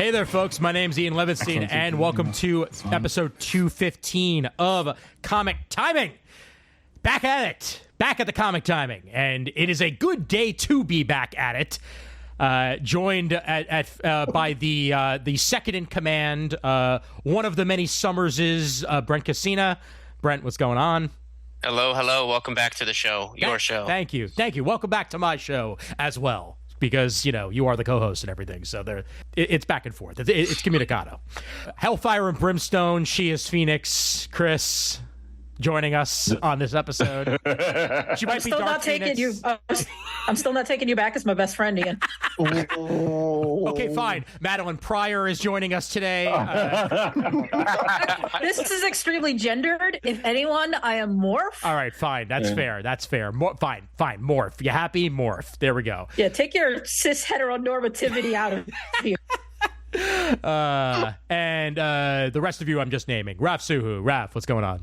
Hey there, folks. My name's Ian Levinstein, and welcome to episode 215 of Comic Timing. Back at it. Back at the Comic Timing. And it is a good day to be back at it. Joined by the second in command, one of the many Summerses, Brent Cassina. Brent, what's going on? Hello. Welcome back to the show. Your show. Thank you. Welcome back to my show as well. Because, you know, you are the co-host and everything. So it's back and forth. It's communicado. Hellfire and Brimstone, she is Phoenix. Kris joining us on this episode. She might be Dark Phoenix. I'm still not taking you back as my best friend, Ian. Okay, fine. Madeline Pryor is joining us today. This is extremely gendered. If anyone, I am Morph. All right, fine. That's fair. Fine. Morph. You happy? Morph. There we go. Yeah, take your cis heteronormativity out of here. And the rest of you I'm just naming. Raph Suhu. Raph, what's going on?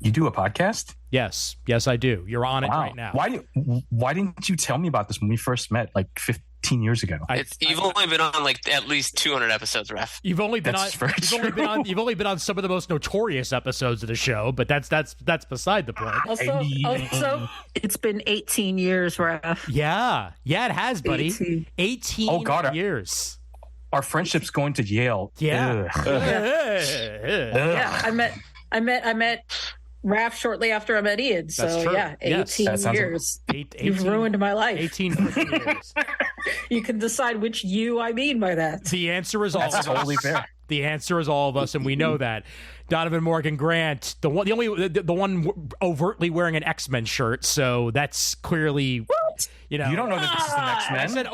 You do a podcast? Yes, I do. You're on it right now. Why didn't you tell me about this when we first met, like 15 years ago? You've only been on like at least 200 episodes, Raph. You've only been on some of the most notorious episodes of the show, but that's beside the point. Also, it's been 18 years, Raph. Yeah, it has, buddy. 18 years. Our friendship's going to Yale. Yeah. Yeah, I met Raph shortly after I met Ian. So That's true. yeah, 18 years. 18, You've ruined my life. 18 years. You can decide which you I mean by that. The answer is all of us. Totally fair. The answer is all of us, and we know that. Donovan Morgan Grant, the one overtly wearing an X-Men shirt, so that's clearly What? You know. You don't know that this is the next I man. said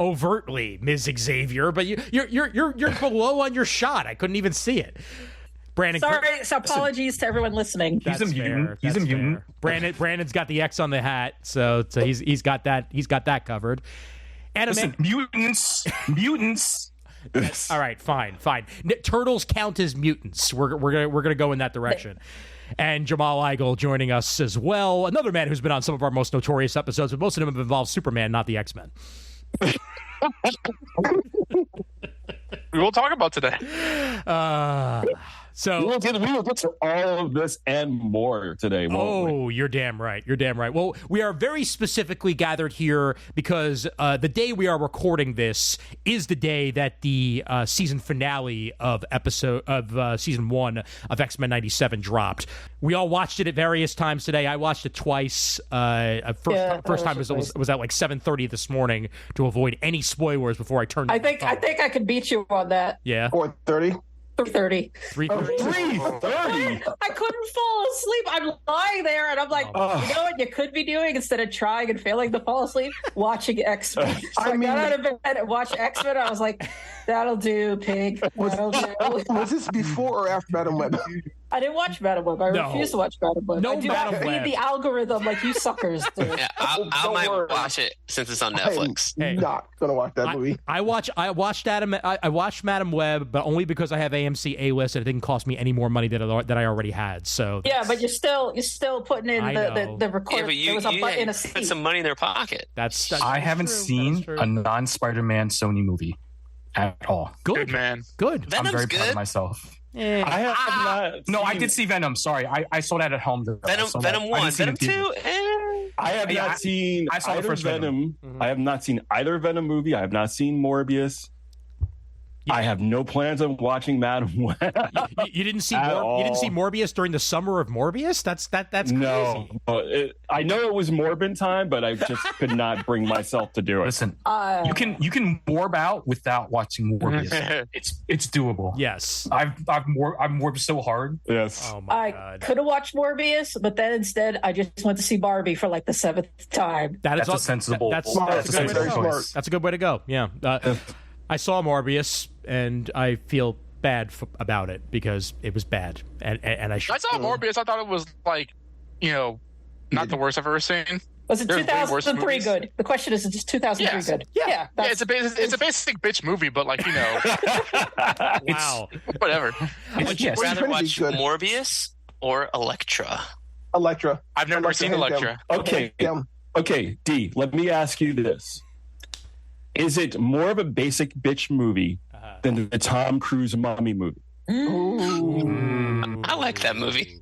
overtly, Ms. Xavier, but you're below on your shot. I couldn't even see it. Brandon, sorry, so apologies to everyone listening. He's a mutant. He's a mutant. Brandon's got the X on the hat, so he's got that covered. Listen, mutants. All right, fine. Turtles count as mutants. We're gonna go in that direction. And Jamal Igle joining us as well. Another man who's been on some of our most notorious episodes, but most of them have involved Superman, not the X-Men. We will talk about today. So we will get to all of this and more today. Oh, you're damn right. Well, we are very specifically gathered here because the day we are recording this is the day that the season finale of season 1 of X-Men 97 dropped. We all watched it at various times today. I watched it twice. First time was at like 7:30 this morning to avoid any spoilers before I turned. I think I could beat you on that. Yeah. 4:30. 3:30. 3:30. I couldn't fall asleep. I'm lying there, and I'm like, you know what you could be doing instead of trying and failing to fall asleep? Watching X-Men. So I got out of bed and watched X-Men. I was like, that'll do, pig. That'll do. Was this before or after Madam Web? I didn't watch Madam Web. I refuse to watch Madam Web. No, I do not read the algorithm like you suckers do. Yeah, I might watch it since it's on Netflix. I'm not gonna watch that movie. I watched Madam Web, but only because I have AMC A-list and it didn't cost me any more money that I already had. So yeah, but you're still putting in the record. Yeah, but there was a button in a seat. put some money in their pocket. I haven't seen a non-Spider-Man Sony movie at all. Good man. Good. Venom's I'm very proud good. of myself. I have not. No, I did see Venom. Sorry, I saw that at home. Venom 1, Venom 2. I have not seen I saw the either first Venom. Mm-hmm. I have not seen either Venom movie. I have not seen Morbius. I have no plans on watching Madam Web. You didn't see Morbius during the summer of Morbius? That's crazy. No, I know it was Morbin time, but I just could not bring myself to do it. Listen, you can morb out without watching Morbius. it's doable. Yes. I've morbed so hard. Yes. Oh my I God. could have watched Morbius, but then instead I just went to see Barbie for like the 7th time. That's a sensible. That's a sensible choice. That's a good way to go. Yeah. I saw Morbius, and I feel bad about it because it was bad, and I I saw Morbius. I thought it was like, not the worst I've ever seen. Was it There's way worse 2003 movies. good? The question is it 2003 Yes. good? Yeah. It's a basic bitch movie, but like wow. whatever. Would you yes. rather Trinity watch good. Morbius or Elektra? Elektra. I've never seen Elektra. Okay. Okay, D, let me ask you this. Is it more of a basic bitch movie than the Tom Cruise Mummy movie. I like that movie.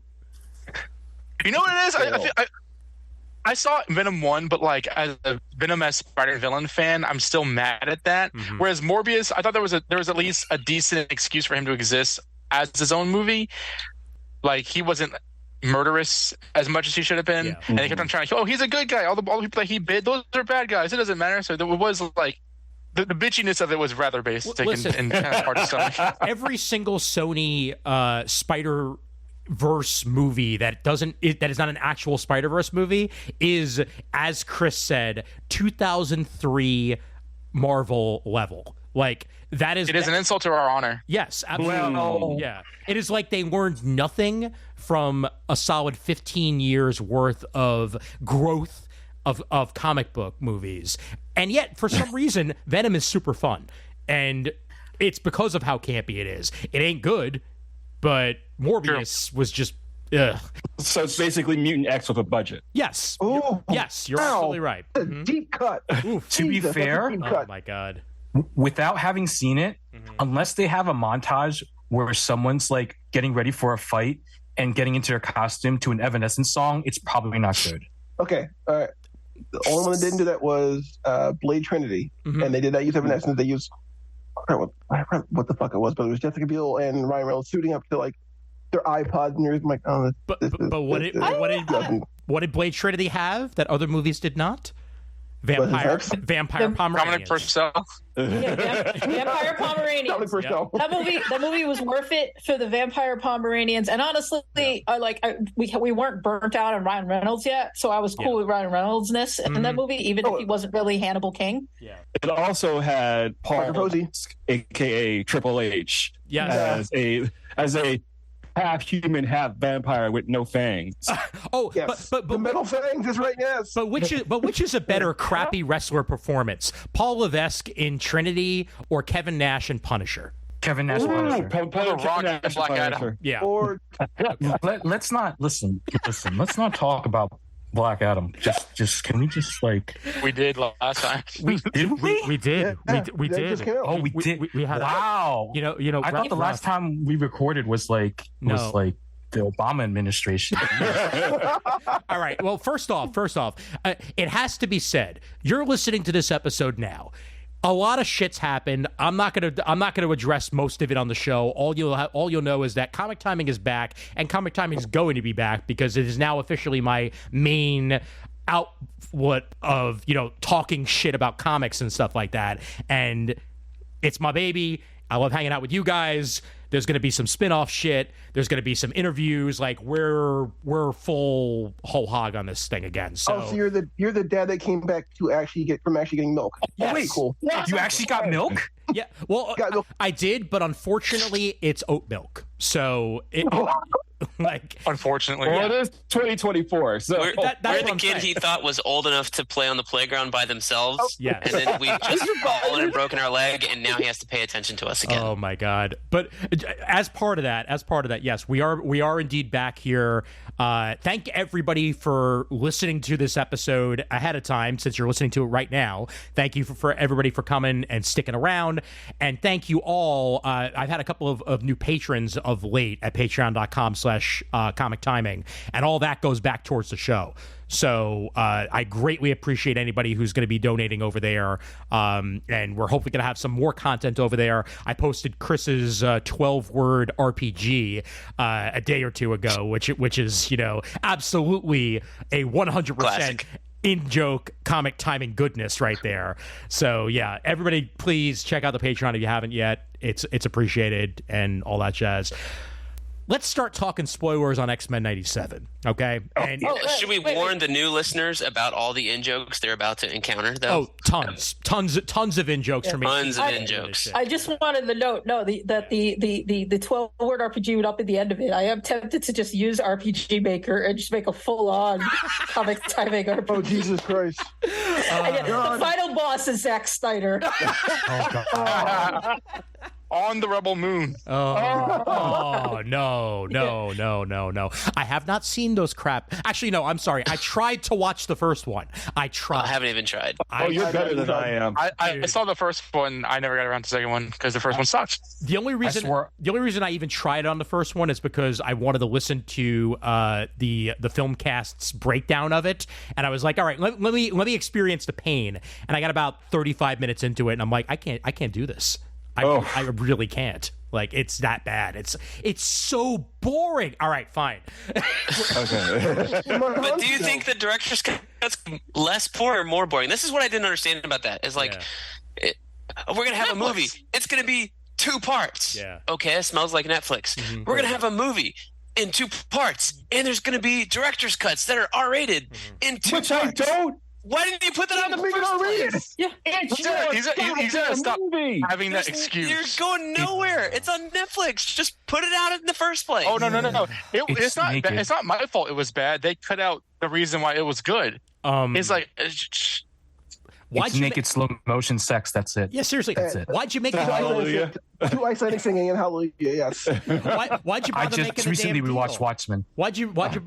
You know what it is? I saw Venom 1, but like as a Venom as Spider villain fan, I'm still mad at that. Mm-hmm. Whereas Morbius, I thought there was at least a decent excuse for him to exist as his own movie. Like he wasn't murderous as much as he should have been, and they kept on trying to, he's a good guy. All the people that he bid, those are bad guys. It doesn't matter. So there was like the bitchiness of it was rather basic and kind of hard to stomach. Every single Sony Spider Verse movie that is not an actual Spider-Verse movie is, as Kris said, 2003 Marvel level. Like that is. It is an insult to our honor. Yes, absolutely. Yeah, it is like they learned nothing from a solid 15 years worth of growth of comic book movies, and yet for some reason Venom is super fun, and it's because of how campy it is. It ain't good. But Morbius was just, ugh. So it's basically Mutant X with a budget. Yes. Yes, you're absolutely right. Deep cut. To be fair, oh my God. Without having seen it, unless they have a montage where someone's like getting ready for a fight and getting into their costume to an Evanescence song, it's probably not good. Okay. All right. The only one that didn't do that was Blade Trinity. And they did not use Evanescence. They used... I forgot what the fuck it was, but it was Jessica Biel and Ryan Reynolds suiting up to like their iPods and everything. I'm like, what did Blade Trinity have that other movies did not? Vampire Pomeranians. Dominic Purcell. Vampire Pomeranians. That movie was worth it for the Vampire Pomeranians. And honestly, we weren't burnt out on Ryan Reynolds yet, so I was cool with Ryan Reynolds-ness in that movie, even if he wasn't really Hannibal King. Yeah. It also had Paul Posey, aka Triple H, as a half human, half vampire with no fangs. Yes. But the metal fangs is right. Yes. But which is a better crappy wrestler performance, Paul Levesque in Trinity or Kevin Nash in Punisher? Kevin Nash Punisher. The Rock and Black Adam. Yeah. Or let's not listen. Let's not talk about Black Adam. Just can we just like we did last time? We did. We did. We had. Wow. You know. I thought the last time we recorded was like the Obama administration. All right. Well, first off, it has to be said. You're listening to this episode now. A lot of shit's happened. I'm not gonna address most of it on the show. All you'll know is that Comic Timing is back, and Comic Timing is going to be back because it is now officially my main outlet of talking shit about comics and stuff like that. And it's my baby. I love hanging out with you guys. There's going to be some spin-off shit. There's going to be some interviews. Like we're full whole hog on this thing again. So, so you're the dad that came back to actually getting milk. Yes. Oh wait, cool. Yes. You actually got milk? Yeah. Well, I did, but unfortunately, it's oat milk. So unfortunately, it is 2024. So we're the kid he thought was old enough to play on the playground by themselves. Yeah. And then we just fallen and broken our leg, and now he has to pay attention to us again. Oh my God! But as part of that, yes, we are indeed back here. Thank everybody for listening to this episode ahead of time, since you're listening to it right now. Thank you for everybody for coming and sticking around, and thank you all. I've had a couple of new patrons of late at patreon.com/comic timing, and all that goes back towards the show. So I greatly appreciate anybody who's going to be donating over there, and we're hopefully going to have some more content over there. I posted Kris's 12-word RPG a day or two ago, which is absolutely a 100% classic. In-joke comic timing goodness right there. So yeah, everybody please check out the Patreon if you haven't yet. It's appreciated and all that jazz. Let's start talking spoilers on X-Men 97, okay? And should we warn the new listeners about all the in-jokes they're about to encounter, though? Tons of in-jokes for me. Tons of in-jokes. I just wanted to note, that the 12-word RPG would up at the end of it. I am tempted to just use RPG Maker and just make a full-on comic timing RPG. Oh, Jesus Christ. The final boss is Zack Snyder. Oh, God. on the Rebel Moon. Oh, no. I have not seen those crap. Actually, no, I'm sorry. I tried to watch the first one. I haven't even tried. You're better than I am. I saw the first one. I never got around to the second one because the first one sucks. The only reason I even tried on the first one is because I wanted to listen to the Filmcast's breakdown of it, and I was like, all right, let me experience the pain. And I got about 35 minutes into it, and I'm like, I can't do this. I really can't. Like, it's that bad. It's so boring. All right, fine. Okay. But do you think the director's cut's less poor or more boring? This is what I didn't understand about that. Is like, we're gonna have a movie. It's gonna be 2 parts. Yeah. Okay, it smells like Netflix. Mm-hmm. We're gonna have a movie in 2 parts, and there's gonna be director's cuts that are R-rated in 2 parts. I don't. Why didn't you put that on the first place? Yeah, he's gonna stop having that excuse. You're going nowhere. It's on Netflix. Just put it out in the first place. Oh no! It's not. It's not my fault. It was bad. They cut out the reason why it was good. It's like. It's naked slow motion sex. That's it. Yeah, seriously. That's it. Why'd you make Hallelujah? 2 Icelandic singing and Hallelujah. Yes. Why'd you bother making recently we watched Watchmen. Why'd you bother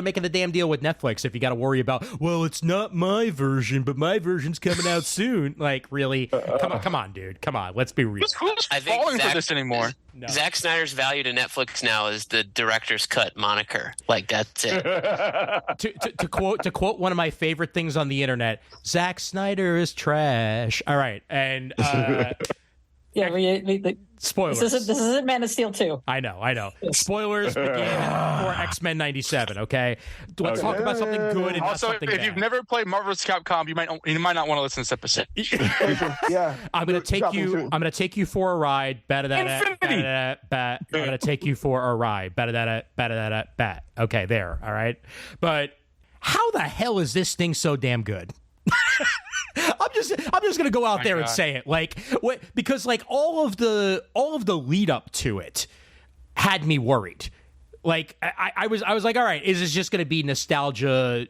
making the damn deal with Netflix if you got to worry about? Well, it's not my version, but my version's coming out soon. Like, really? Come on, dude. Come on. Let's be real. Who's falling for this anymore? No. Zack Snyder's value to Netflix now is the director's cut moniker. Like, that's it. to quote one of my favorite things on the internet, Zack Snyder is trash. All right, and spoilers. This isn't Man of Steel 2. I know. Spoilers begin for X-Men 97. Okay, let's talk about something good and also, not something if bad. you've never played Marvel's Capcom, you might not want to listen to this episode. Yeah, I'm gonna take you for a ride. I'm gonna take you for a ride. Bat. Okay, there. All right, but how the hell is this thing so damn good? I'm just gonna go out there and say it, because all of the lead up to it had me worried. Like I was like, all right, is this just gonna be nostalgia,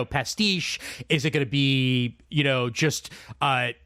pastiche? Is it gonna be, just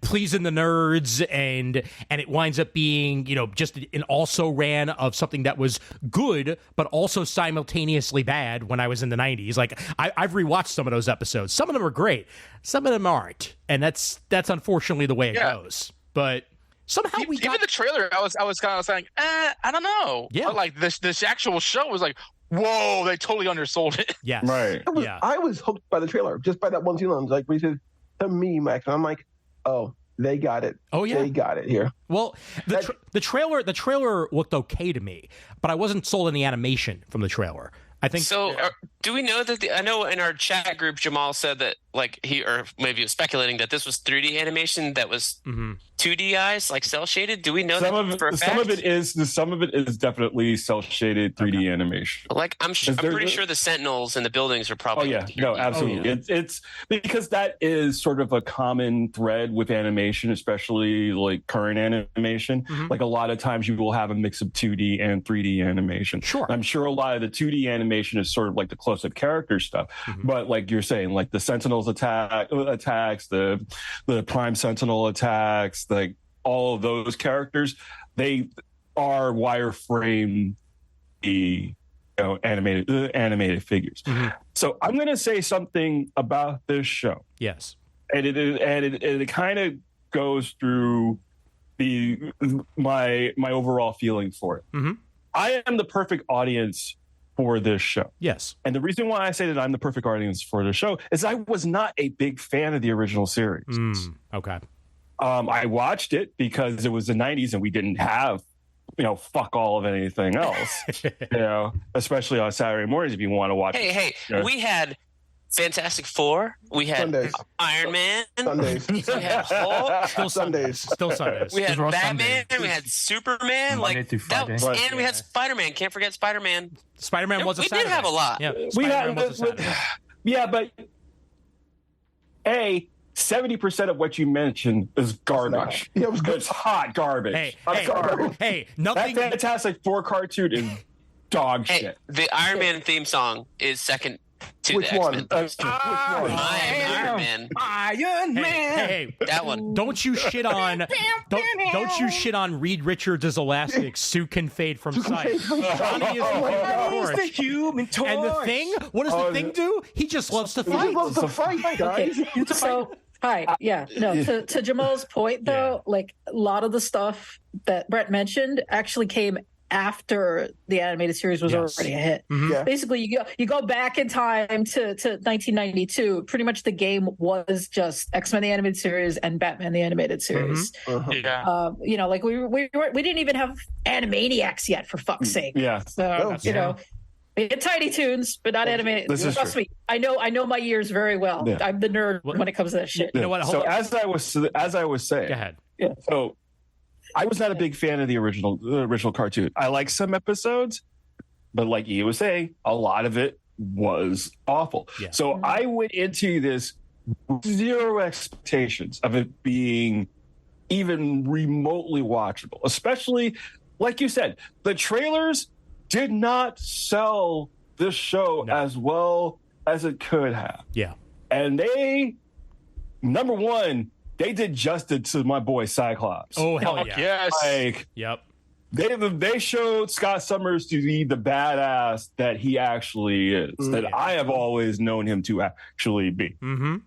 pleasing the nerds, and it winds up being, just an also ran of something that was good but also simultaneously bad when I was in the 90s. Like I've rewatched some of those episodes. Some of them are great, some of them aren't, and that's unfortunately the way it goes. But somehow even the trailer, I was kind of saying, I don't know. Yeah, but like this actual show was like, whoa, they totally undersold it. Yes. Right. I was hooked by the trailer, just by that one scene. Like we said to me, Max, and I'm like, oh, they got it. Oh yeah, they got it here. Well, the trailer looked okay to me, but I wasn't sold on the animation from the trailer. I think so. Do we know that? I know in our chat group, Jamal said that, like, or maybe he was speculating that this was 3D animation that was 2D eyes, like cell shaded. Do we know that for a fact? Some of it is definitely cell shaded 3D animation. Like, I'm pretty sure the Sentinels and the buildings are probably. Oh yeah, no, absolutely. Oh, yeah. It's because that is sort of a common thread with animation, especially like current animation. Mm-hmm. Like a lot of times you will have a mix of 2D and 3D animation. Sure, I'm sure a lot of the 2D animation is sort of like the close-up character stuff, but like you're saying, like the Sentinels attacks, the Prime Sentinel attacks, like all of those characters, they are wireframe animated figures. Mm-hmm. So I'm going to say something about this show. Yes, and it kind of goes through my overall feeling for it. Mm-hmm. I am the perfect audience for this show. Yes. And the reason why I say that I'm the perfect audience for the show is I was not a big fan of the original series. Okay. I watched it because it was the 90s and we didn't have, fuck all of anything else, especially on Saturday mornings if you want to watch it. We had Fantastic Four. We had Sundays. Iron Man. Sundays. We had Hulk. Still Sundays. We had Batman. We had Superman. Monday through Friday. And we had Spider-Man. Can't forget Spider-Man. Spider-Man was a Saturday. We did have a lot. Yeah, we had, but 70% of what you mentioned is garbage. Yeah, it was good. It's hot garbage. Hey, nothing. That Fantastic Four cartoon is dog shit. The Iron Man theme song is second to Which the one? X-Men. Which one? Iron Man. Iron Man. Hey, That one. don't you shit on don't you shit on Reed Richards' elastic. Sue can fade from sight. Johnny is He's the Human Torch. and the Thing. What does the Thing do? He just loves to He fight. loves to fight, guys. So, hi, yeah, no. To Jamal's point, though, like a lot of the stuff that Brett mentioned actually came after the animated series was already a hit. Yeah. Basically, you go back in time to 1992. Pretty much the game was just X-Men the animated series and Batman the animated series. Yeah. You know, like we didn't even have Animaniacs yet, for fuck's sake. Yeah. So you know. We had Tiny Toons, but not animated. Trust me, I know my years very well. Yeah. I'm the nerd when it comes to that shit. You know what? So as I was saying, Go ahead. so I was not a big fan of the original cartoon. I like some episodes, but like you was saying, a lot of it was awful. Yeah. So I went into this zero expectations of it being even remotely watchable, especially like you said, the trailers did not sell this show as well as it could have. Yeah. And they, number one, they did justice to my boy Cyclops. Oh hell yeah. Yes. Like Yep. they showed Scott Summers to be the badass that he actually is, that I have always known him to actually be. Mm-hmm.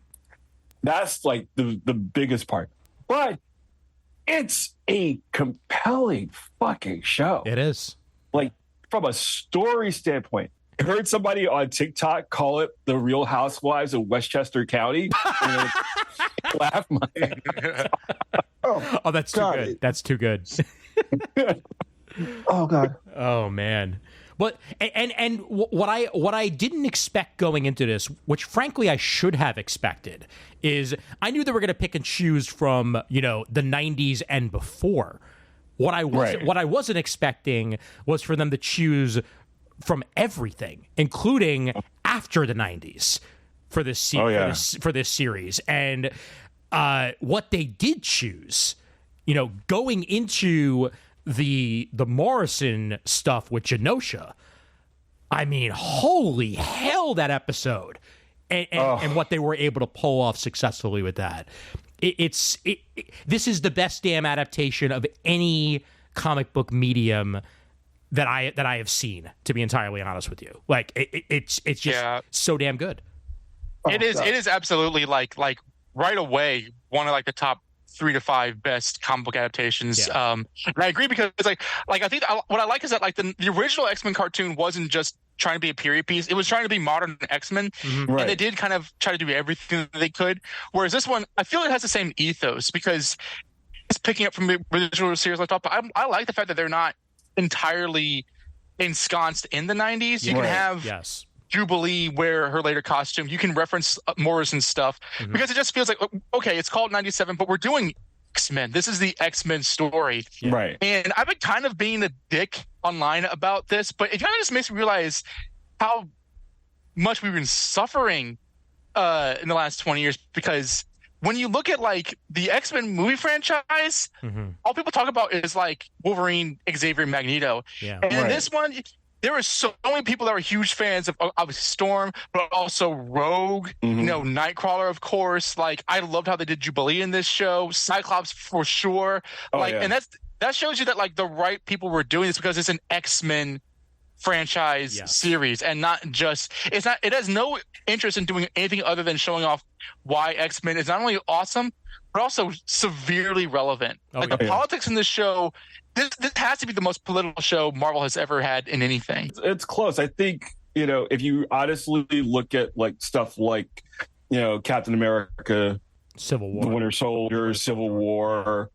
That's like the biggest part. But it's a compelling fucking show. It is. Like from a story standpoint, I heard somebody on TikTok call it the Real Housewives of Westchester County. Laugh my Oh, that's too God. good. That's too good. Oh God. Oh man. But and what I didn't expect going into this, which frankly I should have expected, is I knew they were going to pick and choose from, you know, the 90s and before. What I wasn't expecting was for them to choose from everything, including after the 90s for this for this series. And what they did choose, you know, going into the Morrison stuff with Genosha, I mean, holy hell, that episode, and what they were able to pull off successfully with that. This is the best damn adaptation of any comic book medium that I have seen, to be entirely honest with you. Like it's just so damn good. It is absolutely like right away one of like the top 3 to 5 best comic book adaptations. Yeah. And I agree because it's like I think what I like is that like the original X-Men cartoon wasn't just trying to be a period piece. It was trying to be modern X-Men. Right. And they did kind of try to do everything that they could. Whereas this one, I feel it has the same ethos because it's picking up from the original series left off. But I like the fact that they're not entirely ensconced in the 90s. You can have Jubilee wear her later costume. You can reference Morrison's stuff because it just feels like, okay, it's called 97, but we're doing X-Men. This is the X-Men story. Yeah. Right. And I've been kind of being a dick online about this, but it kind of just makes me realize how much we've been suffering in the last 20 years, because when you look at like the X-Men movie franchise, all people talk about is like Wolverine, Xavier, Magneto. Yeah. And in this one, there were so many people that were huge fans of Storm, but also Rogue, you know, Nightcrawler, of course. Like, I loved how they did Jubilee in this show, Cyclops for sure. And that shows you that like the right people were doing this because it's an X-Men franchise series and not just it has no interest in doing anything other than showing off why X-Men is not only awesome but also severely relevant. The politics in this show, this has to be the most political show Marvel has ever had in anything. It's close. I think, you know, if you honestly look at like stuff like, you know, Captain America, Civil War, The Winter Soldier, Civil War,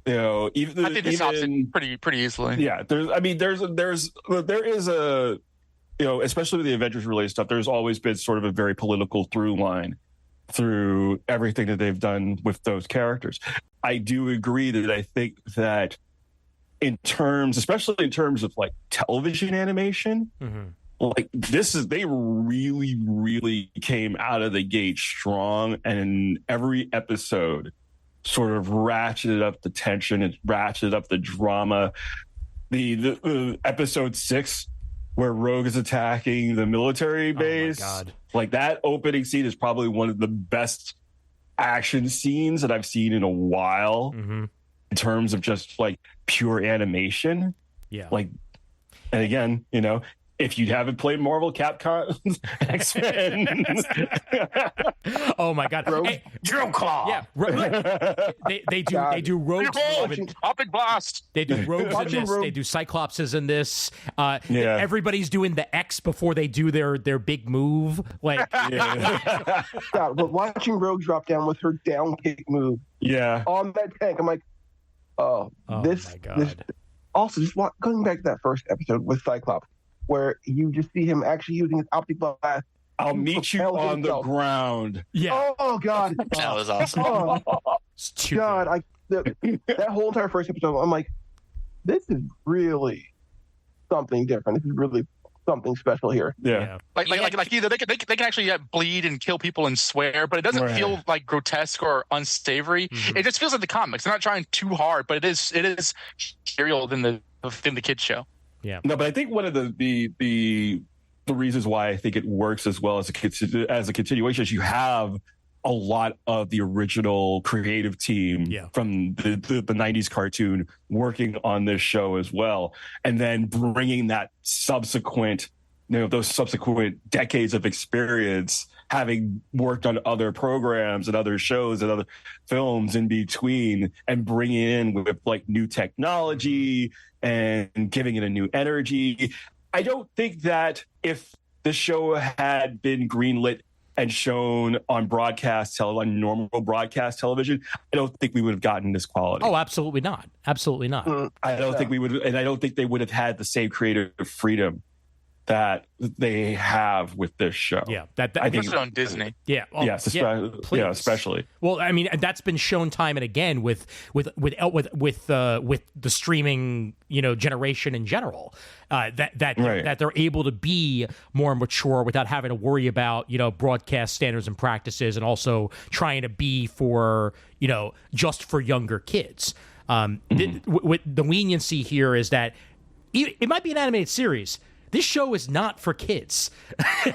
you know, even I think this tops it pretty easily. Yeah, there is a, you know, especially with the Avengers related stuff, there's always been sort of a very political through line through everything that they've done with those characters. I do agree that I think that especially in terms of like television animation, like they really, really came out of the gate strong, and every episode sort of ratcheted up the tension and ratcheted up the drama. The episode 6 where Rogue is attacking the military base. Oh my God. Like that opening scene is probably one of the best action scenes that I've seen in a while in terms of just like pure animation. Yeah. Like, and again, you know, if you haven't played Marvel Capcom X-Men. Oh my God. Hey, Drill Claw. Yeah. They do rogues. Optic blast. They do rogues in this. They do Cyclopses in this. Everybody's doing the X before they do their big move. Like, Yeah, but watching Rogue drop down with her down kick move on that tank, I'm like, this. My God. Also, just going back to that first episode with Cyclops, where you just see him actually using his optic blast. I'll meet you on the ground. Yeah. Oh God. That was awesome. God, that whole entire first episode, I'm like, this is really something different. This is really something special here. Yeah. Like either they can actually bleed and kill people and swear, but it doesn't feel like grotesque or unsavory. It just feels like the comics. They're not trying too hard, but it is material than the kids show. Yeah. No, but I think one of the reasons why I think it works as well as a continuation is you have a lot of the original creative team from the 90s cartoon working on this show as well, and then bringing that subsequent, those subsequent decades of experience, having worked on other programs and other shows and other films in between, and bringing in with like new technology and giving it a new energy. I don't think that if the show had been greenlit and shown on on normal broadcast television, I don't think we would have gotten this quality. Oh, absolutely not. Absolutely not. I don't think we would, and I don't think they would have had the same creative freedom that they have with this show. Yeah, I think it's on Disney. Yeah, especially. Well, I mean, that's been shown time and again with the streaming, generation in general. That they're able to be more mature without having to worry about broadcast standards and practices, and also trying to be for just for younger kids. With the leniency here is that it might be an animated series. This show is not for kids.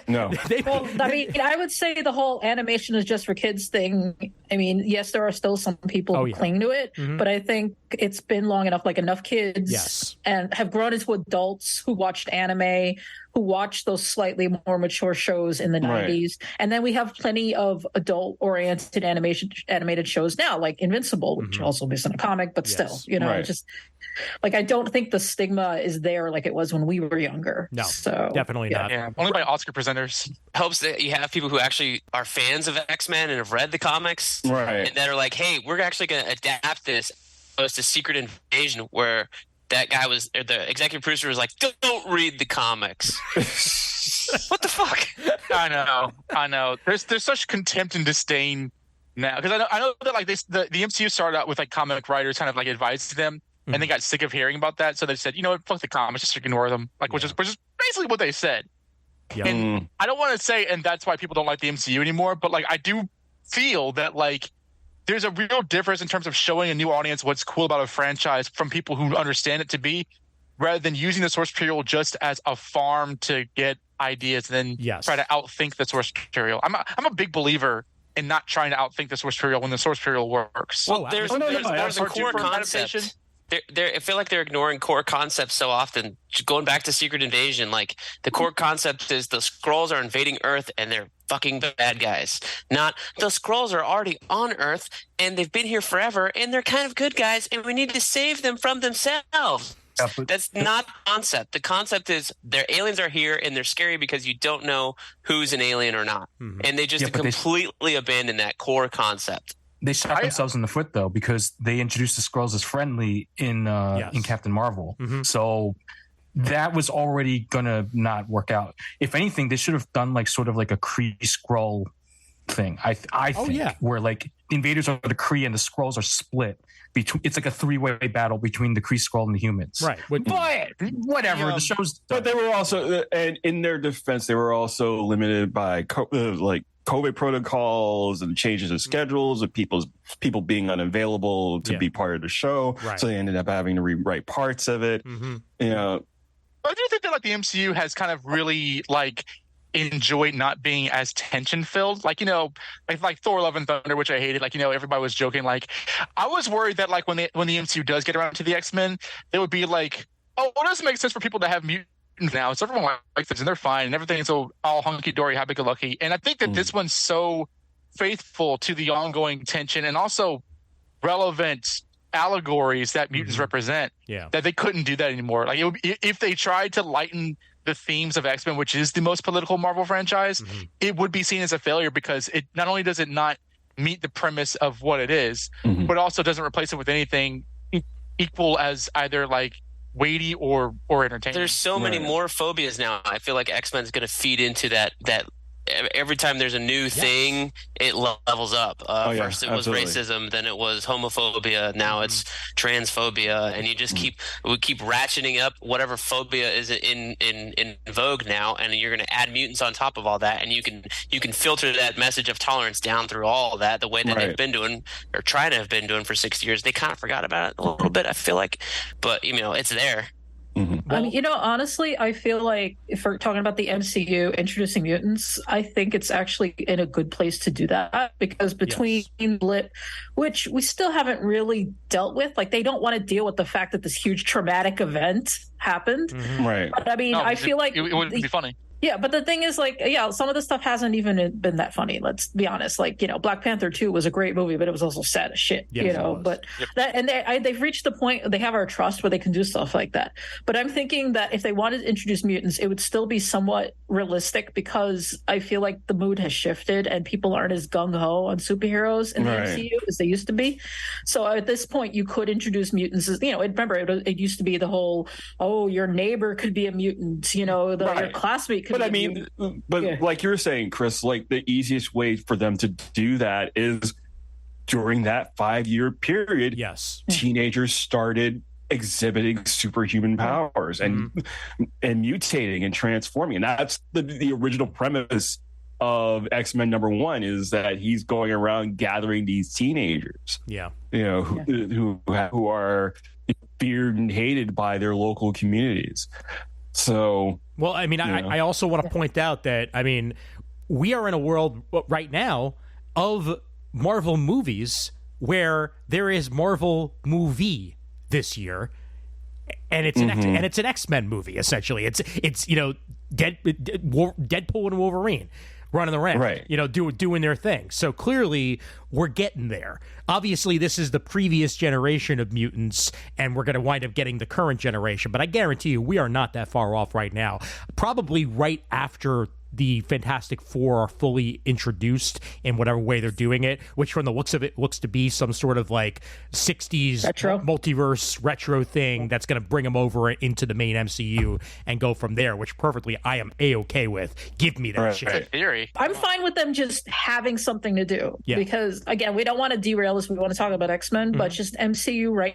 No. I would say the whole animation is just for kids thing. I mean, yes, there are still some people who cling to it, but I think it's been long enough, like enough kids and have grown into adults who watched anime, who watched those slightly more mature shows in the 90s. And then we have plenty of adult-oriented animated shows now, like Invincible, which also is in a comic, but still, just... Like, I don't think the stigma is there like it was when we were younger. No, so, definitely not. Yeah, only by Oscar presenters. Helps that you have people who actually are fans of X-Men and have read the comics. Right. And that are like, hey, we're actually going to adapt this as to Secret Invasion, where that guy the executive producer was like, don't read the comics. What the fuck? I know. There's such contempt and disdain now. Because I know that like the MCU started out with like comic writers kind of like advised them. And they got sick of hearing about that, so they said, fuck the comics, just ignore them. Like, which is basically what they said. Yep. And I don't want to say, and that's why people don't like the MCU anymore, but like I do feel that like there's a real difference in terms of showing a new audience what's cool about a franchise from people who understand it to be, rather than using the source material just as a farm to get ideas and then try to outthink the source material. I'm a big believer in not trying to outthink the source material when the source material works. Well, there's a core concept. I feel like they're ignoring core concepts so often. Going back to Secret Invasion, like the core concept is the Skrulls are invading Earth and they're fucking bad guys. Not the Skrulls are already on Earth and they've been here forever and they're kind of good guys and we need to save them from themselves. That's not the concept. The concept is their aliens are here and they're scary because you don't know who's an alien or not. And they just completely abandon that core concept. They shot themselves in the foot, though, because they introduced the Skrulls as friendly in Captain Marvel. So that was already going to not work out. If anything, they should have done like sort of like a Kree-Skrull thing, I think, where like the invaders are the Kree and the Skrulls are split. It's like a three-way battle between the Kree-Skrull and the humans. Right. But whatever, the show's done. But they were also, and in their defense, they were also limited by COVID protocols and changes of schedules of people being unavailable to be part of the show. Right. So they ended up having to rewrite parts of it. I do think that like the MCU has kind of really like enjoyed not being as tension filled. Like, like Thor: Love and Thunder, which I hated. Like, everybody was joking. Like, I was worried that like when the MCU does get around to the X-Men, they would be like, oh, it doesn't make sense for people to have mutants now. It's everyone likes this and they're fine and everything's all hunky dory, happy go lucky. And I think that this one's so faithful to the ongoing tension and also relevant allegories that mutants represent. Yeah, that they couldn't do that anymore. Like, if they tried to lighten the themes of X-Men, which is the most political Marvel franchise, it would be seen as a failure because it not only does it not meet the premise of what it is, but also doesn't replace it with anything equal as either like weighty or entertaining. There's so many more phobias now. I feel like X-Men's going to feed into that every time there's a new thing, it levels up. First it was racism, then it was homophobia, now it's transphobia, and you just keep ratcheting up whatever phobia is in vogue now, and you're going to add mutants on top of all that, and you can filter that message of tolerance down through all of that the way that they've been doing or trying to have been doing for 6 years. They kind of forgot about it a little bit, I feel like, but it's there. I mean, honestly, I feel like if we're talking about the MCU introducing mutants, I think it's actually in a good place to do that because between Blip, which we still haven't really dealt with, like they don't want to deal with the fact that this huge traumatic event happened. Right. But I mean, I feel like it wouldn't be funny. Yeah, but the thing is, like, some of the stuff hasn't even been that funny. Let's be honest. Like, Black Panther 2 was a great movie, but it was also sad as shit. But they've reached the point they have our trust where they can do stuff like that. But I'm thinking that if they wanted to introduce mutants, it would still be somewhat realistic because I feel like the mood has shifted and people aren't as gung ho on superheroes in the MCU as they used to be. So at this point, you could introduce mutants. As remember, it used to be the whole, your neighbor could be a mutant. Your classmate could. But I mean, like you were saying, Chris, like the easiest way for them to do that is during that 5-year period. Yes, teenagers started exhibiting superhuman powers and mutating and transforming, and that's the original premise of X-Men #1 is that he's going around gathering these teenagers. Who are feared and hated by their local communities. So, well, I mean, I also want to point out that, I mean, we are in a world right now of Marvel movies where there is Marvel movie this year, and it's an X-Men movie essentially. It's Deadpool and Wolverine running around, doing their thing. So clearly we're getting there. Obviously, this is the previous generation of mutants, and we're going to wind up getting the current generation. But I guarantee you, we are not that far off right now. Probably right after the Fantastic Four are fully introduced in whatever way they're doing it, which from the looks of it looks to be some sort of like 60s multiverse retro thing that's going to bring them over into the main MCU and go from there, which perfectly I am A-okay with. Give me that shit. Theory. I'm fine with them just having something to do because, again, we don't want to derail this. We want to talk about X-Men, but just MCU right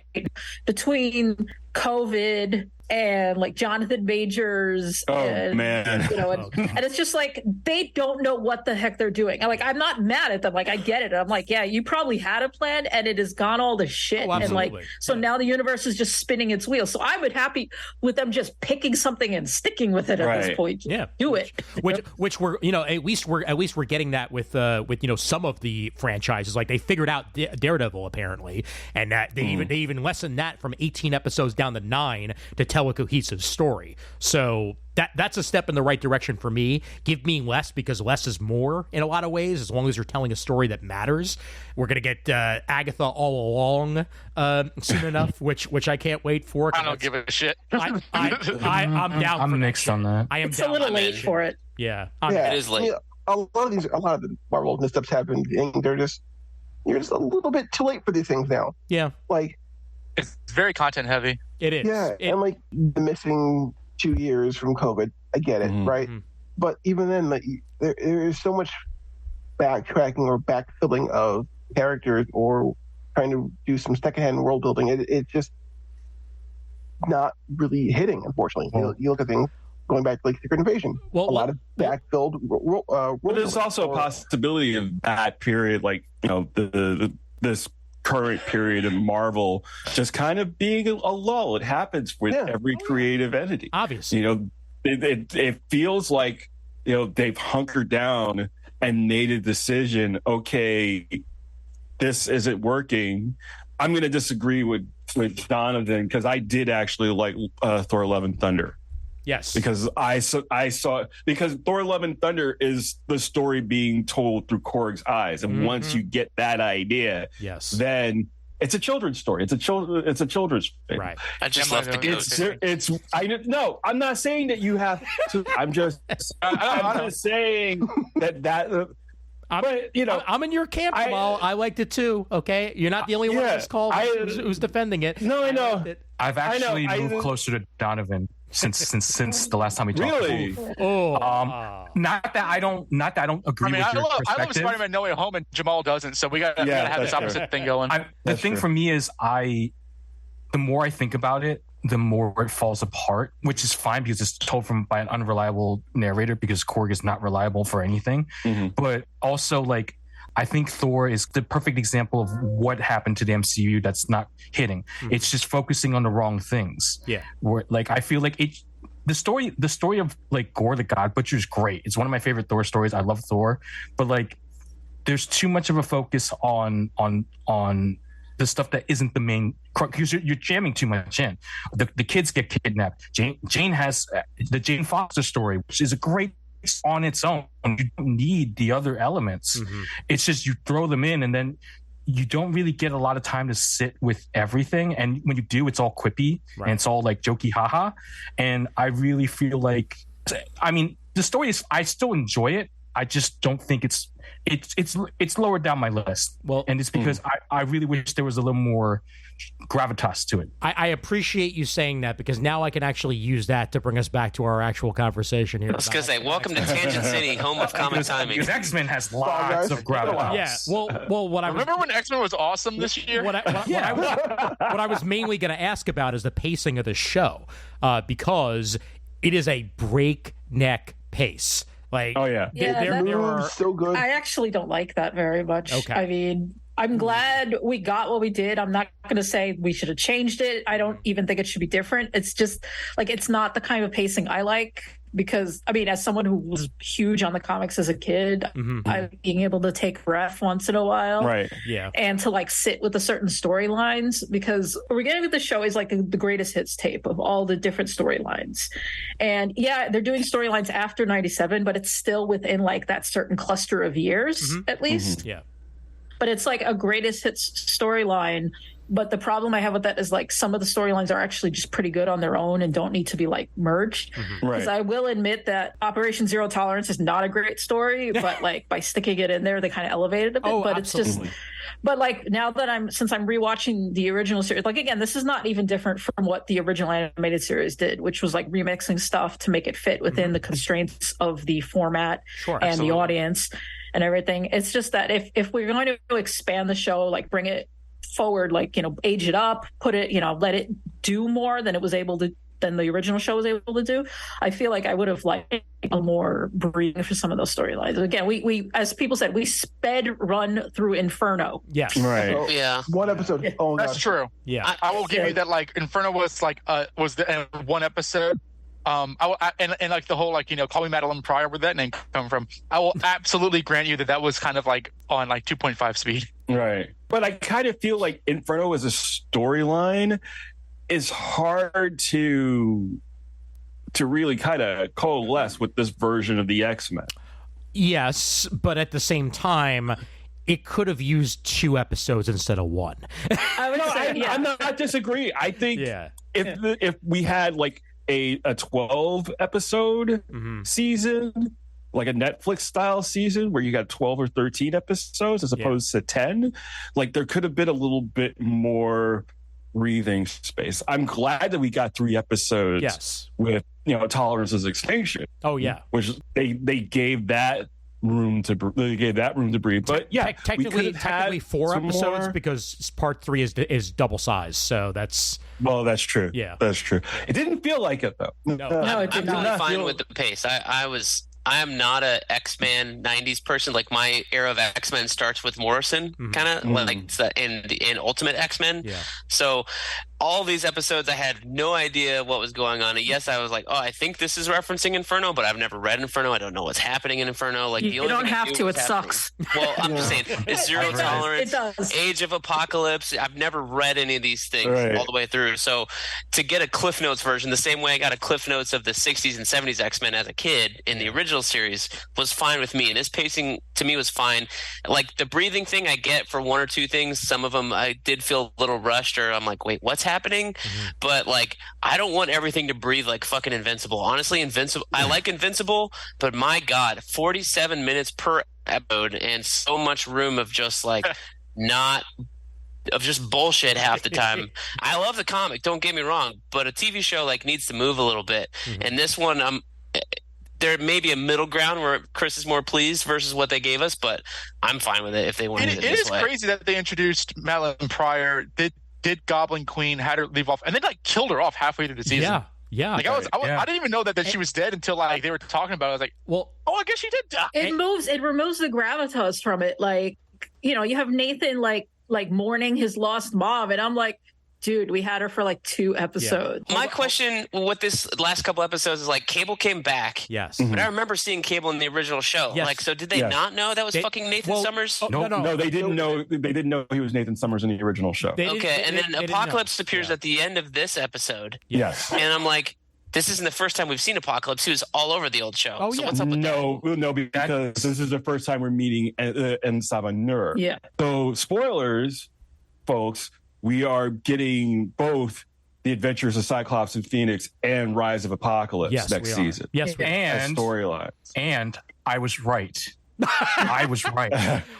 between COVID and like Jonathan Majors and it's just like they don't know what the heck they're doing. I'm not mad at them, like I get it. I'm like, you probably had a plan and it has gone all to shit, and like so now the universe is just spinning its wheels. So I would happy with them just picking something and sticking with it at this point. Do it. Which we're at least we're getting that with some of the franchises. Like they figured out Daredevil apparently, and that they even lessened that from 18 episodes down to 9 to tell a cohesive story. So that's a step in the right direction for me. Give me less because less is more in a lot of ways, as long as you're telling a story that matters. We're going to get Agatha all along soon enough, which I can't wait for. I don't give a shit. I'm down. I'm mixed on that. It's a little late for it. Yeah. It is late. A lot of the Marvel missteps happen, and you're just a little bit too late for these things now. Yeah. Like, it's very content heavy. It is. Yeah, and like the missing 2 years from COVID, I get it, right? But even then, like there is so much backtracking or backfilling of characters or trying to do some secondhand world building. It's just not really hitting, unfortunately. You look at things going back to like Secret Invasion, a lot of backfilled. But there's also a possibility of that period, like this current period of Marvel just kind of being a lull. It happens with every creative entity. Obviously. It feels like, they've hunkered down and made a decision. Okay, this isn't working. I'm going to disagree with Donovan, because I did actually like Thor: Love and Thunder. Yes, because I saw because Thor: Love and Thunder is the story being told through Korg's eyes, and once you get that idea, then it's a children's story. It's a children's story. Right. I just love the I'm not saying that you have to. I'm just saying that. I'm in your camp, Jamal. I liked it too. Okay, you're not the only one who's called who's defending it. No, I know. I've actually moved closer to Donovan since the last time we talked. Really? Not that I don't agree with your perspective. I love Spider-Man No Way Home, and Jamal doesn't. So we gotta have this opposite thing going. The thing for me is, the more I think about it, the more it falls apart, which is fine because it's told by an unreliable narrator, because Korg is not reliable for anything. But also, like, I think Thor is the perfect example of what happened to the MCU that's not hitting. It's just focusing on the wrong things. Yeah. Where, like, I feel like the story of like Gore the God Butcher is great. It's one of my favorite Thor stories. I love Thor, but like, there's too much of a focus on the stuff that isn't the main, because you're jamming too much in. The kids get kidnapped. Jane has the Jane Foster story, which is a great on its own. You don't need the other elements. It's just you throw them in, and then you don't really get a lot of time to sit with everything. And when you do, it's all quippy and it's all like jokey haha. And I really feel like, I mean, the story is, I still enjoy it. I just don't think it's lower down my list. Well, and it's because I really wish there was a little more gravitas to it. I appreciate you saying that, because now I can actually use that to bring us back to our actual conversation here. I was going to say, welcome to Tangent City, home of comic timing. Because X-Men has lots of gravitas. Yeah. Well, what I remember when X-Men was awesome this year? What I was mainly going to ask about is the pacing of the show, because it is a breakneck pace. Like, there are so good. I actually don't like that very much. Okay. I mean, I'm glad we got what we did. I'm not going to say we should have changed it. I don't even think it should be different. It's just like, it's not the kind of pacing I like, because I mean, as someone who was huge on the comics as a kid, I being able to take a breath once in a while, and to like sit with the certain storylines, because we're getting with the show is like the greatest hits tape of all the different storylines. And they're doing storylines after 97, but it's still within like that certain cluster of years at least. But it's like a greatest hits storyline. But the problem I have with that is like some of the storylines are actually just pretty good on their own and don't need to be like merged. Because I will admit that Operation Zero Tolerance is not a great story, but like by sticking it in there, they kind of elevated it a bit. But absolutely. It's just, but like now that since I'm rewatching the original series, like again, this is not even different from what the original animated series did, which was like remixing stuff to make it fit within the constraints of the format and the audience and everything. It's just that if we're going to expand the show, like bring it forward, like, age it up, put it, let it do more than the original show was able to do, I feel like I would have liked a more breathing for some of those storylines. Again, we as people said, we sped run through Inferno. Yes. Right. So, one episode. Oh, that's true. Yeah. I will give you that. Like Inferno was like was the one episode. And like the whole, like, Call Me Madeline Pryor, where that name come from, I will absolutely grant you that was kind of like on like 2.5 speed. Right. But I kind of feel like Inferno as a storyline is hard to really kind of coalesce with this version of the X-Men. Yes, but at the same time, it could have used 2 episodes instead of 1. I'm not disagreeing. I think if we had like a 12 episode season, like a Netflix style season where you got 12 or 13 episodes as opposed to 10, like there could have been a little bit more breathing space. I'm glad that we got 3 episodes with Tolerance is Extinction. Which they gave that room to breathe. But technically 4 episodes because part 3 is double size, so that's true. Yeah, that's true. It didn't feel like it though. No, it did not. I'm fine with the pace. I I am not a X-Men 90s person. Like my era of X-Men starts with Morrison, kind of like in Ultimate X-Men. Yeah. So all these episodes, I had no idea what was going on. And yes, I was like, oh, I think this is referencing Inferno, but I've never read Inferno. I don't know what's happening in Inferno. Like you don't have to. It sucks. Well, I'm just saying, it's Zero Tolerance, Age of Apocalypse. I've never read any of these things all the way through. So to get a Cliff Notes version, the same way I got a Cliff Notes of the 60s and 70s X-Men as a kid in the original series, was fine with me. And his pacing to me was fine. Like the breathing thing, I get for one or two things. Some of them I did feel a little rushed, or I'm like, wait, what's happening? But like, I don't want everything to breathe like fucking Invincible. Honestly, Invincible, I like Invincible, but my God, 47 minutes per episode and so much room of just like just bullshit half the time. I love the comic, don't get me wrong, but a TV show like needs to move a little bit. And this one, there may be a middle ground where Chris is more pleased versus what they gave us, but I'm fine with it if they want to do it this way. It is crazy that they introduced Madeline Pryor, did Goblin Queen, had her leave off, and then like killed her off halfway through the season. Yeah. Like I didn't even know that she was dead until like they were talking about it. I was like, well, I guess she did die. It removes the gravitas from it. Like, you have Nathan like mourning his lost mom, and I'm like, dude, we had her for like 2 episodes. My question with this last couple episodes is like, Cable came back. Yes. But I remember seeing Cable in the original show. Yes. Like, so did they not know that was fucking Nathan Summers? No, they didn't know. They didn't know he was Nathan Summers in the original show. And then Apocalypse appears at the end of this episode. Yes. And I'm like, this isn't the first time we've seen Apocalypse. He was all over the old show. Oh, so yeah. what's up with that? No, because this is the first time we're meeting En Savanur. Yeah. So spoilers, folks. We are getting both The Adventures of Cyclops and Phoenix and Rise of Apocalypse next season. Yes, and storylines. And I was right.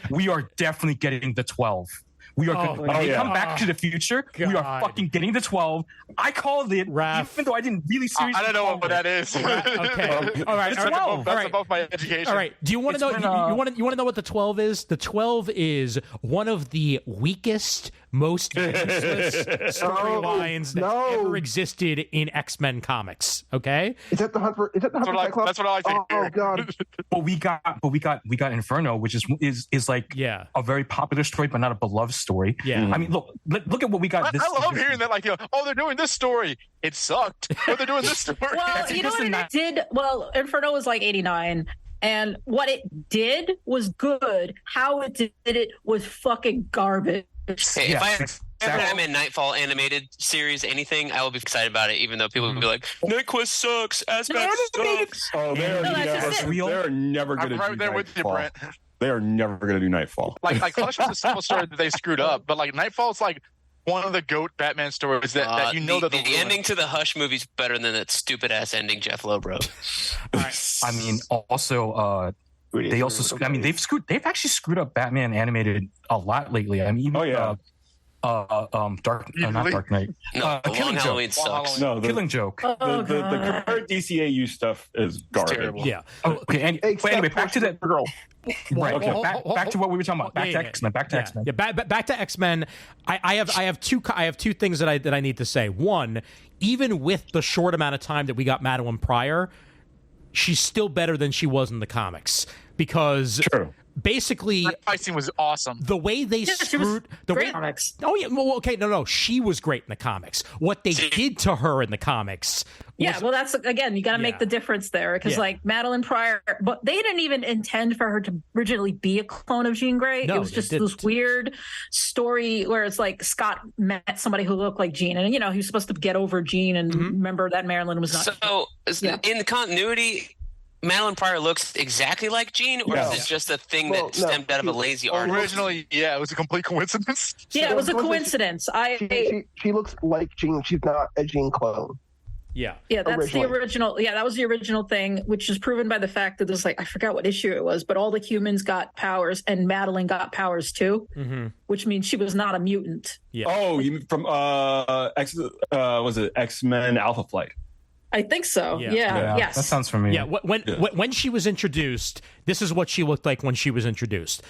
We are definitely getting the 12. We are when they come back to the future, we are fucking getting the 12. I called it, Raph. even though I didn't really seriously. I don't know what that is. Okay. All right. That's above my education. All right. Do you want to know? You want to know what the 12 is? The 12 is one of the weakest, most useless storylines that ever existed in X-Men comics. Okay. Is that the hunt for? Is that the hunt for Cyclops? That's what I think. Oh God. But we got Inferno, which is like a very popular story, but not a beloved story. Yeah. I mean, look at what we got. I love hearing that. Like, they're doing this story. It sucked. But they're doing this story. Well, you know what it did? Well, Inferno was like 89. And what it did was good. How it did it was fucking garbage. Hey, if I ever am in Nightfall animated series, anything, I will be excited about it, even though people will be like, NetQuest sucks, Aztec sucks. Oh, they're never going to do right there with you, Brent. They are never going to do Nightfall. Like Hush was a simple story that they screwed up, but like Nightfall is like one of the GOAT Batman stories that that the ending to the Hush movie's better than that stupid ass ending Jeff Loeb wrote. I mean, also they've actually screwed up Batman animated a lot lately. I mean, even not Dark Knight. No, Killing Halloween sucks. No, Killing Joke. The current DCAU stuff is garbage. Yeah. Okay. Anyway, back to that girl. Right. Okay. Back to what we were talking about. Back to X-Men. Back to X-Men. Yeah. Back to X-Men. I have two things that I need to say. One, even with the short amount of time that we got Madeline Pryor, she's still better than she was in the comics because. True. Basically, that fight scene was awesome. The way they screwed the way. Comics. Oh yeah, well, okay, no, she was great in the comics. What they did to her in the comics. Well, that's again, you got to make the difference there because like Madeline Pryor, but they didn't even intend for her to originally be a clone of Jean Grey. No, it was just this weird story where it's like Scott met somebody who looked like Jean, and he was supposed to get over Jean and remember that Marilyn was not. So in the continuity. Madeline Pryor looks exactly like Jean, or is it just a thing that stemmed out of a lazy artist? Originally, it was a complete coincidence. Yeah, it was a coincidence. She looks like Jean. She's not a Jean clone. Yeah, that's the original. Yeah, that was the original thing, which is proven by the fact that there's I forgot what issue it was, but all the humans got powers, and Madeline got powers too, which means she was not a mutant. Yeah. Oh, you mean from X-Men Alpha Flight? I think so. Yeah. Yes. That sounds familiar. Yeah. When she was introduced, this is what she looked like when she was introduced.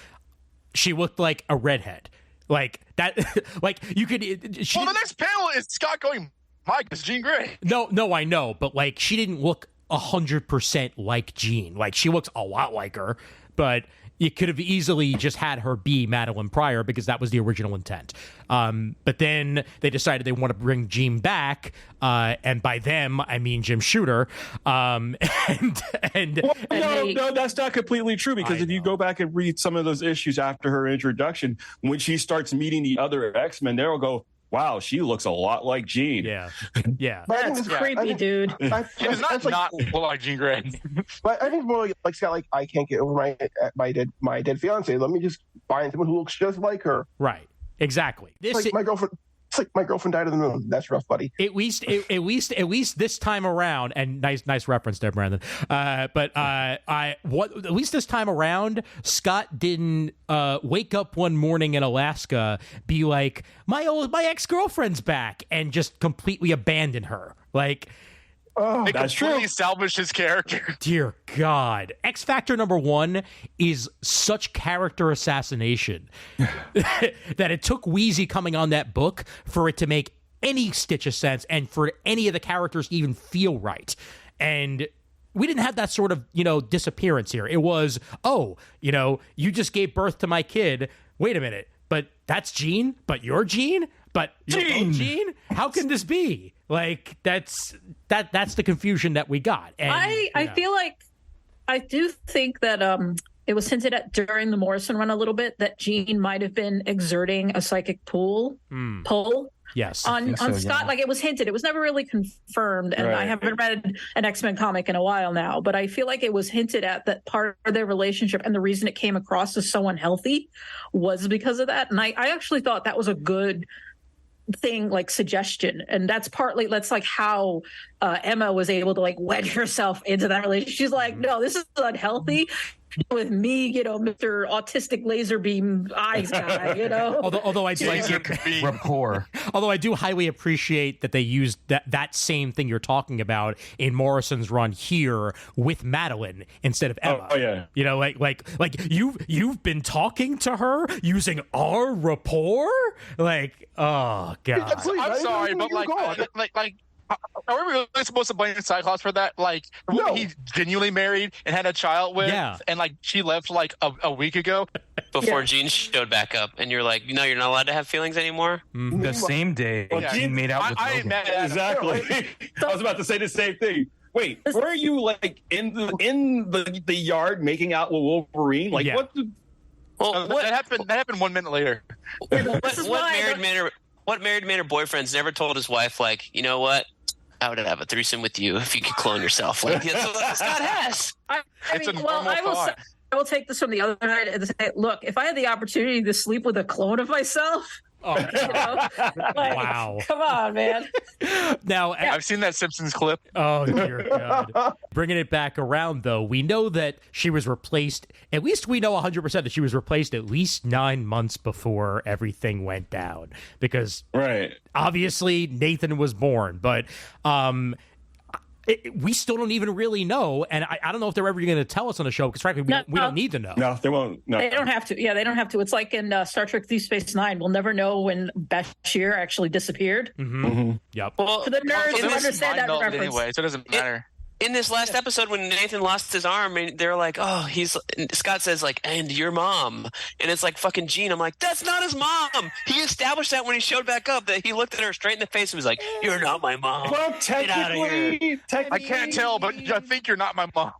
She looked like a redhead. Like that. Like you could. The next panel is Scott going, "Mike, it's Jean Grey." No, I know, but like she didn't look 100% like Jean. Like, she looks a lot like her, but you could have easily just had her be Madeline Pryor because that was the original intent. But then they decided they want to bring Jean back, and by them I mean Jim Shooter. No, that's not completely true, because if you go back and read some of those issues after her introduction, when she starts meeting the other X-Men, they'll go, wow, she looks a lot like Jean. Yeah. That's creepy, dude. She does not look like Jean Grey. But I think more like Scott, like, I can't get over my dead fiance. Let me just find someone who looks just like her. Right. Exactly. It's like my girlfriend. It's like my girlfriend died on the moon. That's rough, buddy. At least this time around, and nice reference there, Brandon. At least this time around, Scott didn't wake up one morning in Alaska, be like, my ex-girlfriend's back, and just completely abandon her. Like, They that's completely true. established his character. dear God. X Factor #1 is such character assassination that it took Wheezy coming on that book for it to make any stitch of sense and for any of the characters to even feel right. And we didn't have that sort of, disappearance here. It was, you just gave birth to my kid. Wait a minute. But that's Jean? But you're Jean? But you're both Jean? How can this be? Like, that's the confusion that we got. And, I feel like, I do think that it was hinted at during the Morrison run a little bit that Jean might have been exerting a psychic pull. Yes, on Scott. Yeah. Like, it was hinted. It was never really confirmed, and I haven't read an X-Men comic in a while now, but I feel like it was hinted at that part of their relationship and the reason it came across as so unhealthy was because of that. And I actually thought that was a good thing, like, suggestion, and that's like how Emma was able to, like, wedge herself into that relationship. She's like, no, this is unhealthy with me, Mr. Autistic laser beam eyes guy, Although I do rapport. Although I do highly appreciate that they used that same thing you're talking about in Morrison's run here with Madeline instead of Emma. Oh yeah. Like you've been talking to her using our rapport? Like, oh God. I'm sorry, but like are we really supposed to blame Cyclops for that? Like, the woman he genuinely married and had a child with, and like she left like a week ago before Jean showed back up, and you're like, no, you're not allowed to have feelings anymore. The same day Jean made out with Logan. Exactly. I was about to say the same thing. Wait, were you like in the yard making out with Wolverine? Like, what? That happened 1 minute later. What married man or boyfriend's never told his wife, like, you know what? I would have a threesome with you if you could clone yourself. Like, that's what Scott has. I will take this from the other side and say, look, if I had the opportunity to sleep with a clone of myself, wow, come on, man. Now, I've seen that Simpsons clip. Oh dear God. Bringing it back around, though, we know that she was replaced. At least we know 100% that she was replaced at least 9 months before everything went down, because obviously Nathan was born, but we still don't even really know, and I don't know if they're ever going to tell us on the show, because frankly, we don't need to know. No, they won't. No. They don't have to. Yeah, they don't have to. It's like in Star Trek Deep Space Nine. We'll never know when Bashir actually disappeared. Yep. Well, for the nerds who understand that reference. Anyway, so it doesn't matter. In this last episode, when Nathan lost his arm, and they're like, "Oh, Scott says like, and your mom," and it's like fucking Jean. I'm like, that's not his mom. He established that when he showed back up, that he looked at her straight in the face and was like, "You're not my mom." Well, technically, I can't tell, but I think you're not my mom.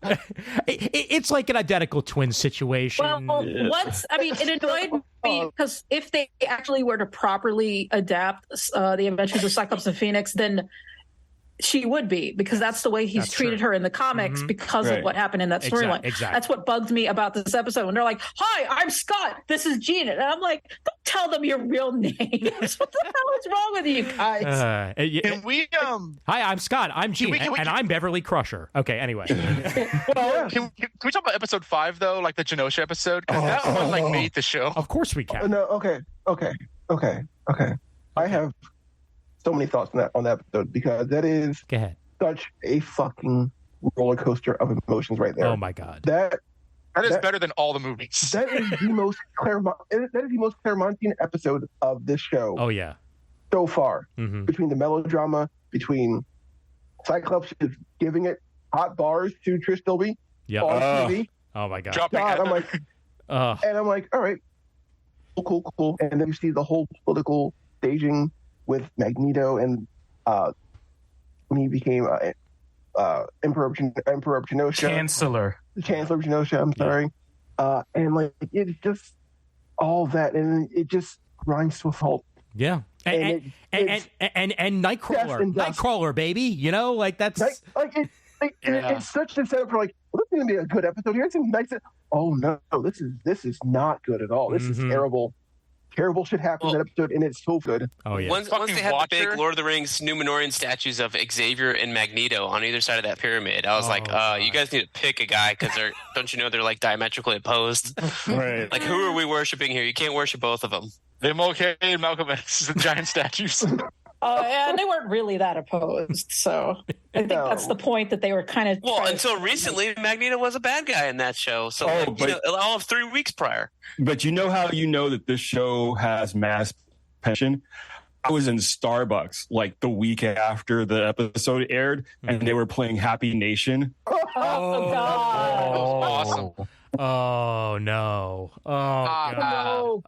It's like an identical twin situation. Well, it annoyed me because if they actually were to properly adapt the Adventures of Cyclops and Phoenix, then she would be, because that's the way he's treated her in the comics because of what happened in that storyline. Exactly. That's what bugged me about this episode. When they're like, "Hi, I'm Scott. This is Jean," and I'm like, "Don't tell them your real names. What the hell is wrong with you guys?" Can we? Hi, I'm Scott. I'm Jean, and I'm Beverly Crusher. Okay. Anyway. Well, can we talk about episode 5 though, like the Genosha episode? Because that one like made the show. Of course we can. No. Okay. I have so many thoughts on that episode, because that is such a fucking roller coaster of emotions right there. Oh my God. That is better than all the movies. That is the most Claremontian episode of this show. Oh yeah. So far, between the melodrama, between Cyclops is giving it hot bars to Trish Dilby on TV. Oh my God! I'm like, and I'm like, all right, cool. And then you see the whole political staging with Magneto and when he became Emperor of Genosha, Chancellor of Genosha. I'm sorry, and like it's just all that, and it just grinds to a halt. Yeah, and Nightcrawler, baby. You know, like that's it's such a setup for like, well, this is gonna be a good episode here. It's nice. Oh no, this is not good at all. This is terrible. Terrible shit happens in that episode, and it's so good. Oh yeah. Once they had the big Lord of the Rings Numenorian statues of Xavier and Magneto on either side of that pyramid, I was you guys need to pick a guy because don't you know they're like diametrically opposed? Right. Like, who are we worshiping here? You can't worship both of them. MLK and Malcolm X, the giant statues. And they weren't really that opposed, so I think that's the point that they were kind of. Well, until recently, Magneto was a bad guy in that show. So, all of 3 weeks prior. But you know how you know that this show has mass pension? I was in Starbucks like the week after the episode aired, and they were playing Happy Nation. Oh God! That was awesome. Oh no! Oh God! No.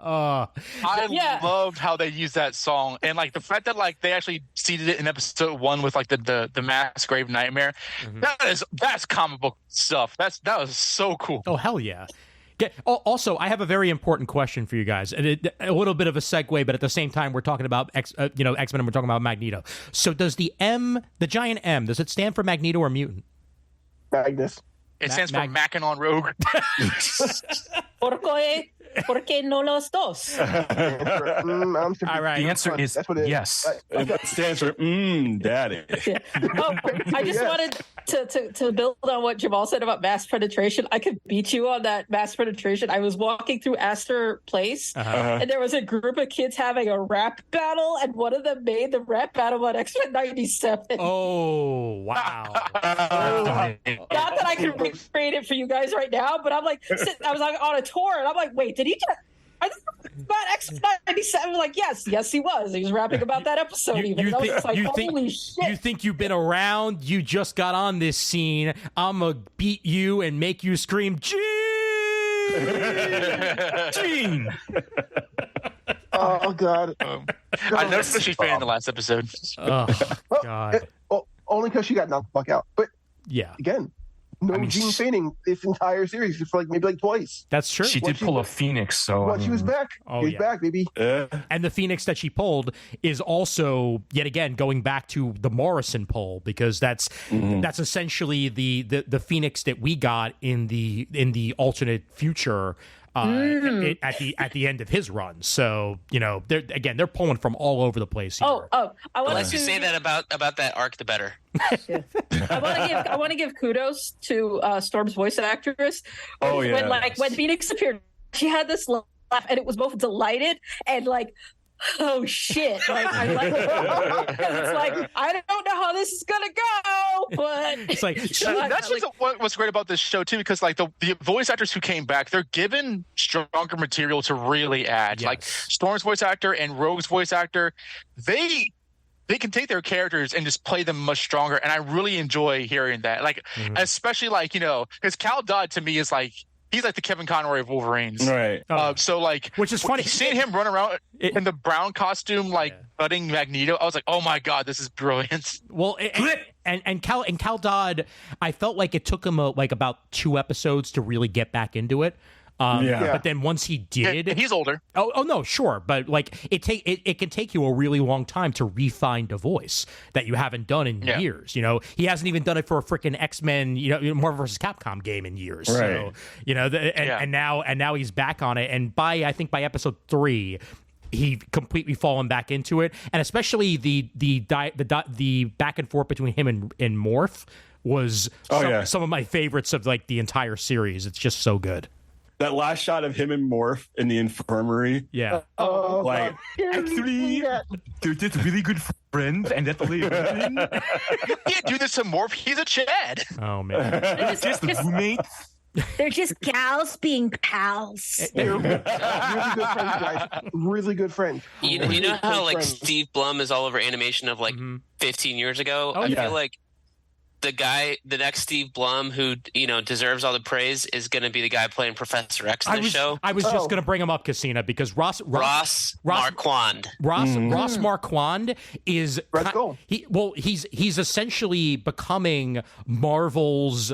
I loved how they used that song, and like the fact that like they actually seeded it in episode 1 with like the Mass Grave Nightmare. That's comic book stuff. That was so cool. Oh hell yeah! Also, I have a very important question for you guys, and a little bit of a segue, but at the same time, we're talking about X-Men, and we're talking about Magneto. So, does the giant M, does it stand for Magneto or mutant? Magnus. It stands for Mackin' on Rogue. ¿Por qué no los dos? All right. The answer is yes. It stands for daddy. Yeah. I just wanted to build on what Jamal said about mass penetration. I could beat you on that mass penetration. I was walking through Astor Place, and there was a group of kids having a rap battle, and one of them made the rap battle on X-Men 97. Oh, wow. Not that I can recreate it for you guys right now, but I'm like, I was like on a tour, and I'm like, wait, did he just... I think about X-Men 97. Like, yes, he was. He was rapping about that episode. Holy shit! You think you've been around? You just got on this scene. I'ma beat you and make you scream, Gene! Gene! Oh God! I noticed that she fainted in the last episode. Oh God! Only because she got knocked the fuck out. But yeah, again. Gene fainting this entire series, just for maybe twice. That's true. She did pull a Phoenix, so she was back. She was back, baby. And the Phoenix that she pulled is also yet again going back to the Morrison pull, because that's essentially the Phoenix that we got in the alternate future. At the end of his run, so they're pulling from all over the place here. I want to say that about that arc, the better. Yeah. I want to give kudos to Storm's voice actress. When Phoenix appeared, she had this laugh, and it was both delighted and like, oh shit! Like I like it. It's like I don't know how this is gonna go, but it's like that's just what's great about this show too, because like the voice actors who came back, they're given stronger material to really add. Yes. Like Storm's voice actor and Rogue's voice actor, they can take their characters and just play them much stronger, and I really enjoy hearing that. Like especially like because Cal Dodd to me is like. He's like the Kevin Conroy of Wolverines. Right. So like, which is funny. Seeing him run around in the brown costume, like budding Magneto, I was like, oh my God, this is brilliant. Well, and Cal Dodd, I felt like it took him about 2 episodes to really get back into it. But then once he did, and he's older. Oh no, sure, but like it can take you a really long time to refine a voice that you haven't done in years. He hasn't even done it for a freaking X-Men, Marvel vs. Capcom game in years. Right. So and now he's back on it, and I think by episode 3. He completely fallen back into it, and especially the back and forth between him and Morph was some of my favorites of like the entire series. It's just so good. That last shot of him and Morph in the infirmary. Yeah. Actually, they're just really good friends, and that's the you can't do this to Morph. He's a Chad. Oh man. They're just roommates. They're just gals being pals. They're really good friends, guys. Really good friends. You know how like Steve Blum is all over animation of like 15 years ago? I feel like the next Steve Blum, who deserves all the praise, is going to be the guy playing Professor X in the show. I was just going to bring him up, Cassina, because Ross Marquand. Ross Marquand is he's essentially becoming Marvel's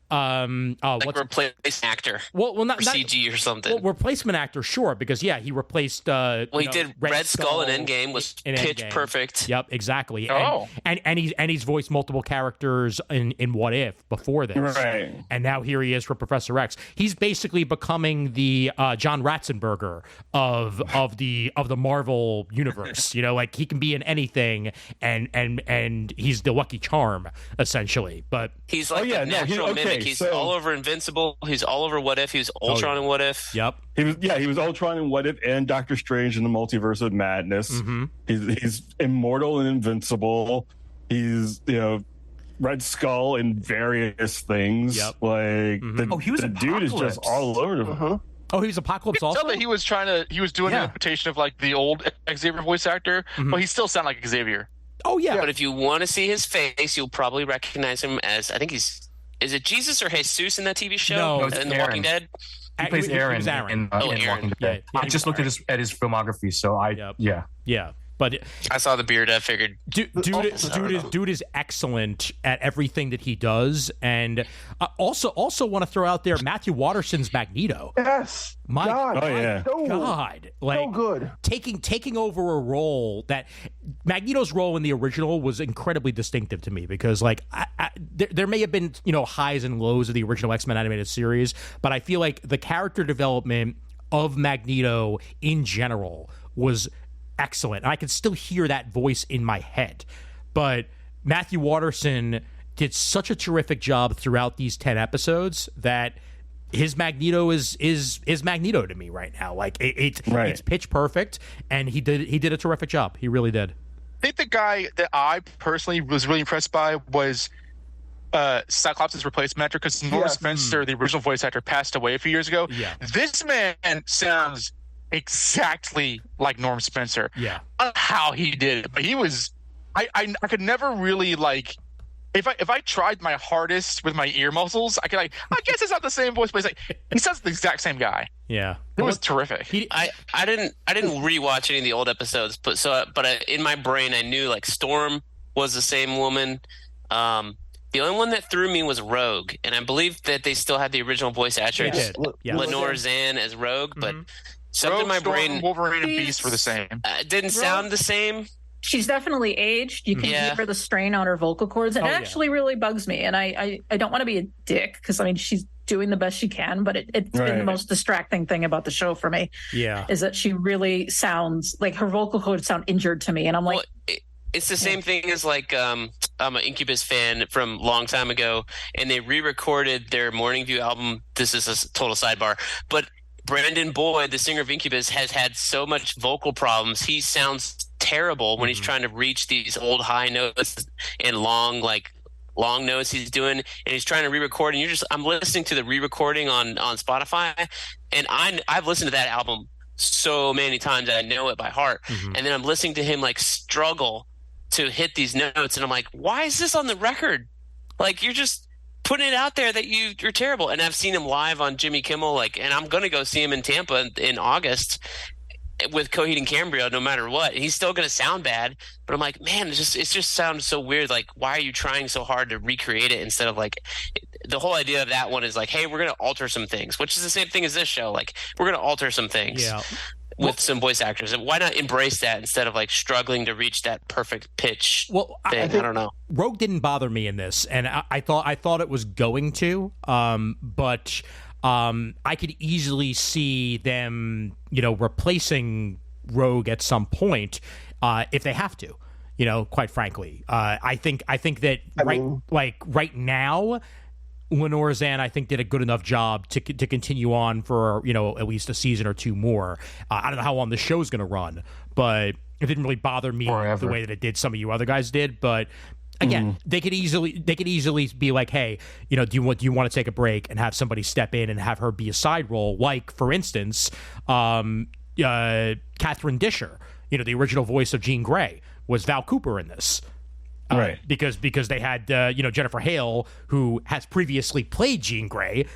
replacement actor. Well, not CG or something. Well, replacement actor, sure, because he replaced. He did Red Skull in Endgame, was pitch perfect. Yep, exactly. Oh, and he's voiced multiple characters in What If before this, right? And now here he is for Professor X. He's basically becoming the John Ratzenberger of the Marvel universe. Like he can be in anything, and he's the Lucky Charm essentially. But he's like a natural mimic. He's all over Invincible. He's all over What If. He was Ultron in What If. Yep. He was Ultron in What If and Doctor Strange in the Multiverse of Madness. Mm-hmm. He's immortal and invincible. He's Red Skull in various things. Yep. Like Mm-hmm. the dude is just all over them. Uh-huh. Oh, he was Apocalypse also? Tell that he was doing an imitation of like the old Xavier voice actor, but he still sounded like Xavier. Oh yeah. But if you want to see his face, you'll probably recognize him as, I think is it Jesus or Jesus in that TV show? No, in The Walking Dead? He plays Aaron. He Aaron. In Aaron. Walking Dead. I just looked at his filmography, so Yeah. But I saw the beard. I figured, dude is excellent at everything that he does, and also want to throw out there Matthew Watterson's Magneto. Yes, My God, God, like so good. Taking over a role that Magneto's role in the original was incredibly distinctive to me, because like there may have been highs and lows of the original X-Men animated series, but I feel like the character development of Magneto in general was excellent. I can still hear that voice in my head. But Matthew Watterson did such a terrific job throughout these 10 episodes that his Magneto is Magneto to me right now. Like it's pitch perfect, and he did a terrific job. He really did. I think the guy that I personally was really impressed by was Cyclops' replacement actor, because Norm Spencer, the original voice actor, passed away a few years ago. Yeah. This man sounds exactly like Norm Spencer. Yeah. How he did it. But he was I could never really like if I tried my hardest with my ear muscles, I guess it's not the same voice, but it's like he sounds the exact same guy. Yeah. It was terrific. I didn't rewatch any of the old episodes, but in my brain I knew like Storm was the same woman. The only one that threw me was Rogue, and I believe that they still had the original voice actress, Lenore Zan as Rogue, but something in my brain, Wolverine and Beast were the same. Didn't sound the same. She's definitely aged. You can hear the strain on her vocal cords, and it actually really bugs me. And I don't want to be a dick, because I mean she's doing the best she can, but it's been the most distracting thing about the show for me. Yeah, is that she really sounds like her vocal cords sound injured to me, and I'm like. It's the same thing as like I'm an Incubus fan from a long time ago, and they re-recorded their Morning View album. This is a total sidebar, but Brandon Boyd, the singer of Incubus, has had so much vocal problems. He sounds terrible when he's trying to reach these old high notes and long notes he's doing, and he's trying to re-record. And I'm listening to the re-recording on Spotify, and I've listened to that album so many times that I know it by heart. And then I'm listening to him like struggle to hit these notes, and I'm like, why is this on the record? Like, you're just putting it out there that you're terrible. And I've seen him live on Jimmy Kimmel, and I'm gonna go see him in Tampa in August with Coheed and Cambria no matter what. He's still gonna sound bad, but I'm like, man, it just sounds so weird. Like, why are you trying so hard to recreate it instead of like the whole idea of that one is like, hey, we're gonna alter some things, which is the same thing as this show. Like, we're gonna alter some things. Yeah. With some voice actors, and why not embrace that instead of like struggling to reach that perfect pitch? Well, thing? I don't know. Rogue didn't bother me in this, and I thought it was going to, but I could easily see them, replacing Rogue at some point if they have to. Quite frankly, I think that right now. Lenore Zan, I think, did a good enough job to continue on for at least a season or two more. I don't know how long the show's going to run, but it didn't really bother me the way that it did some of you other guys did. But again, they could easily be like, hey, do you want to take a break and have somebody step in and have her be a side role, like for instance, Catherine Disher, the original voice of Jean Grey, was Val Cooper in this. Right. Because they had Jennifer Hale, who has previously played Jean Grey,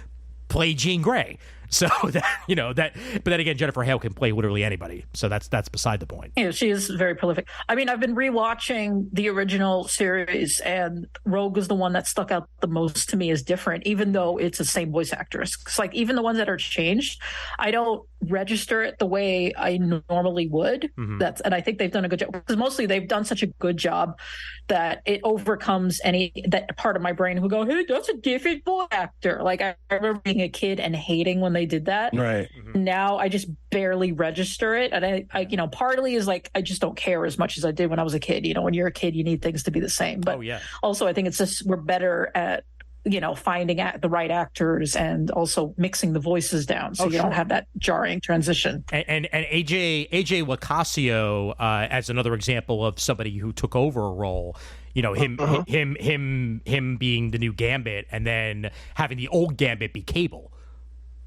play Jean Grey. So but then again, Jennifer Hale can play literally anybody. So that's beside the point. Yeah, she is very prolific. I mean, I've been rewatching the original series, and Rogue is the one that stuck out the most to me as different, even though it's the same voice actress. It's like even the ones that are changed, I don't register it the way I normally would. And I think they've done a good job, because mostly they've done such a good job that it overcomes that part of my brain who go, hey, that's a different voice actor. Like I remember being a kid and hating when they did that. Right. Now I just barely register it. And I partly is like, I just don't care as much as I did when I was a kid. When you're a kid, you need things to be the same. But also I think it's just, we're better at, finding the right actors and also mixing the voices down so you don't have that jarring transition. And AJ Locascio, as another example of somebody who took over a role, him being the new Gambit and then having the old Gambit be Cable.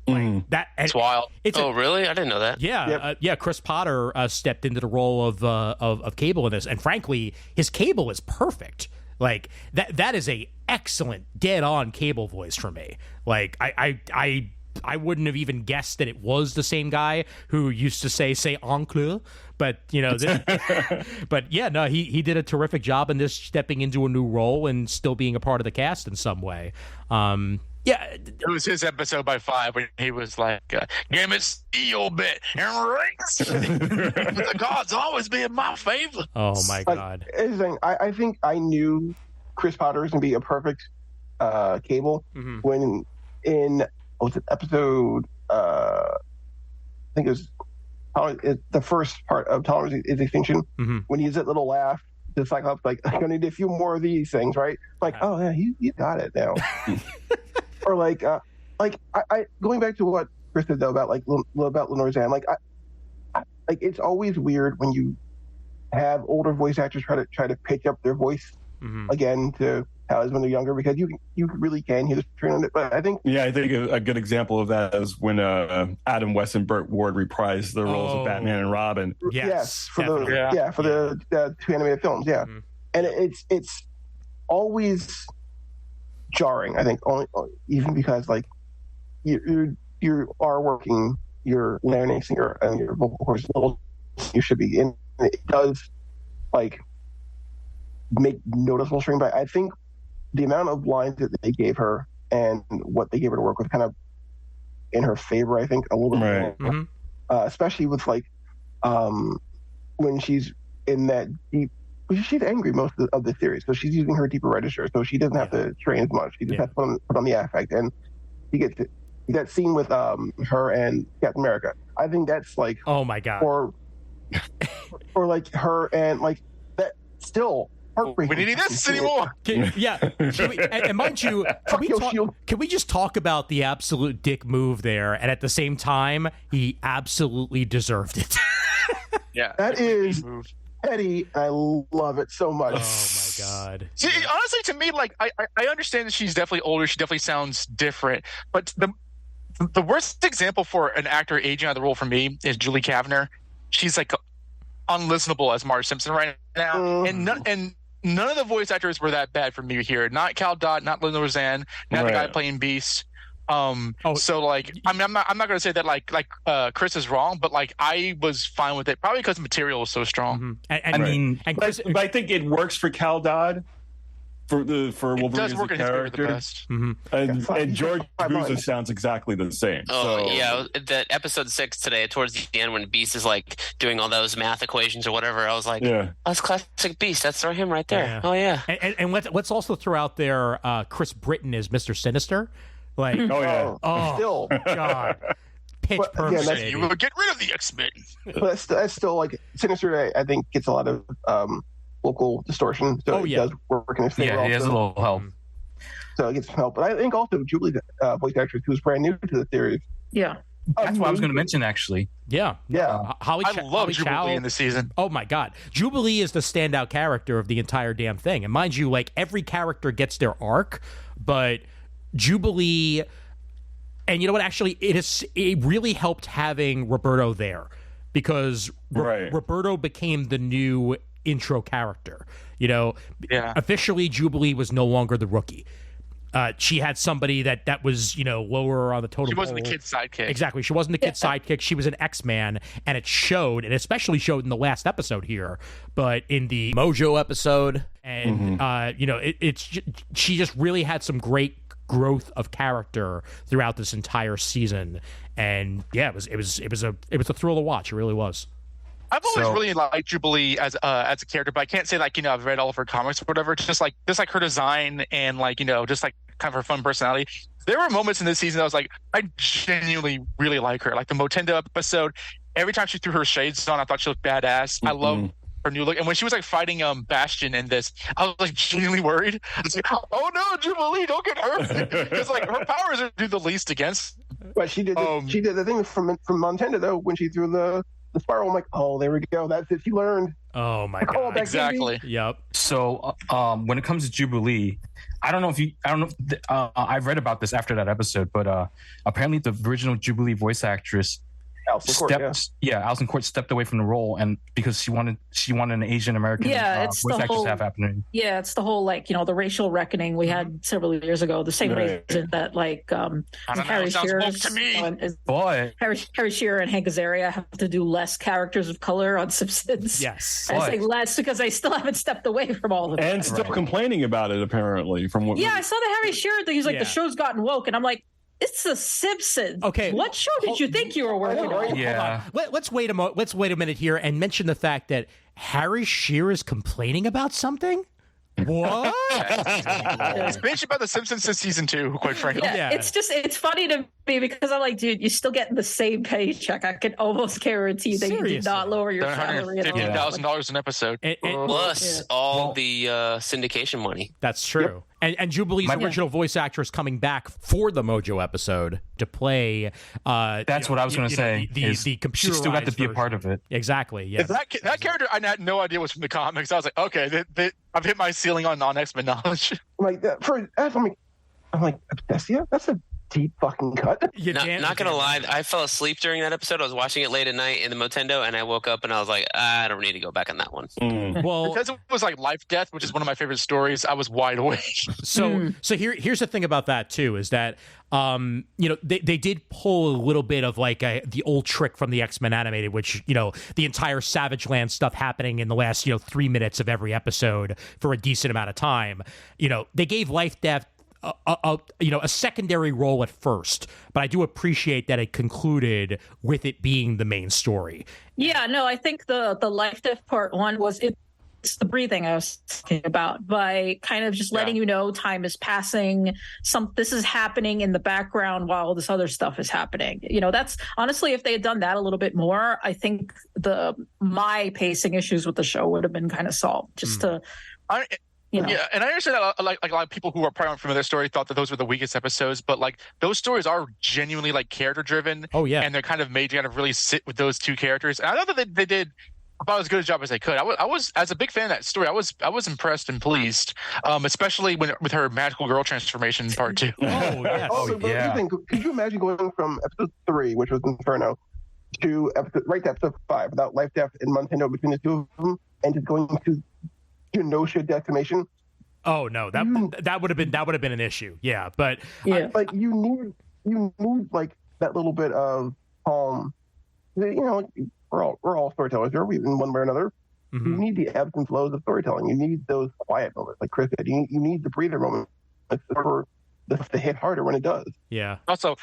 Like that, it's wild. Really? I didn't know that. Yeah, Chris Potter stepped into the role of Cable in this, and frankly, his Cable is perfect. Like that is a excellent dead-on Cable voice for me. Like I wouldn't have even guessed that it was the same guy who used to say oncle, but he did a terrific job in this, stepping into a new role and still being a part of the cast in some way. It was his episode by 5 when he was like, "Game it, steal bit, and race. The gods always be in my favor." Oh my God! I think I knew Chris Potter was gonna be a perfect Cable when in episode I think it was the first part of Tolerance is Extinction when he's that little laugh. The Cyclops like, I'm gonna need a few more of these things, right? Like, oh yeah, you got it now. Or like I going back to what Chris said though about Lenore Zan, like it's always weird when you have older voice actors try to pitch up their voice again to how it is when they're younger, because you really can hear the strain on it. But I think a good example of that is when Adam West and Burt Ward reprised the roles of Batman and Robin. For the 2 animated films, and it's always jarring, I think, only even because like you are working your larynx and your vocal cords level you should be in. It does like make noticeable strain, but I think the amount of lines that they gave her and what they gave her to work with kind of in her favor, I think, a little bit more. Especially with like when she's in that deep, she's angry most of the series, so she's using her deeper register, so she doesn't have to train as much. She just has to put on the affect, and you get that scene with her and Captain America. I think that's like, oh my God, or like her and like that still. We didn't need this anymore. And mind you, can we just talk about the absolute dick move there? And at the same time, he absolutely deserved it. That is petty. I love it so much. Oh my God. See, honestly, to me, like I understand that she's definitely older. She definitely sounds different. But the worst example for an actor aging out of the role for me is Julie Kavner. She's like unlistenable as Marge Simpson right now, and none of the voice actors were that bad for me here. Not Cal Dodd, not Lenore Zan, not the guy playing Beast. So like, I mean, I'm not going to say that like Chris is wrong, but like I was fine with it, probably because the material was so strong. But I think it works for Cal Dodd for Wolverine as a character. The best. And George Bruza sounds exactly the same. That episode 6 today, towards the end when Beast is like doing all those math equations or whatever, I was like, that's classic Beast. That's him right there. And let's also throw out there Chris Britton as Mr. Sinister. Like, still God, pitch perfect. You would get rid of the X-Men. But that's still like Sinister. I think gets a lot of local distortion, so it does work in his favor. Yeah, he has a little help. So it gets some help. But I think also Jubilee, voice actress, who's brand new to the series. Yeah. That's what I was going to mention, actually. Yeah. I love Jubilee in the season. Oh, my God. Jubilee is the standout character of the entire damn thing. And mind you, like, every character gets their arc, but Jubilee... And you know what? Actually, it really helped having Roberto there, because Roberto became the new intro character. Officially, Jubilee was no longer the rookie. She had somebody that was, lower on the totem pole. She wasn't the kid's sidekick. Exactly. She wasn't the kid's sidekick. She was an X-Man, and it showed, and especially showed in the last episode here, but in the Mojo episode, and, she just really had some great growth of character throughout this entire season. And yeah, it was a thrill to watch. It really was. I've always really liked Jubilee as a character, but I can't say I've read all of her comics or whatever. Just like her design and just like kind of her fun personality. There were moments in this season I was like, I genuinely really like her. Like the Motendo episode, every time she threw her shades on, I thought she looked badass. I love her new look. And when she was fighting Bastion in this, I was genuinely worried. I was like, oh no, Jubilee, don't get hurt. Because her powers are do the least against. But she did the thing from Montendo though when she threw the spiral. I'm like, oh, there we go. That's it. She learned. Oh my god! Exactly. Yep. So when it comes to Jubilee, I don't know if I've read about this after that episode, but apparently the original Jubilee voice actress Alison Court stepped away from the role, and because she wanted an Asian American voice actress to have happening. Yeah, it's the whole the racial reckoning we had several years ago. The same reason that Harry Shearer and Hank Azaria have to do less characters of color on Simpsons. Yes, I say less because they still haven't stepped away from all of it, and still complaining about it. Apparently, from what I saw the Harry Shearer thing. He's like, the show's gotten woke, and I'm like, it's The Simpsons. Okay, what show did you think you were working on? Yeah, let's wait a minute here and mention the fact that Harry Shearer is complaining about something. What? It's been about The Simpsons since season 2, quite frankly. Yeah, it's funny to me because I'm like, dude, you're still getting the same paycheck. I can almost guarantee that you did not lower your salary at all. $15,000 an episode. Plus all the syndication money. That's true. Yep. And Jubilee's original voice actress coming back for the Mojo episode to play. That's what I was going to say. The computer. She still got to be a part of it. Exactly. Yeah. That character, I had no idea was from the comics. I was like, okay, I've hit my ceiling on X-Men knowledge. I'm like, Obsessia? That's a deep fucking cut. Not gonna lie, I fell asleep during that episode. I was watching it late at night in the Motendo, and I woke up and I was like, I don't need to go back on that one. Well, because it was life death, which is one of my favorite stories. I was wide awake. So here's the thing about that too, is that they did pull a little bit of the old trick from the X-Men animated, which the entire Savage Land stuff happening in the last 3 minutes of every episode for a decent amount of time. They gave life death a secondary role at first, but I do appreciate that it concluded with it being the main story. Yeah, no, I think the life death part one was it's the breathing I was talking about, by kind of just letting time is passing. This is happening in the background while this other stuff is happening. That's honestly, if they had done that a little bit more, I think my pacing issues with the show would have been kind of solved. Yeah, and I understand that like a lot of people who are probably aren't familiar with the story thought that those were the weakest episodes, but those stories are genuinely character driven. Oh yeah, and they're kind of made to kind of really sit with those two characters. And I thought that they did about as good a job as they could. I was as a big fan of that story. I was impressed and pleased, especially with her magical girl transformation part 2. Oh yes. Could you imagine going from episode 3, which was Inferno, to episode 5 without life, death, and Montendo between the two of them, and just going to Genosha decimation? Oh no, that would have been an issue. Yeah, but you need that little bit of we're all storytellers here, in one way or another. Mm-hmm. You need the ebbs and flows of storytelling. You need those quiet moments, like Kris said. You need the breather moment for this to hit harder when it does. Yeah. Also,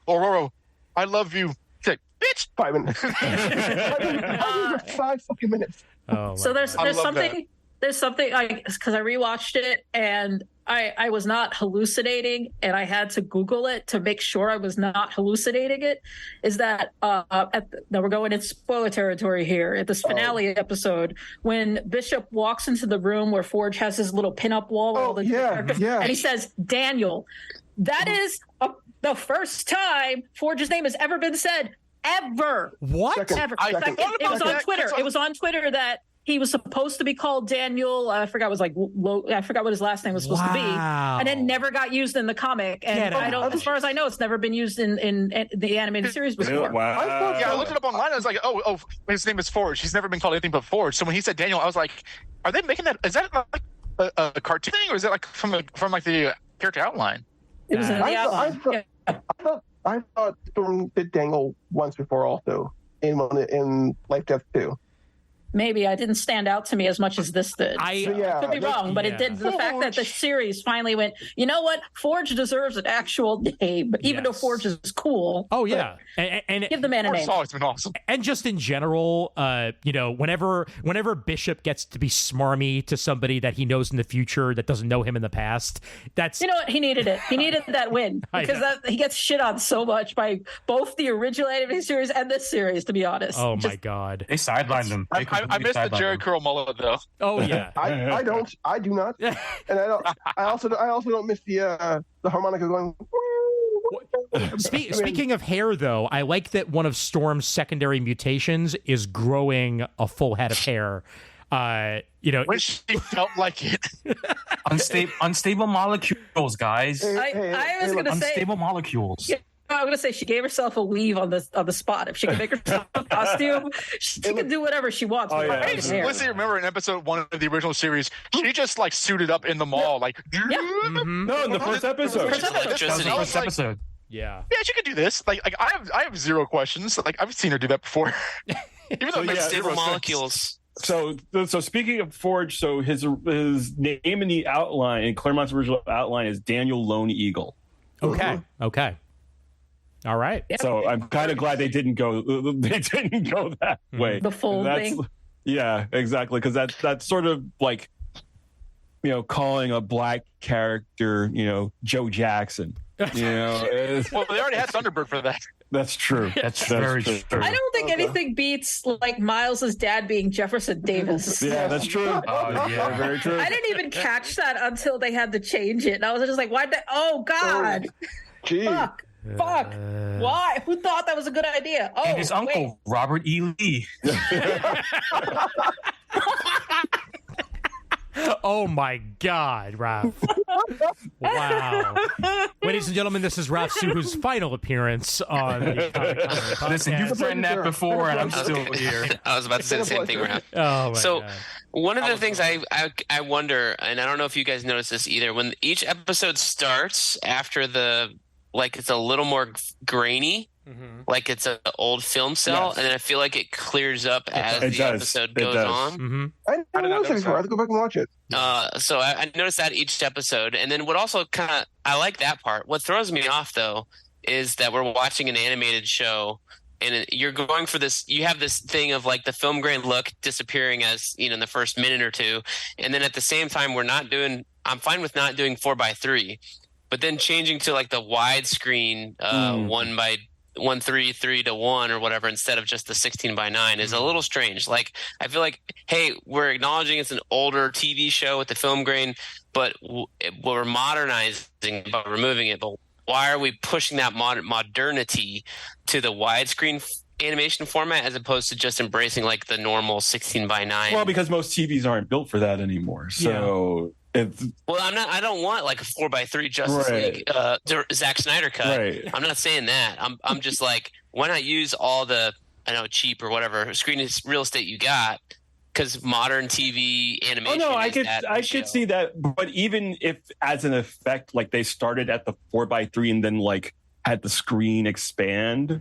Aurora, I love you. Like, bitch. 5 minutes. 5 fucking minutes. Oh, so there's something because I rewatched it and I was not hallucinating, and I had to Google it to make sure I was not hallucinating it. Is that now we're going in spoiler territory here at this finale episode when Bishop walks into the room where Forge has his little pinup wall, and he says Daniel. That is the first time Forge's name has ever been said. Ever. What? Second. Ever. It was on Twitter. It was on Twitter that he was supposed to be called Daniel. I forgot what his last name was supposed to be, and it never got used in the comic. And as far as I know, it's never been used in the animated series before. Wow. I looked it up online. I was like, oh, his name is Forge. He's never been called anything but Forge. So when he said Daniel, I was like, are they making that? Is that like a cartoon thing, or is it like from like the character outline? It was in the outline. I thought Storm did Daniel once before, also in Life Death 2. Maybe I didn't stand out to me as much as this did. I could be wrong, but it did. The fact that the series finally went, you know what, Forge deserves an actual name, even though Forge is cool. Oh yeah, and give the man a name. It's always been awesome. And just in general, whenever Bishop gets to be smarmy to somebody that he knows in the future that doesn't know him in the past, that's what, he needed it. He needed that win because he gets shit on so much by both the original animated series and this series. To be honest, my god, they sidelined him. I missed the Jerry Curl mullet though. Oh yeah, I do not, and I also don't miss the harmonica going. Speaking of hair, though, I like that one of Storm's secondary mutations is growing a full head of hair. When she felt like it. Unstable molecules, guys. I was going to say unstable molecules. Yeah. I'm going to say she gave herself a weave on the spot. If she can make herself a costume, she can do whatever she wants. Listen, remember in episode 1 of the original series, she just like suited up in the mall, like no, in the first episode. First episode. Yeah, she could do this. Like I have zero questions. Like I've seen her do that before. Even though unstable molecules. So speaking of Forge, so his name in the outline, in Claremont's original outline, is Daniel Lone Eagle. Okay. All right. So I'm kind of glad they didn't go that way. The full thing. Yeah, exactly. Because that's sort of like, calling a black character, Joe Jackson. Well, they already had Thunderbird for that. That's true. That's very true. I don't think anything beats like Miles's dad being Jefferson Davis. Yeah, that's true. Yeah, very true. I didn't even catch that until they had to change it, and I was just like, "Why? Oh God! Gee. Fuck! Why? Who thought that was a good idea?" Oh, and his uncle, Robert E. Lee. Oh my God, Raph. Wow. Ladies and gentlemen, this is Raph Suhu's final appearance on the podcast. Listen, you've written that before, and I'm still here. I was about to say the same thing, Raph. Oh my God. One of the things I wonder, and I don't know if you guys notice this either, when each episode starts after it's a little more grainy, like it's an old film cell, and then I feel like it clears up as the episode goes on. Mm-hmm. I didn't notice it before. I have to go back and watch it. So I noticed that each episode, and then what also I like that part. What throws me off though is that we're watching an animated show, and you're going for this. You have this thing of like the film grain look disappearing as in the first minute or two, and then at the same time I'm fine with not doing 4:3. But then changing to like the widescreen 1:3:1 or whatever instead of just the 16:9 is a little strange. Like I feel like, hey, we're acknowledging it's an older TV show with the film grain, but we're modernizing by removing it. But why are we pushing that modernity to the widescreen animation format as opposed to just embracing like the normal 16:9? Well, because most TVs aren't built for that anymore. So. I don't want like a 4:3 Justice League Zack Snyder cut. Right. I'm not saying that. I'm just like, why not use all the cheap or whatever screen real estate you got? Because modern TV animation. Oh no, I could see that. But even if, as an effect, like they started at the 4:3 and then like had the screen expand.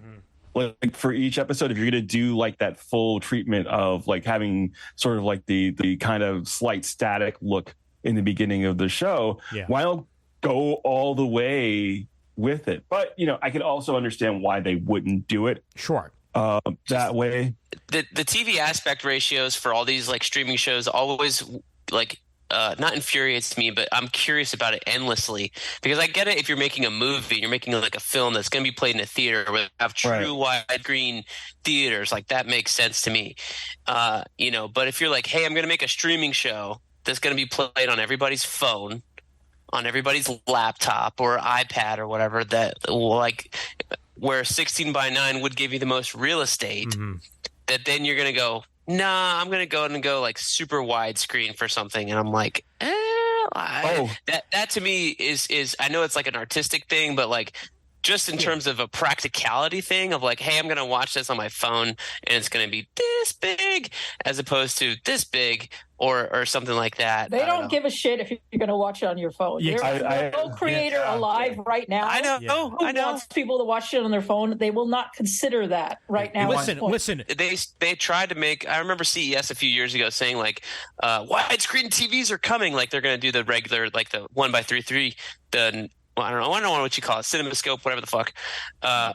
Like for each episode, if you're going to do like that full treatment of like having sort of like the kind of slight static look in the beginning of the show, why don't go all the way with it? But I can also understand why they wouldn't do it. Sure. That way. The TV aspect ratios for all these like streaming shows always like not infuriates me, but I'm curious about it endlessly because I get it. If you're making a movie, you're making like a film that's going to be played in a theater where they have true wide screen theaters, like that makes sense to me. But if you're like, hey, I'm going to make a streaming show that's going to be played on everybody's phone, on everybody's laptop or iPad or whatever, that like where 16:9 would give you the most real estate, that then you're going to go, nah, I'm going to go like super widescreen for something. And I'm like, that to me is I know it's like an artistic thing, but like just in terms of a practicality thing of like, hey, I'm going to watch this on my phone and it's going to be this big as opposed to this big or something like that. They don't give a shit if you're going to watch it on your phone. Yeah, There's no creator alive right now. I know. Who wants people to watch it on their phone? They will not consider that right now. Listen. They tried to make. I remember CES a few years ago saying like, widescreen TVs are coming. Like they're going to do the regular, like the 1x3.3. I don't know what you call it, CinemaScope, whatever the fuck. And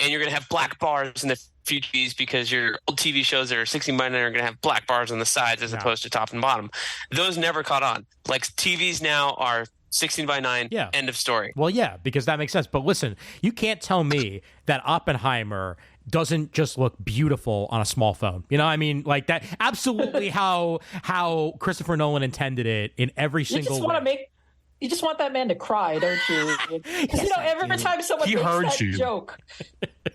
you're going to have black bars in the few TVs because your old TV shows that are 16:9 are going to have black bars on the sides as opposed to top and bottom. Those never caught on. Like TVs now are 16:9. Yeah. End of story. Well, yeah, because that makes sense. But listen, you can't tell me that Oppenheimer doesn't just look beautiful on a small phone. You know what I mean? Like that. Absolutely how Christopher Nolan intended it in every single way. You just want that man to cry, don't you? Because every time someone makes that joke,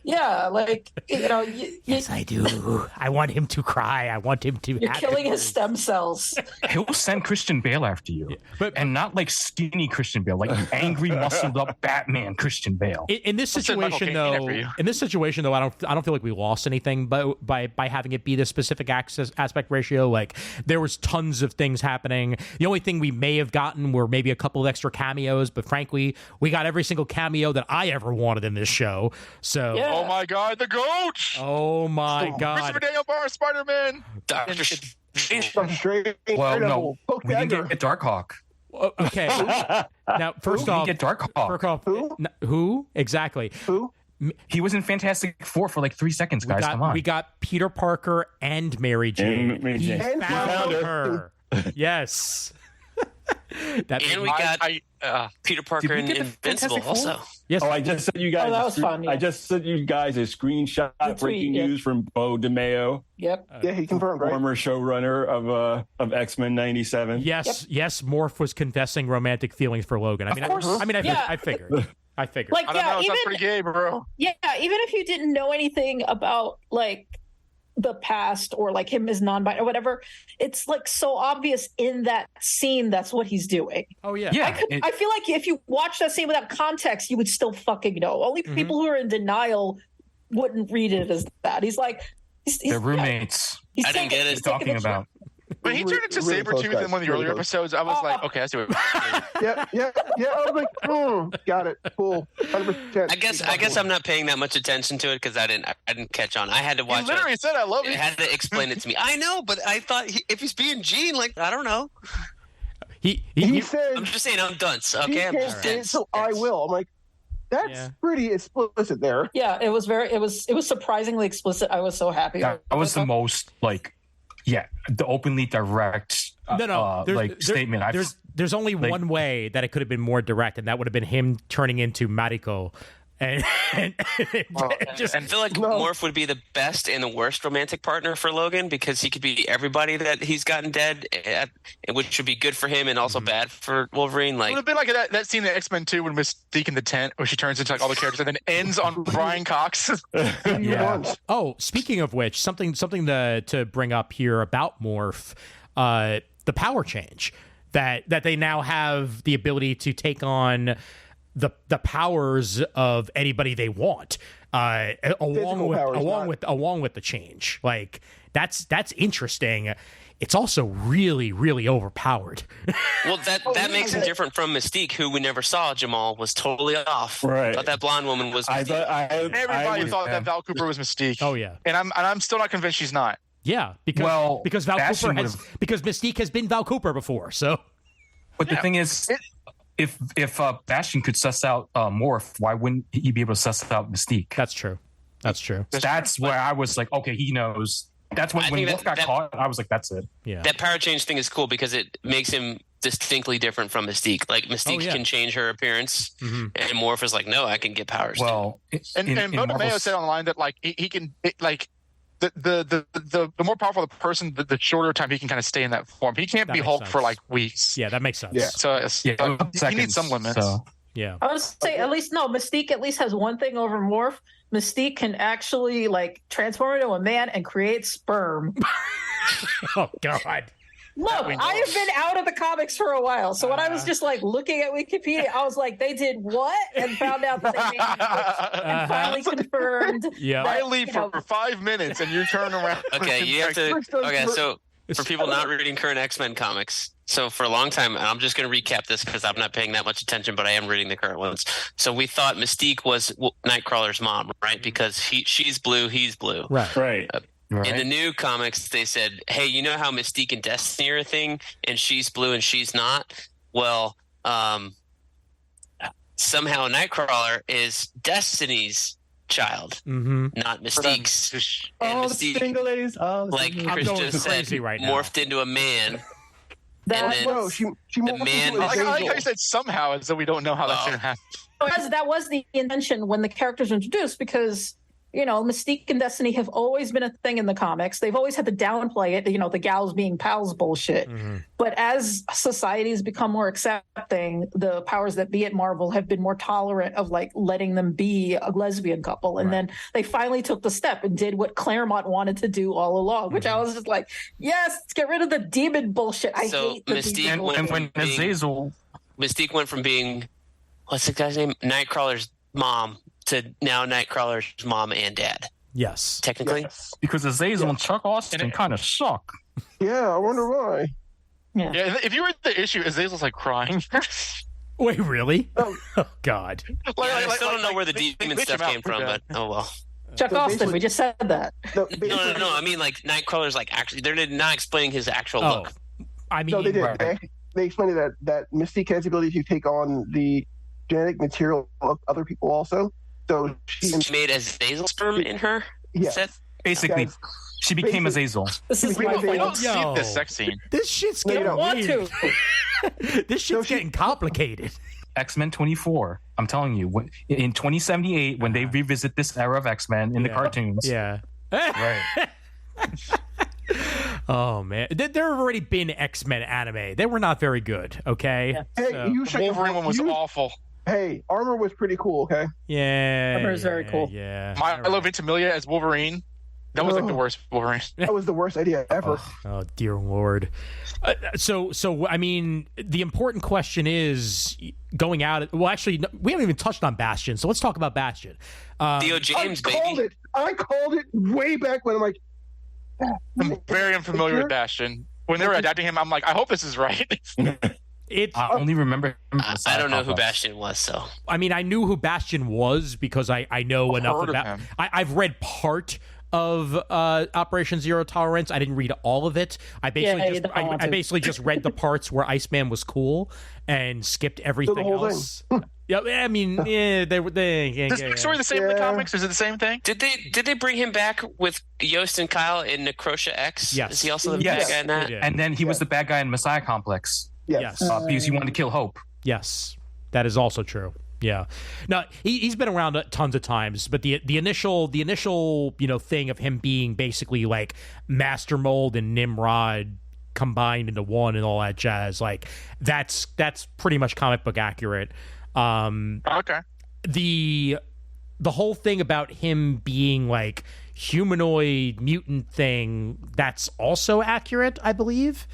like yes, I do. I want him to cry. I want him to. You're killing his stem cells. He'll send Christian Bale after you, and not like skinny Christian Bale, like angry, muscled up Batman Christian Bale. In this situation, though, I don't feel like we lost anything, by having it be this specific aspect ratio. Like there was tons of things happening. The only thing we may have gotten were maybe a couple of extra cameos, but frankly, we got every single cameo that I ever wanted in this show. So, oh my God, the goat! Oh my God, Christopher Daniel Barr, Spider-Man, Doctor Strange. Well, no, we didn't get Darkhawk. Okay, now first off, get Darkhawk. Who exactly? Who? He was in Fantastic Four for like 3 seconds, guys. Come on. We got Peter Parker and Mary Jane. He found her. Yes. And we got Peter Parker in Invincible also. Yes. Oh, I just sent you guys. That was fun. Yeah. I just sent you guys a screenshot breaking news from Bo DeMeo. Yep. Yeah, he confirmed, right? Former showrunner of X-Men '97. Yes, yes. Morph was confessing romantic feelings for Logan. I figured. I figured. Like, I don't know. That's pretty gay, bro. Yeah, even if you didn't know anything about like the past or like him as non-binary or whatever, it's like so obvious in that scene that's what he's doing. Oh yeah. I feel like if you watch that scene without context, you would still fucking know. Only people who are in denial wouldn't read it as that. He's like, they're roommates. I didn't get it. Talking about. When he turned into Sabretooth in one of the earlier episodes, I was like, okay, I see what yeah. I was like, got it. Cool. 100%. I guess I'm not paying that much attention to it because I didn't catch on. I had to watch it. He literally said, I love you. I had to explain it to me. I know, but I thought if he's being Gene, like, I don't know. He said, I'm just saying I'm dunce, okay? I'm just dense. So I will. I'm like, that's pretty explicit there. Yeah, it was surprisingly explicit. I was so happy. That was the most like, the openly direct statement. There's only one way that it could have been more direct, and that would have been him turning into Mariko. And I feel like Morph would be the best and the worst romantic partner for Logan because he could be everybody that he's gotten dead, which would be good for him and also bad for Wolverine. Like, it would have been like that scene in X-Men 2 when Mystique in the tent where she turns into like all the characters and then ends on Brian Cox. Oh, speaking of which, something to bring up here about Morph, the power change that they now have the ability to take on the powers of anybody they want, along with the change. Like that's interesting. It's also really, really overpowered. Well, that makes it different from Mystique, who we never saw. Jamal was totally off. Right. I thought that blonde woman was Mystique. Everybody thought that Val Cooper was Mystique. Oh yeah, and I'm still not convinced she's not. Yeah, because Val Cooper because Mystique has been Val Cooper before. So, but the thing is, if Bastion could suss out Morph, why wouldn't he be able to suss out Mystique? That's true. That's where I was like, okay, he knows. That's when Morph got caught. I was like, that's it. Yeah. That power change thing is cool because it makes him distinctly different from Mystique. Like Mystique can change her appearance, and Morph is like, no, I can get powers. Well, and Bo DeMeo said online that like he can the more powerful the person, the shorter time he can kind of stay in that form. He can't be Hulk for like weeks. Yeah, that makes sense. Yeah, so he needs some limits. Yeah. I would say Mystique at least has one thing over Morph. Mystique can actually like transform into a man and create sperm. Oh God. Look, I have been out of the comics for a while, so when I was just like looking at Wikipedia, I was like, "They did what?" and found out that they made and finally confirmed. Yeah, I leave for 5 minutes, and you turn around. Okay, you have to. Okay, so for people not reading current X-Men comics, so for a long time, and I'm just going to recap this because I'm not paying that much attention, but I am reading the current ones. So we thought Mystique was Nightcrawler's mom, right? Because she's blue, he's blue. Right. Right. In the new comics, they said, hey, you know how Mystique and Destiny are a thing, and she's blue and she's not? Well, somehow Nightcrawler is Destiny's child, not Mystique's. And Mystique, single ladies. like Kris just said, right morphed into a man. She the man. I like how you said somehow, as though we don't know how that's going to happen. That was the intention when the characters were introduced, because Mystique and Destiny have always been a thing in the comics. They've always had to downplay it, the gals being pals bullshit. But as society's become more accepting, the powers that be at Marvel have been more tolerant of like letting them be a lesbian couple. And then they finally took the step and did what Claremont wanted to do all along, which I was just like, yes, let's get rid of the demon bullshit. I hate the Mystique Mystique went from being, what's the guy's name? Nightcrawler's mom to now Nightcrawler's mom and dad. Yes. Technically. Yes. Because Azazel and Chuck Austin kind of suck. Yeah, I wonder why. Yeah, if you read the issue, Azazel's like crying. Wait, really? Oh God. I still don't know where the demon stuff came from, but oh well. Chuck Austin, we just said that. No. I mean, like Nightcrawler's like actually they're not explaining his actual look. I mean, no, they did. They explained that Mystique has the ability to take on the genetic material of other people also. So she made Azazel sperm in her. Yeah, basically, she became Azazel. This is we don't see this sex scene. This shit's getting weird. This shit's getting complicated. X-Men 24. I'm telling you, in 2078, when they revisit this era of X-Men in the cartoons. Yeah. Right. Oh man, there have already been X-Men anime. They were not very good. Okay. Hey, the Wolverine one was awful. Hey, Armor was pretty cool, okay? Yeah. Armor is very cool. Yeah. Milo Ventimiglia as Wolverine. That was like the worst Wolverine. That was the worst idea ever. Oh dear Lord. So I mean, the important question is going out. Well, actually, we haven't even touched on Bastion. So let's talk about Bastion. Theo James, baby. I called it way back when. I'm like, I'm very unfamiliar with Bastion. When they were adapting him, I'm like, I hope this is right. I only remember him. I don't know who Bastion was, so. I mean, I knew who Bastion was because I know enough about him. I've read part of Operation Zero Tolerance. I didn't read all of it. I basically just read the parts where Iceman was cool and skipped everything else. Yeah, I mean, they were. Is the story the same in the comics? Is it the same thing? Did they bring him back with Yost and Kyle in Necrotia X? Yes. Is he also the bad guy in that? And then he was the bad guy in Messiah Complex. Yes. Because he wanted to kill Hope. Yes, that is also true. Yeah. No, he's been around tons of times, but the initial thing of him being basically like Master Mold and Nimrod combined into one and all that jazz, like that's pretty much comic book accurate. Okay. The whole thing about him being like humanoid mutant thing, that's also accurate, I believe.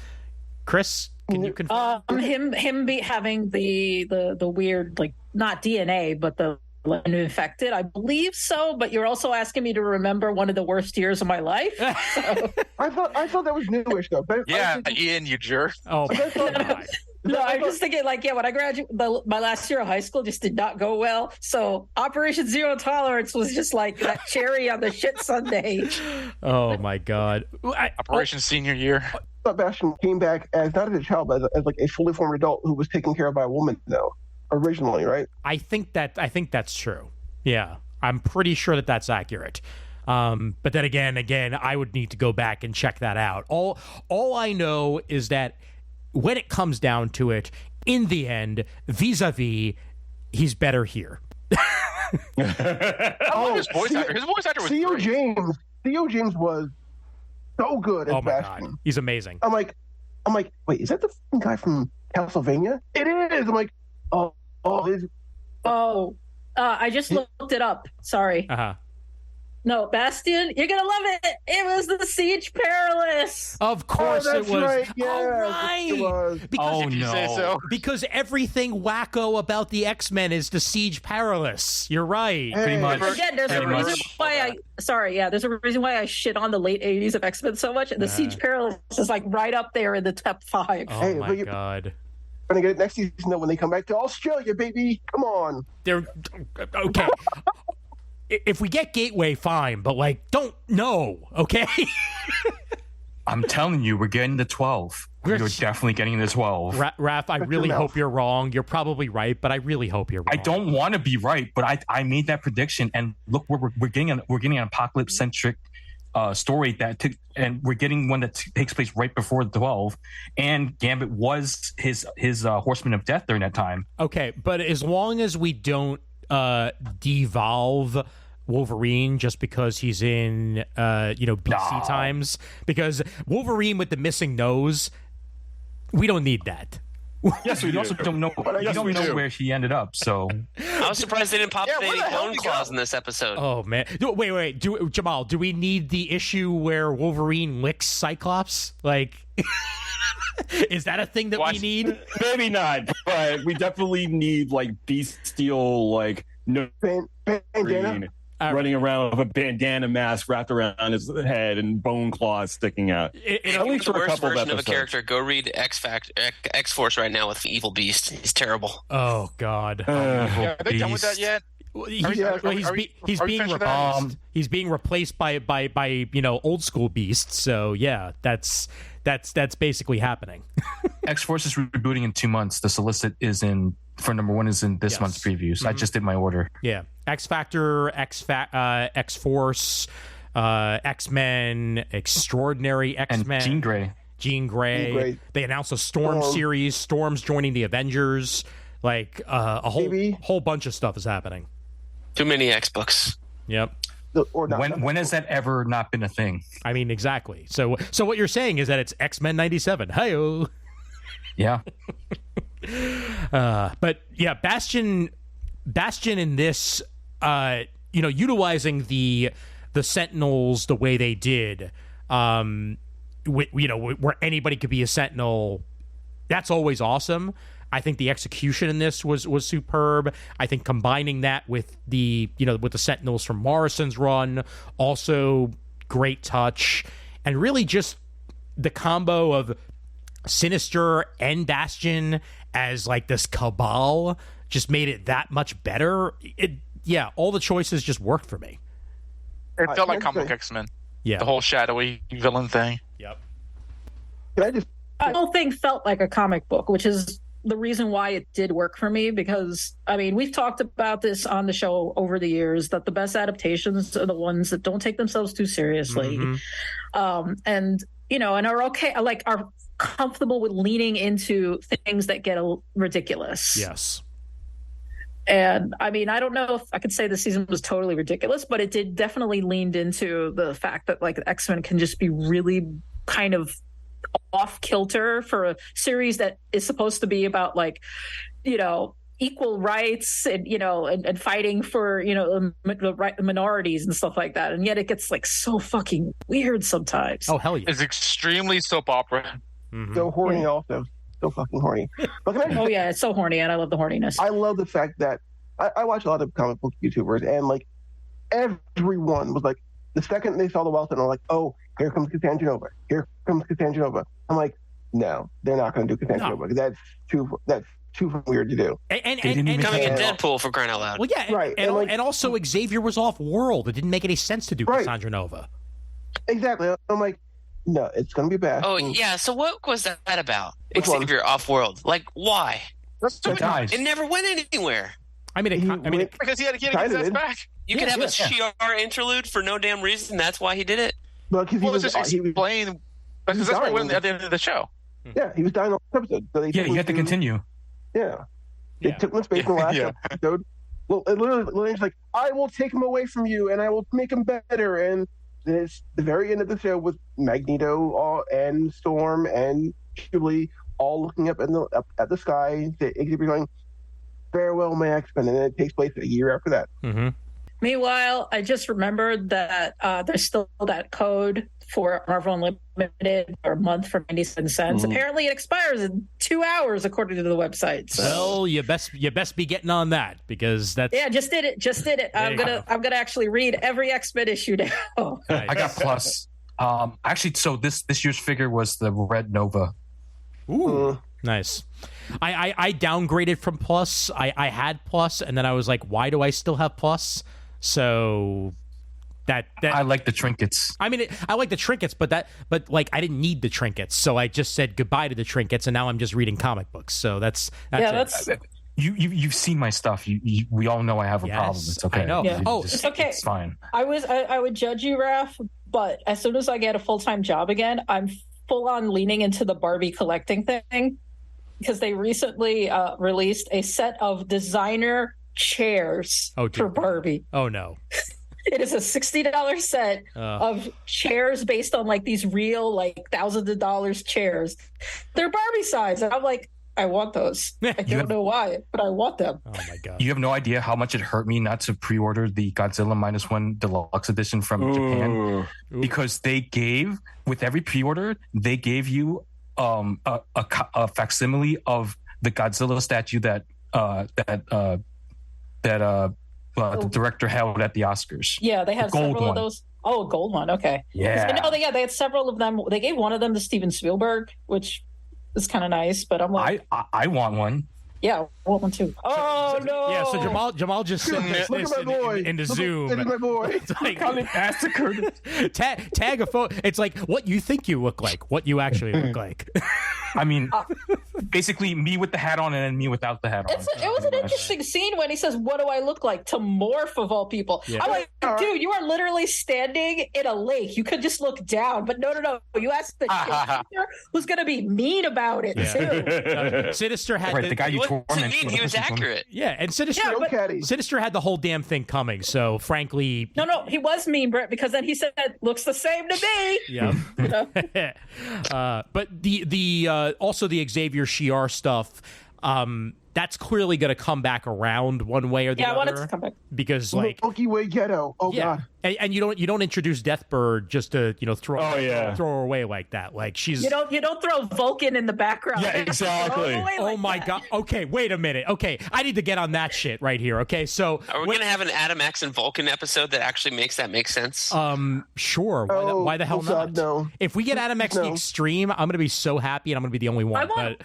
Kris, can you confirm? Him having the weird, like, not DNA, but the infected, I believe so. But you're also asking me to remember one of the worst years of my life. So. I thought that was newish though. Yeah, Ian, you jerk. Oh my God. No, I'm just thinking, like, when I graduated, my last year of high school just did not go well. So Operation Zero Tolerance was just like that cherry on the shit sundae. Oh my God. Operation Senior Year. I thought Bastion came back as not as a child, but as like a fully formed adult who was taken care of by a woman though, originally, right? I think that's true. Yeah, I'm pretty sure that's accurate. But then again, I would need to go back and check that out. All I know is that when it comes down to it, in the end, vis-a-vis, he's better here. His voice actor was Theo great. Theo James was so good as Bastion. God, he's amazing. I'm like, wait, is that the guy from Castlevania? It is. I'm like, oh, Oh, I just looked it up. Sorry. No, Bastion, you're gonna love it. It was the Siege Perilous. Of course it was. Right. Yeah, all right. it was. Because, If you say so. because everything wacko about the X-Men is the Siege Perilous. You're right. Hey. Pretty much. Again, there's a reason why there's a reason why I shit on the late 80s of X-Men so much, and the Siege Perilous is like right up there in the top 5. Oh Hey, my God. Gonna get it next season though when they come back to Australia, baby. Come on. They're okay. If we get Gateway, fine, but like, don't know, okay? I'm telling you, we're getting the 12. We're definitely getting the 12. Raph, I really hope you're wrong. You're probably right, but I really hope you're wrong. I don't want to be right, but I made that prediction, and look, we're getting an apocalypse centric story and we're getting one that takes place right before the 12, and Gambit was his Horseman of Death during that time. Okay, but as long as we don't devolve Wolverine just because he's in BC times, because Wolverine with the missing nose, we don't need that. Yes, we also don't know. You don't know where he ended up. So I was surprised they didn't pop the bone claws in this episode. Oh man! Wait! Jamal, do we need the issue where Wolverine licks Cyclops? Like, is that a thing that we need? Maybe not, but we definitely need like bestial, like Bandana. running around with a bandana mask wrapped around his head and bone claws sticking out. At least for a couple version of a character, go read X-Force right now with the Evil Beast. He's terrible. Oh God! Are they done with that yet? He's being replaced. He's being replaced by old school beasts. So yeah, that's basically happening. X-Force is rebooting in 2 months. The solicit is in for number 1 is in this month's preview. So I just did my order. Yeah, X-Factor, X-Force, X-Men, Extraordinary X-Men, and Jean Grey. They announced a Storm series. Storm's joining the Avengers. Like a whole bunch of stuff is happening. Too many X books. Yep. When has that ever not been a thing? I mean, exactly. So what you're saying is that it's X-Men 97. Hi-oh. Yeah. But yeah, Bastion in this, utilizing the Sentinels the way they did, where anybody could be a Sentinel, that's always awesome. I think the execution in this was superb. I think combining that with the Sentinels from Morrison's run, also great touch, and really just the combo of Sinister and Bastion as like this cabal just made it that much better. All the choices just worked for me. It felt like comic X-Men. Yeah, the whole shadowy villain thing. Yep. The whole thing felt like a comic book, which is the reason why it did work for me, because I mean, we've talked about this on the show over the years, that the best adaptations are the ones that don't take themselves too seriously, and are okay, like are comfortable with leaning into things that get ridiculous. Yes. And I mean, I don't know if I could say the season was totally ridiculous, but it did definitely leaned into the fact that like X-Men can just be really kind of off kilter for a series that is supposed to be about like, equal rights and, and fighting for, the minorities and stuff like that. And yet it gets like so fucking weird sometimes. Oh, hell yeah. It's extremely soap opera. Mm-hmm. So horny also. So fucking horny. But it's so horny, and I love the horniness. I love the fact that I watch a lot of comic book YouTubers, and like everyone was like, the second they saw the Wealth, and they're like, oh, here comes Cassandra Nova. Here comes Cassandra Nova. I'm like, no, they're not going to do Cassandra Nova, because that's too weird to do. And coming in Deadpool, for crying out loud. Well, yeah, right. And also Xavier was off world. It didn't make any sense to do Cassandra Nova. Exactly. I'm like, no, it's going to be bad. Oh, yeah. So what was that about? Xavier off-world. Like, why? It never went anywhere. Because he had to get his back. You could have a Shi'ar interlude for no damn reason. That's why he did it. Well, because he was explain. Because that's what he went at the end of the show. Yeah, he was dying on the episode. So he had to continue. Yeah. They took him to space in the last episode. Well, it literally like, I will take him away from you, and I will make him better. And it's the very end of the show with Magneto and Storm and Jubilee all looking up at the sky. Xavier going, Farewell My X-Men, and then it takes place a year after that. Mm-hmm. Meanwhile, I just remembered that there's still that code for Marvel Unlimited for a month for 97 cents. Apparently, it expires in 2 hours, according to the website. So. Well, you best be getting on that, because that's just did it. I'm gonna actually read every X-Men issue now. Nice. I got Plus. Actually, so this year's figure was the Red Nova. Ooh, nice. I downgraded from Plus. I had Plus, and then I was like, why do I still have Plus? So that I like the trinkets. I mean, I like the trinkets, but like I didn't need the trinkets, so I just said goodbye to the trinkets, and now I'm just reading comic books. So that's it. You've seen my stuff. We all know I have a problem. It's okay. I know. Yeah. It's okay. It's fine. I would judge you, Raph, but as soon as I get a full-time job again, I'm full on leaning into the Barbie collecting thing, because they recently released a set of designer chairs for Barbie. Oh no. It is a $60 set of chairs based on like these real like thousands of dollars chairs. They're Barbie size, and I'm like, I want those. I don't know why, but I want them. Oh my god! You have no idea how much it hurt me not to pre-order the Godzilla -1 Deluxe Edition from Japan, because they gave, with every pre-order, they gave you a facsimile of the Godzilla statue that the director held at the Oscars. Yeah, they had several of those. Oh, a gold one. Okay. Yeah. No, they had several of them. They gave one of them to Steven Spielberg, which is kind of nice. But I'm like, I want one. Yeah, I want one too. Oh no! Yeah, so Jamal just sent this into Zoom. Look at my boy. It's like, tag a photo. It's like what you think you look like, what you actually look like. I mean, basically me with the hat on and then me without the hat on. It was an interesting scene when he says, "What do I look like?" to Morph of all people. Yeah. I'm like, dude, you are literally standing in a lake. You could just look down, but no. You asked the shit who's going to be mean about it too. Sinister had the guy you tormented. He was accurate. Yeah, and Sinister had the whole damn thing coming. So frankly, no, he was mean, Brent, because then he said, "Looks the same to me." Yeah. But the also the Xavier Shi'ar stuff, that's clearly going to come back around one way or the other. Yeah, I want it to come back. Because like Milky Way Ghetto. Oh god. And you don't introduce Deathbird just to throw her away like that. Like she's you don't throw Vulcan in the background. Yeah, exactly. Oh my god. Okay, wait a minute. Okay, I need to get on that shit right here. Okay, so are we gonna have an Adam X and Vulcan episode that actually makes that make sense? Sure. Why the hell not? No. If we get Adam X the Extreme, I'm gonna be so happy, and I'm gonna be the only one. I want him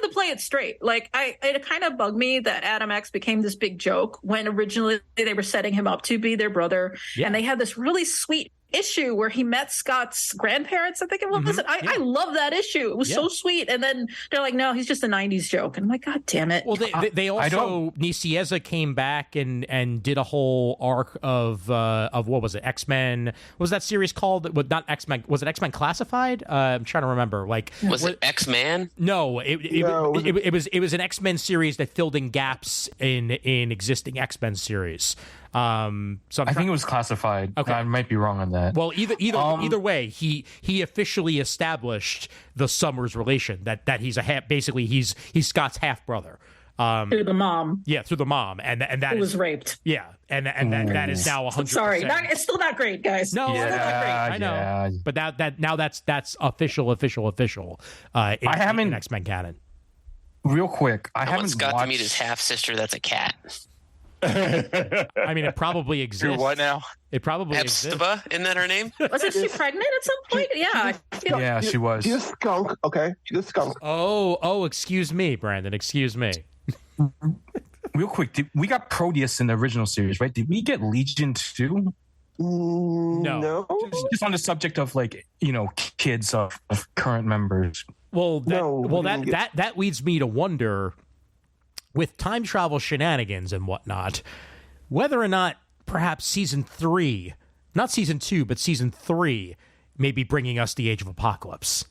to play it straight. Like it kind of bugged me that Adam X became this big joke when originally they were setting him up to be their brother. Yeah. And they had this really sweet issue where he met Scott's grandparents, I think it was. Mm-hmm. I love that issue. It was so sweet. And then they're like, no, he's just a 90s joke. And I'm like, God damn it. Well, they also, Nicieza came back and did a whole arc of what was it, X-Men? What was that series called? Not X-Men. Was it X-Men Classified? I'm trying to remember. Like, was it X-Man? No, it was an X-Men series that filled in gaps in existing X-Men series. So I think it was Classified. Okay. I might be wrong on that. Well, either way, he officially established the Summers relation that he's basically he's Scott's half brother. Through the mom. Yeah, through the mom, and that was raped. Yeah, and that is now 100%. Sorry, it's still not great, guys. No, it's still not great. I know, but that's official. I haven't in X-Men canon. Real quick, I haven't Scott watched... to meet his half sister. That's a cat. I mean, it probably exists. You're what now? It probably exists. Isn't that her name? Wasn't she pregnant at some point? Yeah. She was. She's a skunk. Okay, she's a skunk. Oh, excuse me, Brandon. Excuse me. Real quick, we got Proteus in the original series, right? Did we get Legion too? No. Just on the subject of kids of current members. Well, that leads me to wonder, with time travel shenanigans and whatnot, whether or not perhaps season 3, not season 2, but season 3, may be bringing us the Age of Apocalypse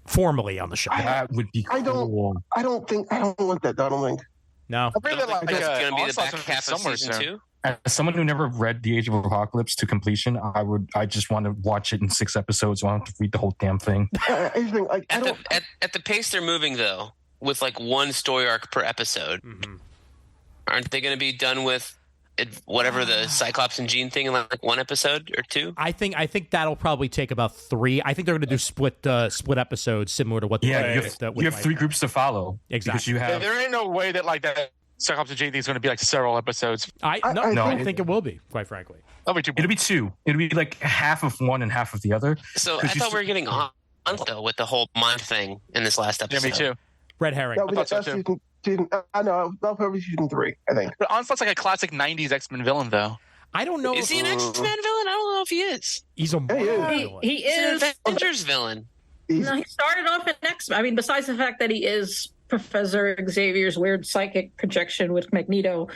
formally on the show. That would be cool. I don't want that. I don't think. No. I really like that's going to be the back half of season 2. As someone who never read The Age of Apocalypse to completion, I just want to watch it in 6 episodes. So I don't have to read the whole damn thing. At the pace they're moving, though, with like one story arc per episode, Aren't they going to be done with whatever the Cyclops and Jean thing in like one episode or two? I think that'll probably take about 3. I think they're going to do split episodes similar to what. You have 3 groups to follow. Exactly. There ain't no way that like that Cyclops and Jean thing is going to be like several episodes. I think it will be. Quite frankly, it'll be 2. It'll be like half of one and half of the other. So I thought we were getting on though with the whole month thing in this last episode. Yeah, me too. Red herring. That's season, I know. That'll probably be season 3, I think. But Onslaught's like a classic '90s X-Men villain, though. I don't know. Is he an X-Men villain? I don't know if he is. He's a villain. He is an Avengers villain. No, he started off in X-Men. I mean, besides the fact that he is Professor Xavier's weird psychic projection with Magneto,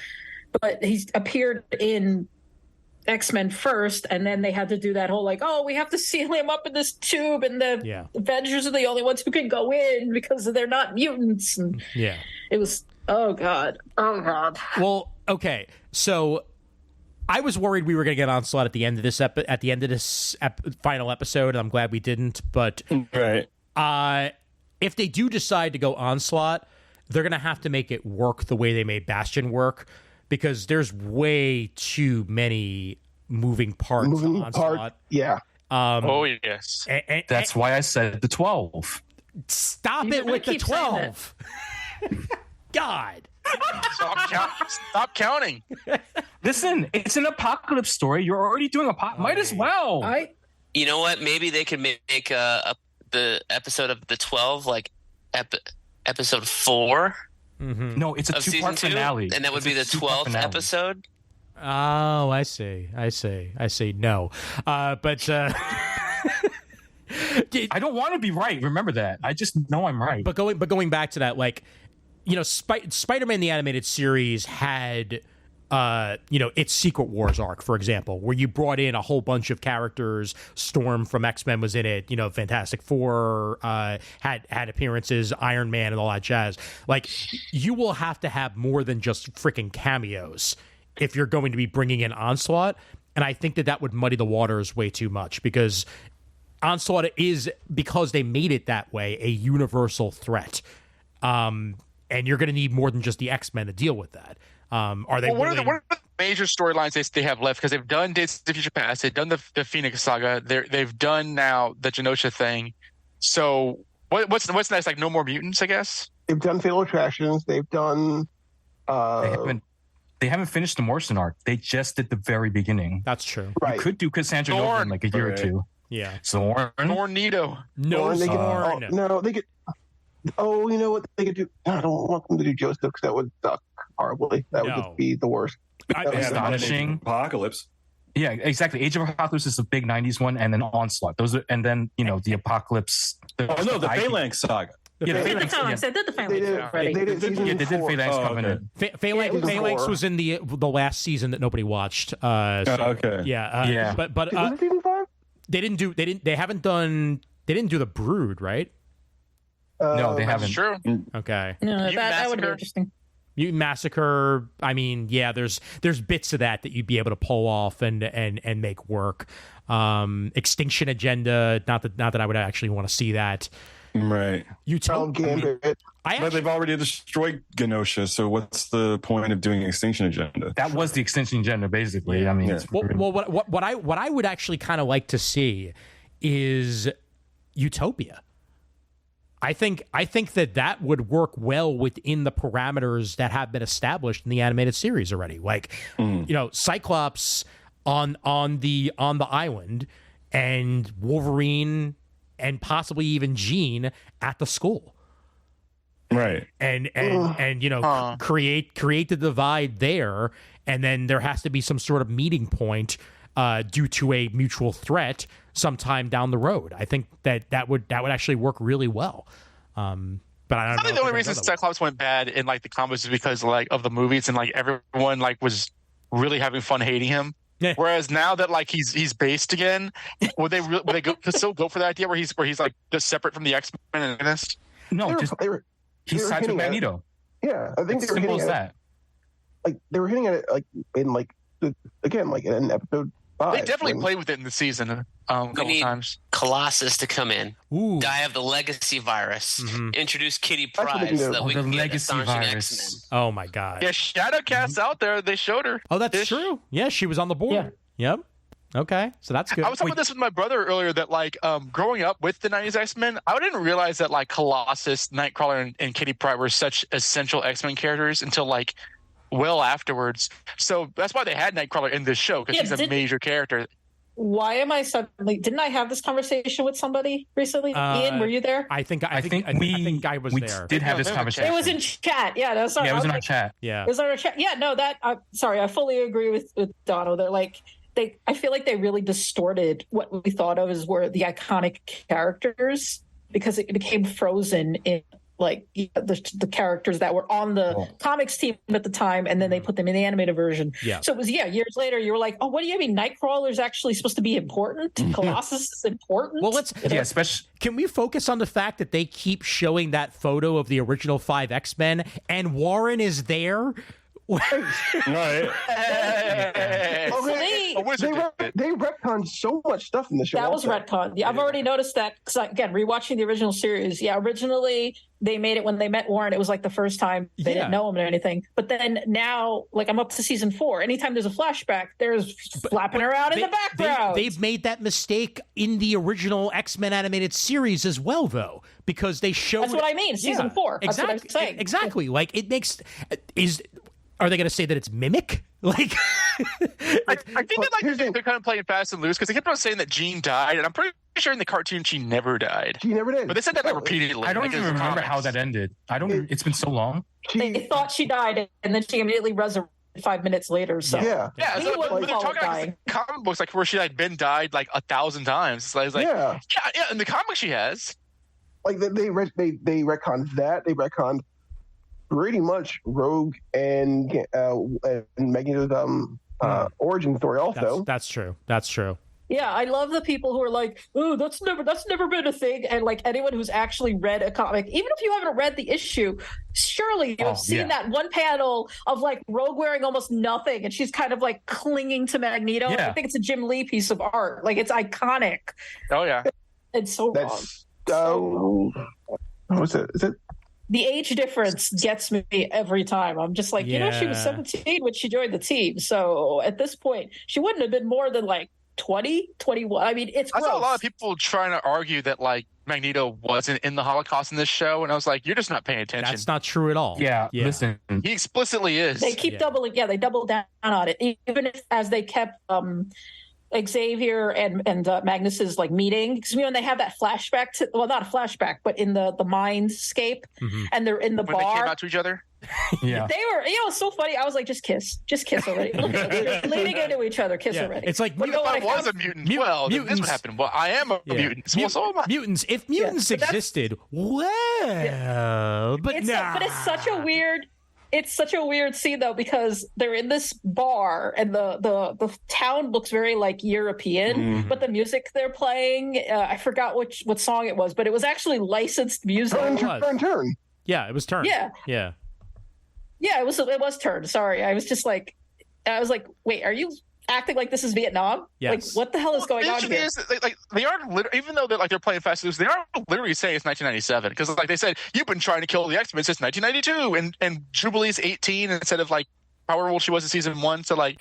but he's appeared in X-Men first, and then they had to do that whole like, oh, we have to seal him up in this tube, and the Avengers are the only ones who can go in because they're not mutants. And it was oh god. Well, okay, so I was worried we were going to get Onslaught at the end of this final episode, and I'm glad we didn't. But if they do decide to go Onslaught, they're going to have to make it work the way they made Bastion work. Because there's way too many moving parts. Yeah. Oh yes. That's why I said the 12. Stop it with the 12. God. Stop counting. Listen, it's an apocalypse story. You're already doing might as well. You know what? Maybe they could make the episode of the 12 like episode 4. Mm-hmm. No, it's a 2-part finale. And that would be the 12th episode? Oh, I see. No. But I don't want to be right. Remember that. I just know I'm right. But going back to that, like, you know, Spider-Man the Animated Series had its Secret Wars arc, for example, where you brought in a whole bunch of characters. Storm from X-Men was in it. You know, Fantastic Four had appearances, Iron Man, and all that jazz. Like, you will have to have more than just freaking cameos if you're going to be bringing in Onslaught. And I think that would muddy the waters way too much, because Onslaught is, because they made it that way, a universal threat. And you're going to need more than just the X-Men to deal with that. What are the major storylines they have left? Because they've done Days of the Future Past, they've done the Phoenix Saga, they've done now the Genosha thing. So what's next? Like, no more mutants, I guess. They've done Fatal Attractions. They've done. They haven't finished the Morrison arc. They just did the very beginning. That's true. Right. You could do Cassandra Nova in like a year or two. Yeah. Zorn. Tornado. No Zorn. No, they could. Oh, you know what they could do? I don't want them to do Joseph, because that would suck horribly. That would just be the worst. Astonishing. Apocalypse. Yeah, exactly. Age of Apocalypse is the big '90s one, and then Onslaught. Those are, and then the Apocalypse. The Phalanx Saga. They did the Phalanx. They did the Phalanx. They did Phalanx Covenant. Phalanx was in the last season that nobody watched. Okay. Yeah. But was it season 5? They didn't do the Brood, right? No, they haven't. True. Okay. No, that would be interesting. Mutant Massacre. I mean, yeah, there's bits of that you'd be able to pull off and make work. Extinction Agenda. Not that I would actually want to see that. Right. But they've already destroyed Genosha, so what's the point of doing Extinction Agenda? That was the Extinction Agenda, basically. I mean, what I would actually kind of like to see is Utopia. I think that would work well within the parameters that have been established in the animated series already. Like, Cyclops on the island, and Wolverine, and possibly even Jean at the school. Right. And create the divide there, and then there has to be some sort of meeting point due to a mutual threat sometime down the road. I think that would actually work really well. But I don't know. I think the only reason Cyclops went bad in like the comics is because like of the movies, and like everyone like was really having fun hating him. Yeah. Whereas now that like he's based again, would they still go for that idea where he's like just separate from the X-Men and this? No, he's sides with Magneto. Yeah, I think it's simple as that. Like they were hitting at it like in like again like in episode 5. They definitely played with it in the season a couple times. Colossus to come in, Ooh. die of the legacy virus, introduce Kitty what they Pryde can so do. that we The can get legacy astonishing virus. X-Men. Oh my god. Yeah, Shadowcast's out there. They showed her. Oh, that's true. Yeah, she was on the board. Yep. Okay, so that's good. I was talking about this with my brother earlier that like growing up with the 90s X-Men, I didn't realize that like Colossus, Nightcrawler, and Kitty Pryde were such essential X-Men characters until like well afterwards. So that's why they had Nightcrawler in this show, because he's a major character. Why am I suddenly? Didn't I have this conversation with somebody recently? Ian, were you there? I think I was there. Did have this conversation. It was in chat. Yeah, no, sorry. Yeah, it was in our like, chat. Yeah, it was in our chat. Yeah, no, that. I'm sorry. I fully agree with Dono. They're like I feel like they really distorted what we thought of as were the iconic characters because it became frozen in like the characters that were on the comics team at the time, and then they put them in the animated version. Yeah. So it was years later. You were like, oh, what do you mean? Nightcrawler is actually supposed to be important. Colossus is important. Well, especially. Can we focus on the fact that they keep showing that photo of the original 5 X-Men and Warren is there? Right. They retconned so much stuff in the show. That was retcon. Yeah, I've already noticed that because again, rewatching the original series. Yeah, originally they made it when they met Warren. It was like the first time they didn't know him or anything. But then now, like I'm up to season 4. Anytime there's a flashback, there's flapping around in the background. They've made that mistake in the original X-Men animated series as well, though, because they showed. That's what I mean. Season 4. That's what I'm saying. Exactly. Like it makes Are they going to say that it's mimic? Like, I think that they're kind of playing fast and loose because they kept on saying that Jean died, and I'm pretty sure in the cartoon she never died. She never did. But they said that repeatedly. I don't even remember how that ended. It's been so long. They thought she died, and then she immediately resurrected 5 minutes later. So yeah. So, but they're talking about comic books like where she like been died like 1,000 times. It's like yeah. In the comics she has. Like they retconned that. They retconned pretty much Rogue and Magneto's origin story also. That's true. That's true. Yeah, I love the people who are like, "Oh, that's never been a thing," and like anyone who's actually read a comic, even if you haven't read the issue, surely you have seen that one panel of like Rogue wearing almost nothing, and she's kind of like clinging to Magneto. Yeah. I think it's a Jim Lee piece of art. Like it's iconic. Oh yeah, it's so wrong. What's it? Is it? The age difference gets me every time. I'm just like, she was 17 when she joined the team. So at this point, she wouldn't have been more than like 20, 21. I mean, it's gross. I saw a lot of people trying to argue that like Magneto wasn't in the Holocaust in this show. And I was like, you're just not paying attention. That's not true at all. Yeah. Listen. He explicitly is. They keep they double down on it. Even as they kept Xavier and Magnus's like meeting, because when they have that flashback not a flashback, but in the mindscape, and they're in the bar. They came out to each other. Yeah, they were. It was so funny. I was like, just kiss already. Leaning into each other, kiss already. It's like I was a mutant. Well, this is what happened. Well, I am a mutant. Well, so am I. Mutants. If mutants existed, but it's such a weird. It's such a weird scene though, because they're in this bar and the town looks very like European, but the music they're playing, I forgot what song it was, but it was actually licensed music. Turn. Yeah, it was Turn. Yeah, it was Turn. Sorry, I was like, wait, are you acting like this is Vietnam? Yes. Like, what the hell is going on here? Like they aren't even though they're playing fast and loose, they aren't literally saying it's 1997 because like they said, you've been trying to kill the X-Men since 1992, and Jubilee's 18 instead of like however old she was in season 1. So like,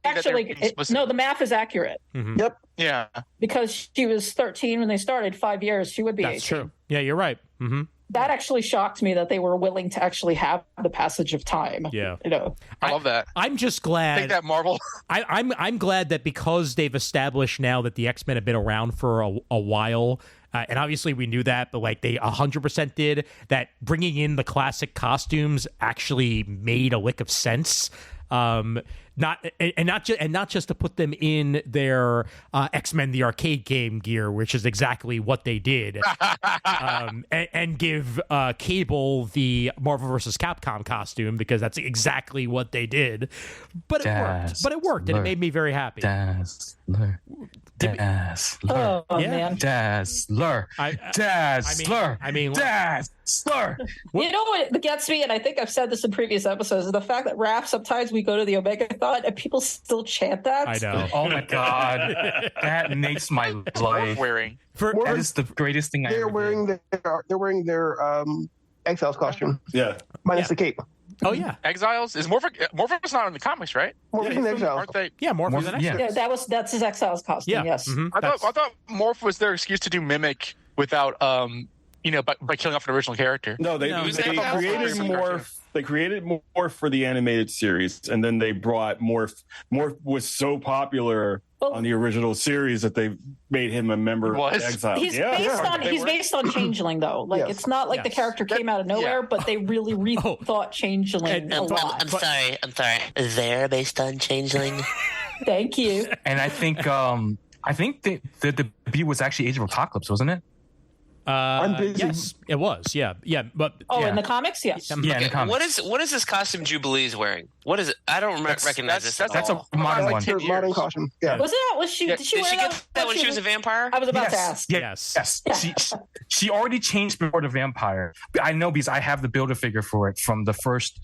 actually, the math is accurate. Mm-hmm. Yep. Yeah. Because she was 13 when they started. 5 years, she would be. That's 18. true. Yeah, you're right. Mm-hmm. That actually shocked me that they were willing to actually have the passage of time. Yeah, I love that. I'm just glad. Take that, Marvel. I'm glad that because they've established now that the X-Men have been around for a while. And obviously we knew that, but like they 100% did that. Bringing in the classic costumes actually made a lick of sense. Not just to put them in their X-Men the arcade game gear, which is exactly what they did, and give Cable the Marvel vs. Capcom costume because that's exactly what they did. But it worked. And it made me very happy. Oh man, Dazzler. Dazzler. You know what gets me, and I think I've said this in previous episodes, is the fact that Raph, sometimes we go to the Omega-thon and people still chant that. I know. Oh my god, that makes my life. That is the greatest thing I ever did. They're wearing their Exiles costume. Yeah, minus the cape. Oh yeah, Exiles is Morpheus not in the comics, right? Morpheus in Exiles. Aren't they? Yeah, Morpheus in Exiles. Yeah, that's his Exiles costume. Yeah. Yes. Mm-hmm. I thought Morph was their excuse to do Mimic without by killing off an original character. No, they created Morph. They created Morph for the animated series, and then they brought Morph. Morph was so popular on the original series that they made him a member of Exile. He's based on Changeling, though. Like it's not like the character came out of nowhere, but they really rethought Changeling a lot. I'm sorry. They're based on Changeling. Thank you. And I think the debut was actually Age of Apocalypse, wasn't it? I'm busy. Yes, it was. Yeah, but in the comics, yes. Yeah, in the comics. What is this costume Jubilee is wearing? What is it? I don't recognize this. That's a modern one. Modern costume. Yeah. Was she? Did she Did wear she get that when she was a vampire? I was about to ask. Yes. She already changed before the vampire. I know because I have the Build-A-Figure for it from the first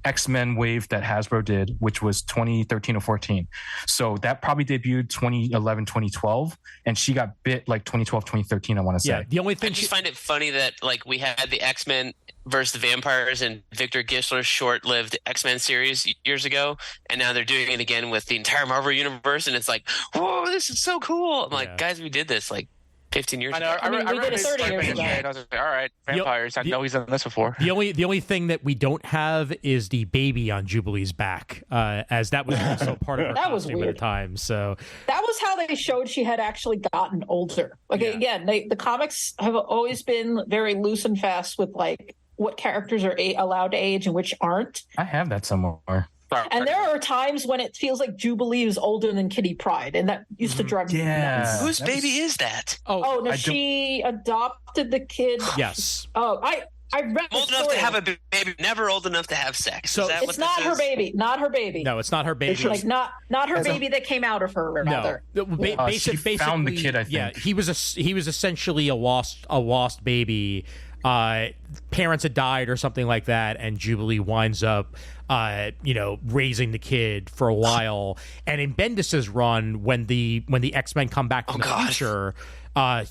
X-Men wave that Hasbro did, which was 2013 or 14. So that probably debuted 2011, 2012, and she got bit like 2012, 2013. I want to say. Yeah. The only thing I just find it funny that like we had the X-Men versus the vampires and Victor Gischler's short-lived X-Men series years ago, and now they're doing it again with the entire Marvel universe, and it's like, whoa, this is so cool. I'm like, guys, we did this like 15 years ago. I mean, we did it 30 years ago. I was like, all right, vampires. I know he's done this before. The only thing that we don't have is the baby on Jubilee's back, as that was also part of her costume at the time. So that was how they showed she had actually gotten older. Like again, the comics have always been very loose and fast with like what characters are allowed to age and which aren't. I have that somewhere. And there are times when it feels like Jubilee is older than Kitty Pryde, and that used to drive me nuts. Whose baby is that? Oh no, she adopted the kid. Yes. Oh, I read old enough to have a baby, never old enough to have sex. So it's not her baby. Not her baby. No, it's not her baby. Like not her baby that came out of her. Rather. No, basically, found the kid. I think. Yeah, he was essentially a lost baby. Parents had died or something like that, and Jubilee winds up raising the kid for a while. And in Bendis's run, when the X-Men come back from the future,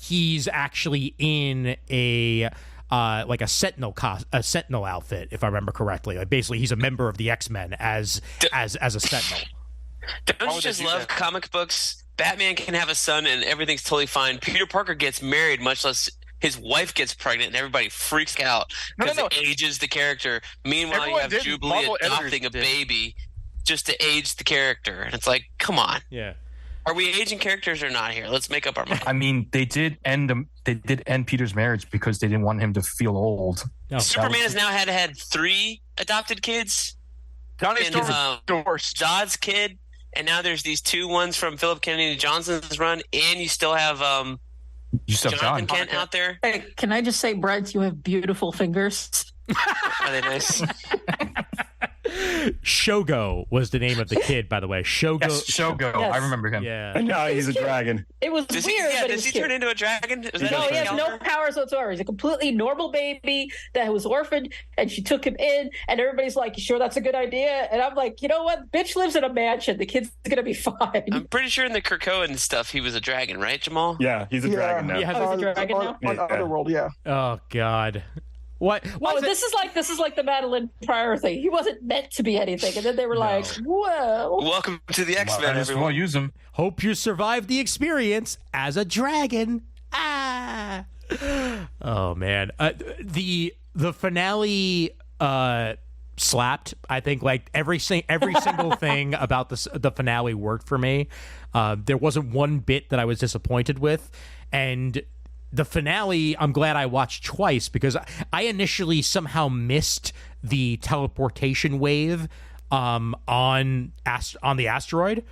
he's actually in a like a sentinel outfit, if I remember correctly. Like basically he's a member of the X-Men as a sentinel. Don't you just love comic books? Batman can have a son and everything's totally fine. Peter Parker gets married, much less his wife gets pregnant, and everybody freaks out because it ages the character. Meanwhile, you have Jubilee adopting a baby just to age the character, and it's like, come on. Yeah. Are we aging characters or not here? Let's make up our mind. I mean, they did end Peter's marriage because they didn't want him to feel old. No, Superman has now had 3 adopted kids. Johnny's divorced. Zod's kid, and now there's these 2 ones from Philip Kennedy Johnson's run, and you still have Jonathan Kent out there. Hey, can I just say, Brent, you have beautiful fingers. Are they nice? Shogo was the name of the kid, by the way. Shogo. Yes, Shogo. Yes. I remember him. Yeah. And now he's a dragon. It was weird. Does he turn into a dragon? No, he has no powers whatsoever. He's a completely normal baby that was orphaned, and she took him in, and everybody's like, "You sure that's a good idea?" And I'm like, you know what? Bitch lives in a mansion. The kid's gonna be fine. I'm pretty sure in the Krakoan stuff, he was a dragon, right, Jamal? Yeah, he's a dragon now. Yeah, he's a dragon now? On Otherworld, yeah. Oh, God. What? This is like the Madeline Pryor thing. He wasn't meant to be anything, and then they were like, "Whoa!" Welcome to the X-Men. Everyone use them. Hope you survive the experience as a dragon. Ah. Oh man, the finale slapped. I think like every single thing about the finale worked for me. There wasn't one bit that I was disappointed with, and the finale, I'm glad I watched twice because I initially somehow missed the teleportation wave on the asteroid.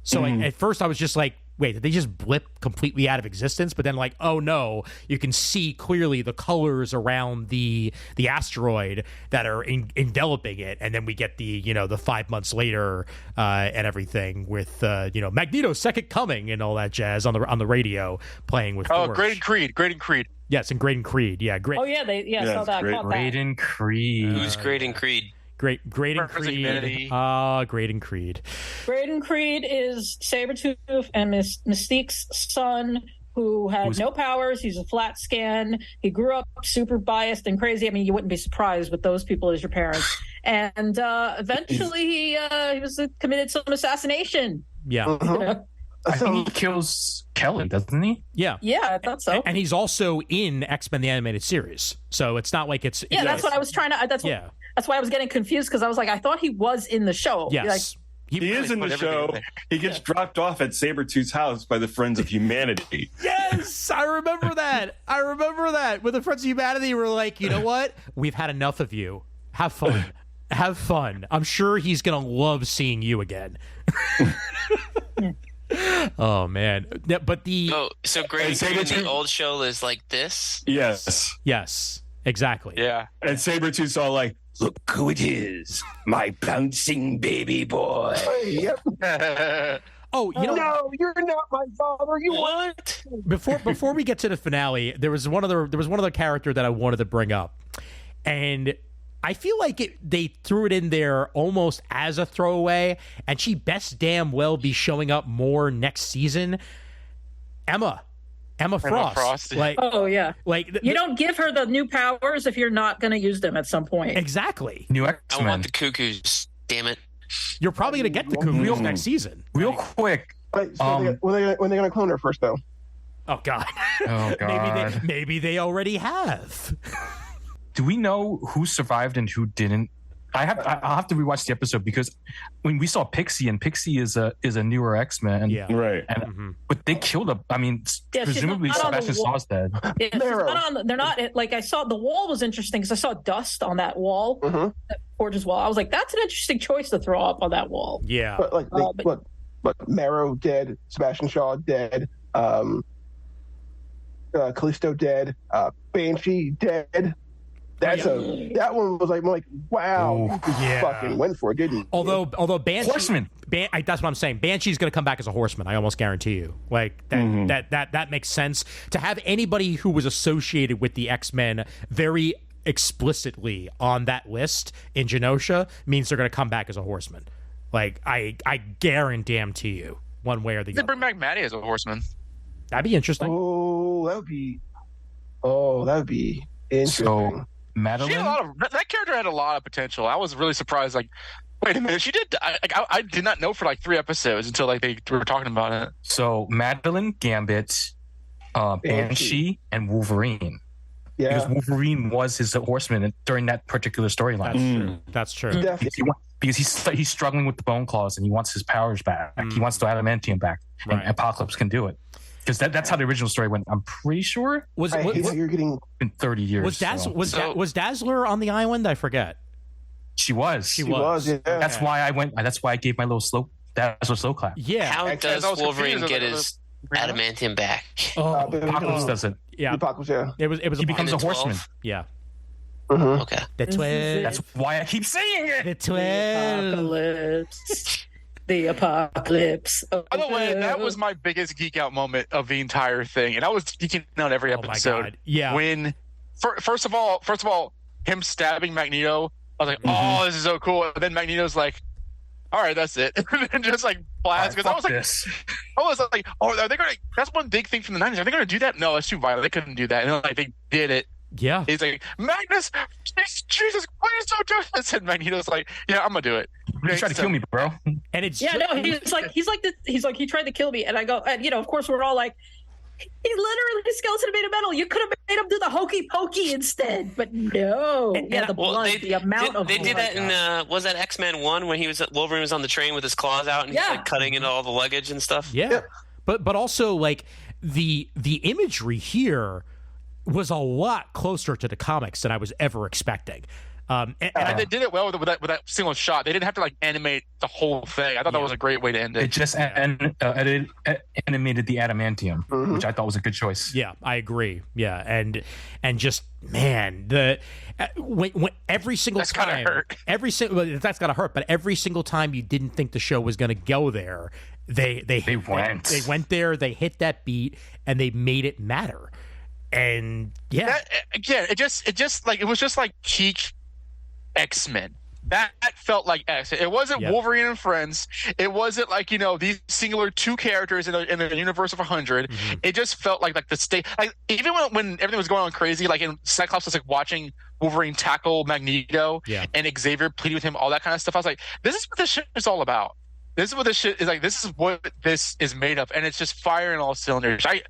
So at first I was just like, wait, did they just blip completely out of existence? But then like, oh no, you can see clearly the colors around the asteroid that are enveloping it, and then we get the the 5 months later and everything with Magneto's second coming and all that jazz on the radio playing with. Oh, Great and Creed. Yes, and Great and Creed. Yeah, great. Oh yeah, saw that. Great and Creed. Who's Great and Creed? Great and Creed. Great and Creed. Great and Creed is Sabretooth and Mystique's son, who had no powers. He's a flat scan. He grew up super biased and crazy. I mean, you wouldn't be surprised with those people as your parents. And eventually, he was committed some assassination. Yeah. I think he kills Kelly, doesn't he? Yeah. Yeah, I thought so. And he's also in X-Men the Animated Series, so it's not like it's. Yeah, that's what I was trying to. That's why I was getting confused, because I was like, I thought he was in the show. Yes. Like, he is in the show. He gets dropped off at Sabretooth's house by the Friends of Humanity. Yes, I remember that. When the Friends of Humanity were like, you know what? We've had enough of you. Have fun. Have fun. I'm sure he's going to love seeing you again. Oh, man. Yeah, but so Great and Creed in the old show is like this? Yes, exactly. Yeah. And Sabretooth's all like, look who it is, my bouncing baby boy. Yep. Oh, no, you're not my father. You what? Before we get to the finale, there was one other character that I wanted to bring up, and I feel like they threw it in there almost as a throwaway, and she best damn well be showing up more next season. Emma Frost. Yeah. Like, oh yeah, like you don't give her the new powers if you're not going to use them at some point. Exactly. New X-Men. I want the Cuckoos. Damn it. You're probably going to get the Cuckoos next season. Real quick. Wait, so when are they going to clone her first, though? Oh God. Oh God. Maybe they already have. Do we know who survived and who didn't? I'll have to rewatch the episode, because when we saw Pixie, and Pixie is a newer X-Men, yeah, right. And, but they killed her. I mean, Yeah, presumably Sebastian Shaw's dead. Yeah, they're not. Like, I saw the wall was interesting because I saw dust on that wall, that gorgeous wall. I was like, that's an interesting choice to throw up on that wall. Yeah, but Marrow dead, Sebastian Shaw dead, Callisto dead, Banshee dead. That one was like wow, fucking went for it, didn't he? Although Banshee, horseman, that's what I'm saying. Banshee's going to come back as a horseman. I almost guarantee you. Like that makes sense to have anybody who was associated with the X-Men very explicitly on that list in Genosha means they're going to come back as a horseman. Like I guarantee you, one way or the other. They bring back Maddie as a horseman. That'd be interesting. That would be interesting. So, Madeline, that character had a lot of potential. I was really surprised. Like, wait a minute, she did. I did not know for like 3 episodes until like they were talking about it. So Madeline, Gambit, Banshee, and Wolverine. Yeah, because Wolverine was his horseman during that particular storyline. That's true. Because he's struggling with the bone claws and he wants his powers back. He wants the adamantium back, and Apocalypse can do it. Because that's how the original story went. I'm pretty sure. You're getting in 30 years. Was Dazzler on the island? I forget. She was. She was. Yeah. That's why I went. That's why I gave my little Dazzler slow clap. Yeah. How does Wolverine get his adamantium back? Apocalypse does it. Yeah. Apocalypse. Yeah. It was. He becomes a horseman. Yeah. Okay. The 12. That's why I keep saying it. The 12. Apocalypse. The apocalypse. By the way, that was my biggest geek out moment of the entire thing, and I was geeking out every episode. Oh my God. Yeah. When first of all, him stabbing Magneto, I was like, oh, this is so cool. And then Magneto's like, all right, that's it, and just like blast. Because I was like, oh, are they gonna? That's one big thing from the 90s. Are they gonna do that? No, it's too violent. They couldn't do that. And then, like, they did it. Yeah. He's like, Magnus, Jesus, please don't do this. And Magneto's like, yeah, I'm gonna do it. You tried to kill me, bro. And it's he tried to kill me, and I go, and of course we're all like, he literally skeleton made of metal. You could have made him do the hokey pokey instead, but no. The blood, the amount of blood. They did that in was that X-Men 1 when Wolverine was on the train with his claws out and he's like cutting into all the luggage and stuff. Yeah. But also like the imagery here was a lot closer to the comics than I was ever expecting. And they did it well with that single shot. They didn't have to like animate the whole thing. I thought that was a great way to end it. It just animated the adamantium, which I thought was a good choice. Yeah, I agree. Yeah, and just man, when every single that's time, that's gotta hurt. But every single time you didn't think the show was gonna go there, they went there. They hit that beat and they made it matter. And it just like it was just like peak X-Men. That felt like X. It wasn't Wolverine and friends. It wasn't like these singular two characters in a universe of 100. Mm-hmm. It just felt like the state. Like even when everything was going on crazy, like in Cyclops was like watching Wolverine tackle Magneto and Xavier pleading with him, all that kind of stuff. I was like, this is what this shit is all about. This is what this shit is like. This is what this is made of, and it's just firing all cylinders. I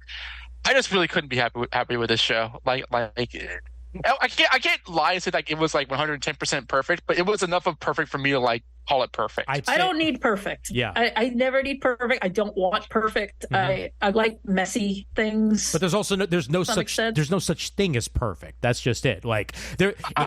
just really couldn't be happy with this show. Like I can't lie and say like it was like 110% perfect, but it was enough of perfect for me to like call it perfect. I don't need perfect. Yeah, I never need perfect. I don't want perfect. Mm-hmm. I like messy things. But there's also there's no such thing as perfect. That's just it. Like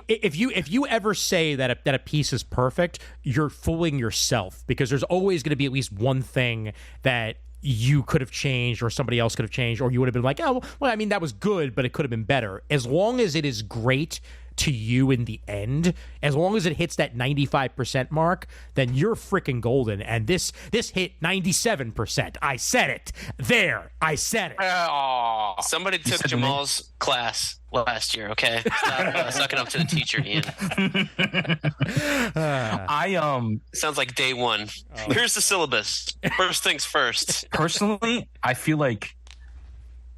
if you ever say that a piece is perfect, you're fooling yourself, because there's always going to be at least one thing that you could have changed or somebody else could have changed, or you would have been like, oh, well, I mean, that was good, but it could have been better. As long as it is great to you in the end, as long as it hits that 95% mark, then you're freaking golden. And this hit 97%. I said it. There. I said it. Somebody took Jamal's class last year, okay? Stop sucking up to the teacher, Ian. Sounds like day one. Here's the syllabus. First things first. Personally, I feel like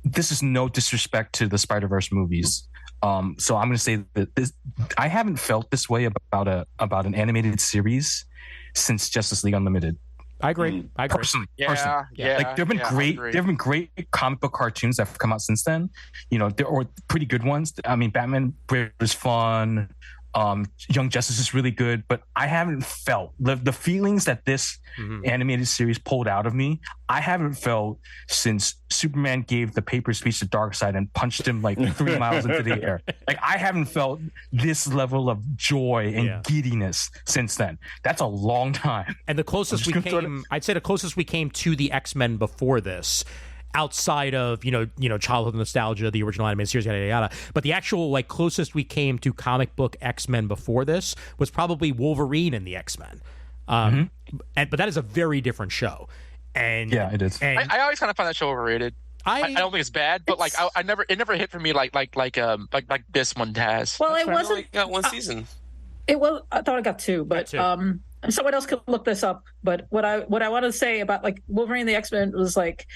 this is no disrespect to the Spider-Verse movies. So I'm going to say that I haven't felt this way about an animated series since Justice League Unlimited. I agree. Personally. Yeah. Like there have been great comic book cartoons that have come out since then. There are pretty good ones. I mean, Batman Brave is fun. Young Justice is really good, but I haven't felt the feelings that this animated series pulled out of me. I haven't felt since Superman gave the paper speech to Darkseid and punched him like 3 miles into the air. Like I haven't felt this level of joy and giddiness since then. That's a long time. And the closest I'd say the closest we came to the X-Men before this, outside of childhood nostalgia, the original animated series, yada yada. But the actual like closest we came to comic book X-Men before this was probably Wolverine and the X-Men. But that is a very different show. And yeah, it is. And I always kind of find that show overrated. I don't think it's bad, but like it never hit for me like this one has. Well, it wasn't got one season. It was. I thought I got two, but someone else could look this up. But what I wanted to say about like Wolverine and the X-Men was like,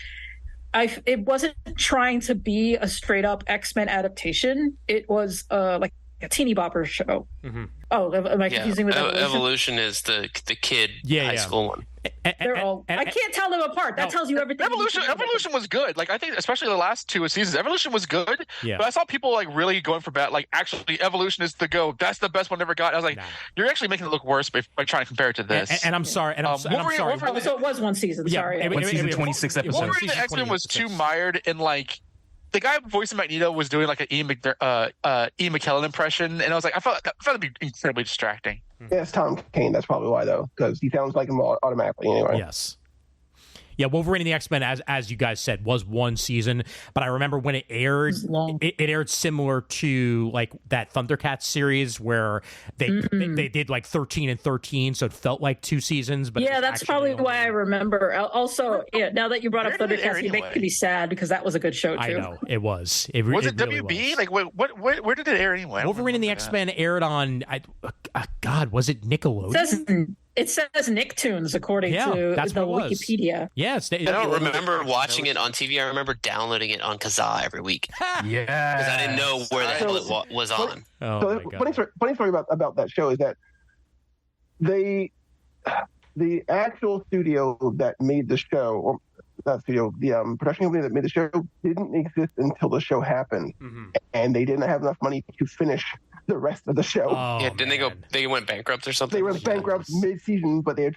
it wasn't trying to be a straight up X-Men adaptation. It was like a teeny bopper show. Mm-hmm. Oh, am I confusing with Evolution? Evolution is the kid high school one. They're all. I can't tell them apart. That tells you everything. Evolution was good. Like I think, especially the last two seasons, Evolution was good. Yeah. But I saw people like really going for bad. Like actually, Evolution is the go. That's the best one ever got. I was like, you're actually making it look worse by trying to compare it to this. And I'm sorry. And I'm sorry. So it was one season. Sorry. One season, 26 episodes. Wolverine and X-Men was too mired in like. The guy voicing Magneto was doing like an Ian McKellen impression, and I was like, I found it to be incredibly distracting. Yeah, it's Tom Kane. That's probably why, though, because he sounds like him automatically anyway. Yes. Yeah, Wolverine and the X-Men, as you guys said, was one season. But I remember when it aired, it aired similar to like that Thundercats series where they did like 13 and 13, so it felt like two seasons. But yeah, that's probably why I remember. Also, now that you brought up Thundercats, you make me sad because that was a good show too. I know it was. Was it really WB? Was. Like, where did it air anyway? Wolverine and the X-Men aired on. God, was it Nickelodeon? It says Nicktoons according to the Wikipedia. Yes, I don't remember watching it on TV. I remember downloading it on Kazaa every week. Yeah, because I didn't know where the hell it was on. Funny story about that show is that the actual studio that made the show, or not studio, the production company that made the show didn't exist until the show happened, and they didn't have enough money to finish the rest of the show. Didn't they went bankrupt or something? They went bankrupt mid-season, but they had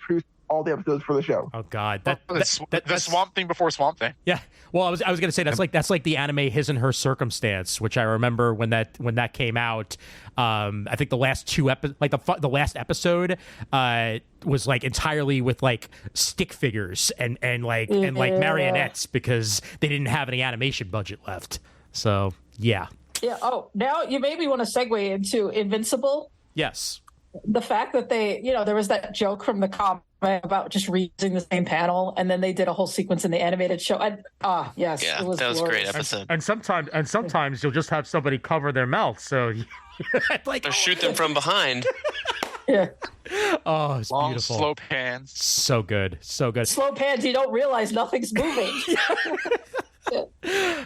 all the episodes for the show. Oh God, the Swamp Thing before Swamp Thing. Yeah. Well, I was going to say that's like the anime His and Her Circumstance, which I remember when that came out. I think the last two the last episode was like entirely with like stick figures and marionettes because they didn't have any animation budget left. So yeah. Yeah. Oh, now you made me want to segue into Invincible. Yes. The fact that they, there was that joke from the comic about just reusing the same panel, and then they did a whole sequence in the animated show. Yes, yeah, it was that was a great glorious. episode. And sometimes you'll just have somebody cover their mouth, so or shoot them from behind. Yeah. Oh, it's Long, beautiful. slow pans. So good. Slow pans, you don't realize nothing's moving.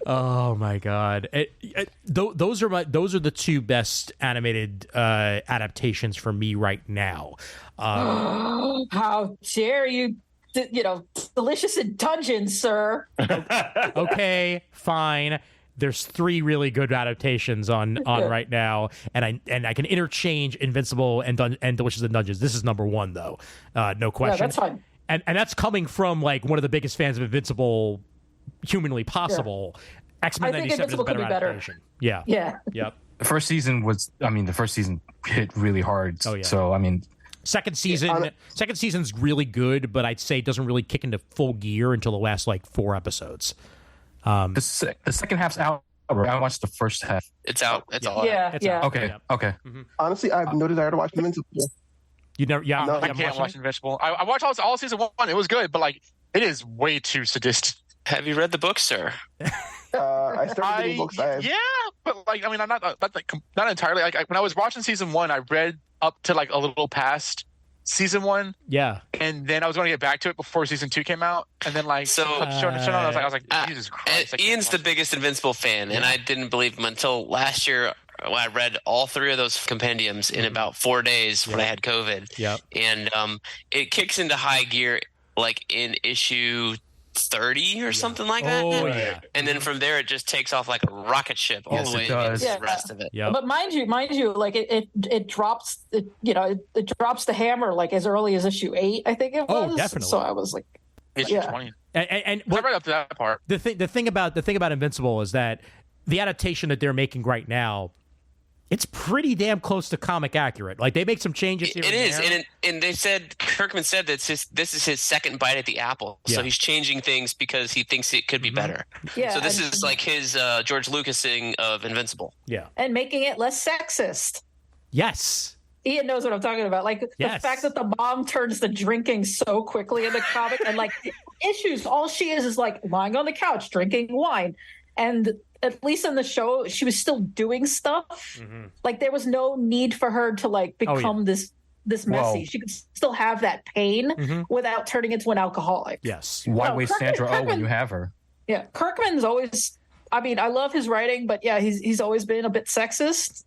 Oh my God! Those are the two best animated adaptations for me right now. How dare you? Delicious in Dungeons, sir. Okay, fine. There's 3 really good adaptations on right now, and I can interchange Invincible and Delicious in Dungeons. This is number 1 though, no question. Yeah, that's fine. And that's coming from like one of the biggest fans of Invincible humanly possible. Yeah. X-Men 97 is a better adaptation. Yeah. Yeah. Yep. The first season hit really hard. Oh yeah. So second season's really good, but I'd say it doesn't really kick into full gear until the last like 4 episodes. The second half's out. I watched the first half. It's out. It's all out. Yeah. It's yeah. out. Okay. Okay. Mm-hmm. Honestly, I have no desire to watch Invincible. You never? Yeah. No, I can't watch Invincible. I watched all season 1. It was good, but like it is way too sadistic. Have you read the book, sir? I started reading books. Yeah, but like, I mean, I'm not entirely. Like, when I was watching season 1, I read up to like a little past season 1. Yeah, and then I was going to get back to it before season 2 came out, and then like, I was like, Jesus Christ! Ian's the biggest Invincible fan, and I didn't believe him until last year. When I read all 3 of those compendiums in about 4 days when I had COVID. Yeah, and it kicks into high gear like in issue 30 or something like that. Oh, yeah. And then from there it just takes off like a rocket ship all the way into the rest of it. Yeah. But mind you, like it drops it drops the hammer like as early as issue 8, I think it was. Oh, definitely. So I was like, issue 20. And right up to that part. The thing about Invincible is that the adaptation that they're making right now, it's pretty damn close to comic accurate. Like they make some changes here. It is, and they said Kirkman said that this is his second bite at the apple. So he's changing things because he thinks it could be better. Yeah. So this is like his George Lucasing of Invincible. Yeah. And making it less sexist. Yes. Ian knows what I'm talking about. Like the fact that the mom turns to drinking so quickly in the comic, and like issues, all she is like lying on the couch drinking wine, and at least in the show, she was still doing stuff. Mm-hmm. Like there was no need for her to like become this messy. Whoa. She could still have that pain without turning into an alcoholic. Yes. Why waste Sandra Oh when you have her? Yeah, Kirkman's always. I mean, I love his writing, but yeah, he's always been a bit sexist.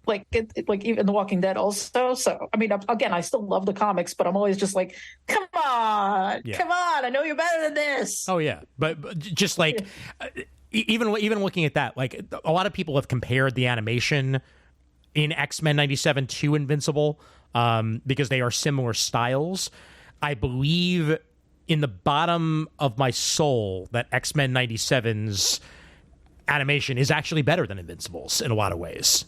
Like even The Walking Dead also. So I mean, again, I still love the comics, but I'm always just like, come on, I know you're better than this. Oh yeah, but just like. Even looking at that, like a lot of people have compared the animation in X-Men 97 to Invincible because they are similar styles. I believe in the bottom of my soul that X-Men 97's animation is actually better than Invincible's in a lot of ways.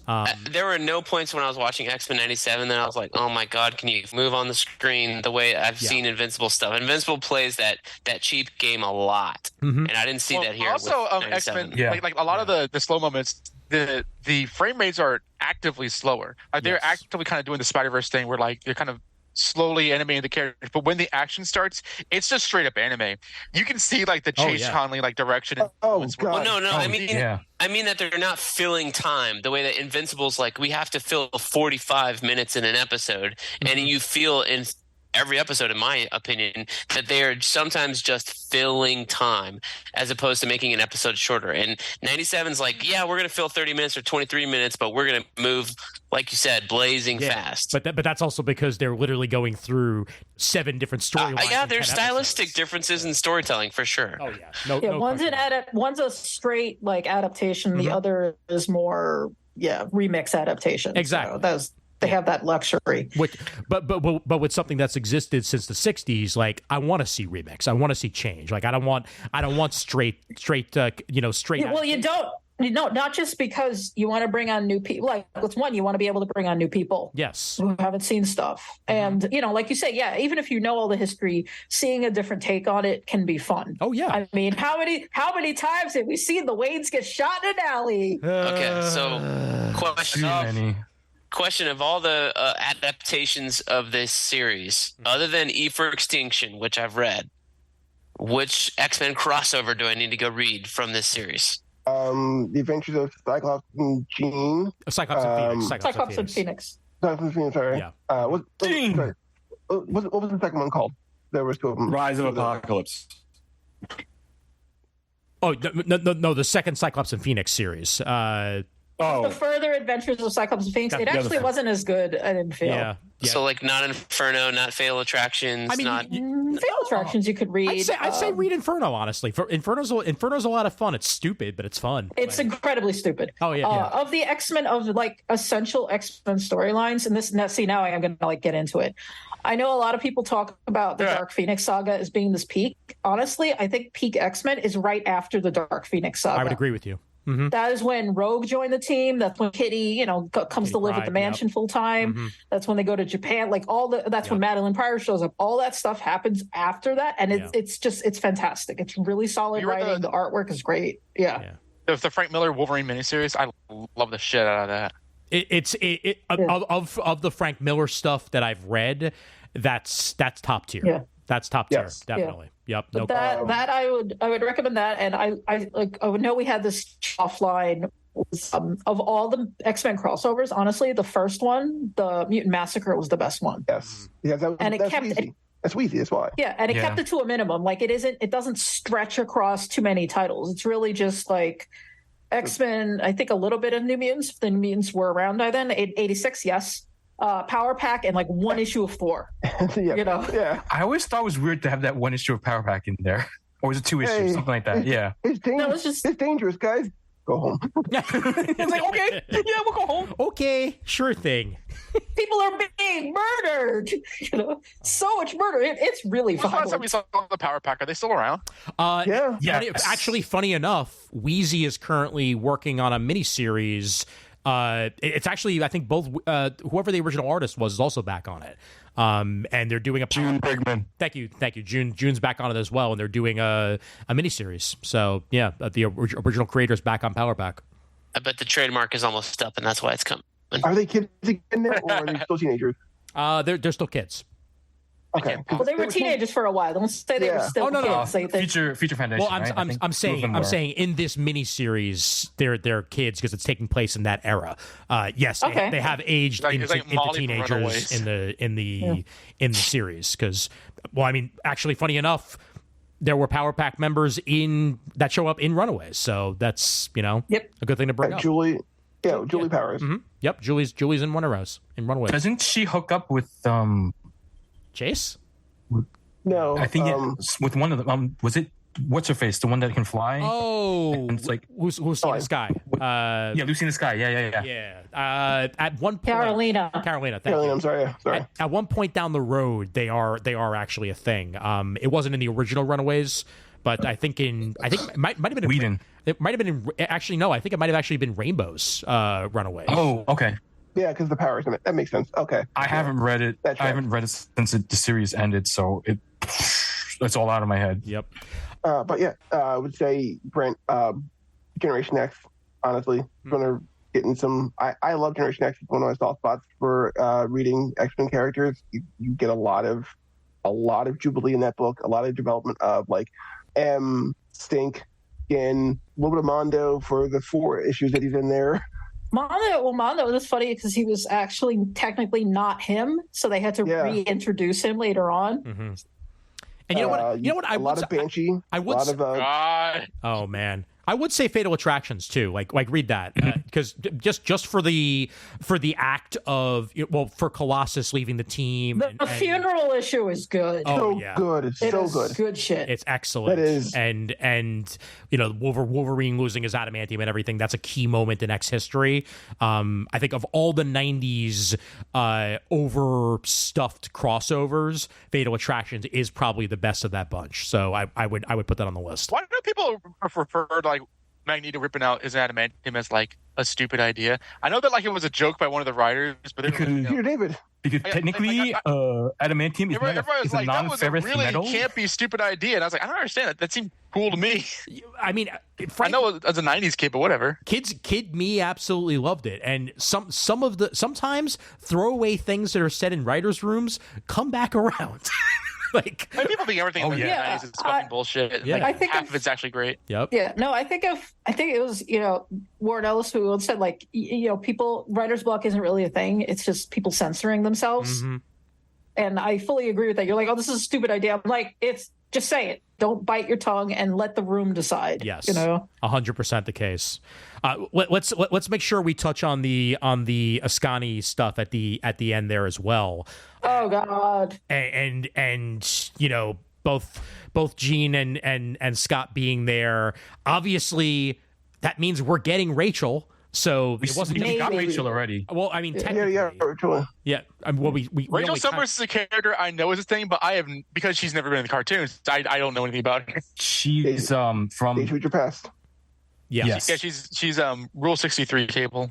There were no points when I was watching X-Men 97 that I was like, oh my God, can you move on the screen the way I've seen Invincible stuff? Invincible plays that cheap game a lot. Mm-hmm. And I didn't see that here. Also, X-Men, like a lot of the slow moments, the frame rates are actively slower. Like they're actively kind of doing the Spider-Verse thing where like they're kind of slowly animating the characters, but when the action starts, it's just straight up anime. You can see like the Chase Conley like direction. Oh God! Well, no. I mean that they're not filling time the way that Invincible's like. We have to fill 45 minutes in an episode, and you feel in every episode, in my opinion, that they are sometimes just filling time as opposed to making an episode shorter. And 97's like, yeah, we're going to fill 30 minutes or 23 minutes, but we're going to move, like you said, blazing fast. But that's also because they're literally going through 7 different storylines. There's stylistic differences in storytelling for sure. Oh yeah, no one's a straight like adaptation. The other is more remix adaptation. Exactly. So They have that luxury. But with something that's existed since the 60s, like I want to see remix. I want to see change. Like I don't want straight. Well, you don't. Not just because you want to bring on new people. Like, it's one, you want to be able to bring on new people. Yes. Who haven't seen stuff. And, like you say, yeah, even if you know all the history, seeing a different take on it can be fun. Oh, yeah. I mean, how many times have we seen the Waynes get shot in an alley? Okay, so question of all the adaptations of this series, other than E for Extinction, which I've read, which X-Men crossover do I need to go read from this series? The Adventures of Cyclops and Jean. Cyclops and Phoenix. Cyclops and Phoenix. Cyclops and Phoenix, sorry. Yeah. What was the second one called? There was two of them. Rise of Apocalypse. Oh, no, the second Cyclops and Phoenix series. The Further Adventures of Cyclops and Phoenix. It actually wasn't as good, I didn't feel. Yeah. So, like, not Inferno, not Fatal Attractions, Fatal Attractions you could read. I'd say read Inferno, honestly. Inferno's a lot of fun. It's stupid, but it's fun. It's incredibly stupid. Oh, yeah. Of the X-Men, of like essential X-Men storylines, and see, now I am going to get into it. I know a lot of people talk about the Dark Phoenix saga as being this peak. Honestly, I think peak X-Men is right after the Dark Phoenix saga. I would agree with you. Mm-hmm. That is when Rogue joined the team. That's when Kitty, comes to live at the mansion full time. Mm-hmm. That's when they go to Japan. Like that's when Madeline Pryor shows up. All that stuff happens after that, and it's fantastic. It's really solid writing. The artwork is great. Yeah. The Frank Miller Wolverine miniseries, I love the shit out of that. Of the Frank Miller stuff that I've read, that's top tier. Yeah. That's top tier, definitely. Yeah. Yep. That I would recommend that, and I would know we had this offline. Of all the X-Men crossovers, honestly, the first one, the Mutant Massacre, was the best one. Yes. Yeah. That's Weezy. That's why. Yeah, and it kept it to a minimum. Like it doesn't stretch across too many titles. It's really just like X-Men. I think a little bit of New Mutants. The New Mutants were around by then. 86, yes. Power Pack and like one issue of Thor. Yeah. I always thought it was weird to have that one issue of Power Pack in there. Or was it 2 issues? Something like that. Yeah. It's dangerous, guys. Go home. It's like, okay, we'll go home. Okay, sure thing. People are being murdered. So much murder. It's really fun. Last time we saw the Power Pack, are they still around? Yeah. Actually, funny enough, Wheezy is currently working on a miniseries. It's actually, I think both whoever the original artist was is also back on it. And they're doing a June Brigman. Thank you. June's back on it as well, and they're doing a miniseries. So yeah, the original creator's back on Power Pack. I bet the trademark is almost up, and that's why it's coming. Are they kids again now, or are they still teenagers? They're still kids. Okay. Well, they were teenagers for a while. Don't say they were still kids. Future Foundation. Well, I'm saying in this miniseries, they're kids because it's taking place in that era. Yes, they have aged into teenagers in the series. Because, actually, funny enough, there were Power Pack members that show up in Runaways. So that's a good thing to bring up. Julie Powers. Mm-hmm. Yep, Julie's in Runaways. Doesn't she hook up with Chase? No, I think with one of them. Was it what's her face? The one that can fly? Oh, and it's like who's seen the sky? Lucy in the Sky. Yeah. At one point, Carolina. Thank you. I'm sorry. At one point down the road, they are actually a thing. It wasn't in the original Runaways, but I think it might have been Whedon. It might have been actually no. I think it might have actually been Rainbow's Runaways. Oh, okay. Yeah, because the powers in it. That makes sense. Okay. I haven't read it. I haven't read it since the series ended, so it's all out of my head. Yep. But yeah, I would say Brent, Generation X. Honestly, gonna get in some. I love Generation X. It's one of my soft spots for reading X-Men characters. You get a lot of Jubilee in that book. A lot of development of like Stink, and a little bit of Mondo for the 4 issues that he's in there. Mondo was funny because he was actually technically not him, so they had to reintroduce him later on. Mm-hmm. And you know what? A lot of Banshee. I would. A lot of. Oh man, I would say Fatal Attractions too. Like read that because just for the act of for Colossus leaving the team. The funeral issue is good. Good. It's so good. Good shit. It's excellent. That is. And Wolverine losing his adamantium and everything. That's a key moment in X history. I think of all the 90s overstuffed crossovers, Fatal Attractions is probably the best of that bunch. So I would put that on the list. Why do people refer like Magneto ripping out his adamantium as like a stupid idea? I know that like it was a joke by one of the writers, but Peter David. Because technically, adamantium is a non-ferrous really metal. Campy, stupid idea, and I was like, I don't understand that. That seemed cool to me. I mean, I know as a '90s kid, but whatever. Kid me absolutely loved it, and sometimes throwaway things that are said in writers' rooms come back around. Like people think everything in the 90s is fucking bullshit. Yeah. Like, I think half of it's actually great. Yep. Yeah, no, I think it was, Warren Ellis who said like, people, writer's block isn't really a thing. It's just people censoring themselves. Mm-hmm. And I fully agree with that. You're like, oh, this is a stupid idea. I'm like, it's just say it. Don't bite your tongue and let the room decide. Yes. 100% the case. Let's make sure we touch on the Ascani stuff at the end there as well. Oh God. And both Jean and Scott being there. Obviously, that means we're getting Rachel. So it wasn't. We got Rachel already. Well, I mean, technically, yeah. Rachel Summers is a character I know is a thing, but I have because she's never been in the cartoons. I don't know anything about her. She's from Future Past. Yes. Yeah, she's Rule 63 Cable.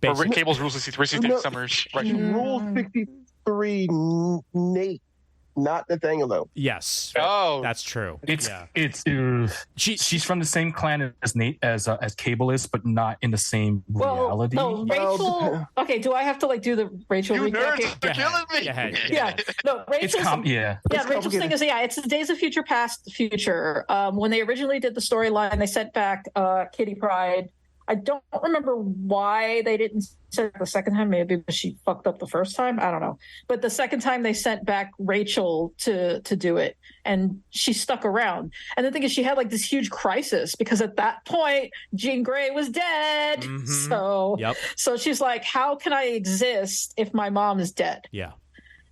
Or Cable's Rule 63 Summers. Right. Rule 63 Nate, not Nathaniel though. Yes. Oh, that's true. She's from the same clan as Nate as Cable is, but not in the same reality. No, Rachel. Okay, do I have to do the Rachel? You nerds are killing me. Yeah. No, Rachel's. Rachel's thing is it's the Days of Future Past future. When they originally did the storyline, they sent back Kitty Pryde. I don't remember why they didn't send it the second time. Maybe because she fucked up the first time. I don't know. But the second time they sent back Rachel to do it, and she stuck around. And the thing is, she had this huge crisis because at that point, Jean Grey was dead. Mm-hmm. So she's like, how can I exist if my mom is dead? Yeah.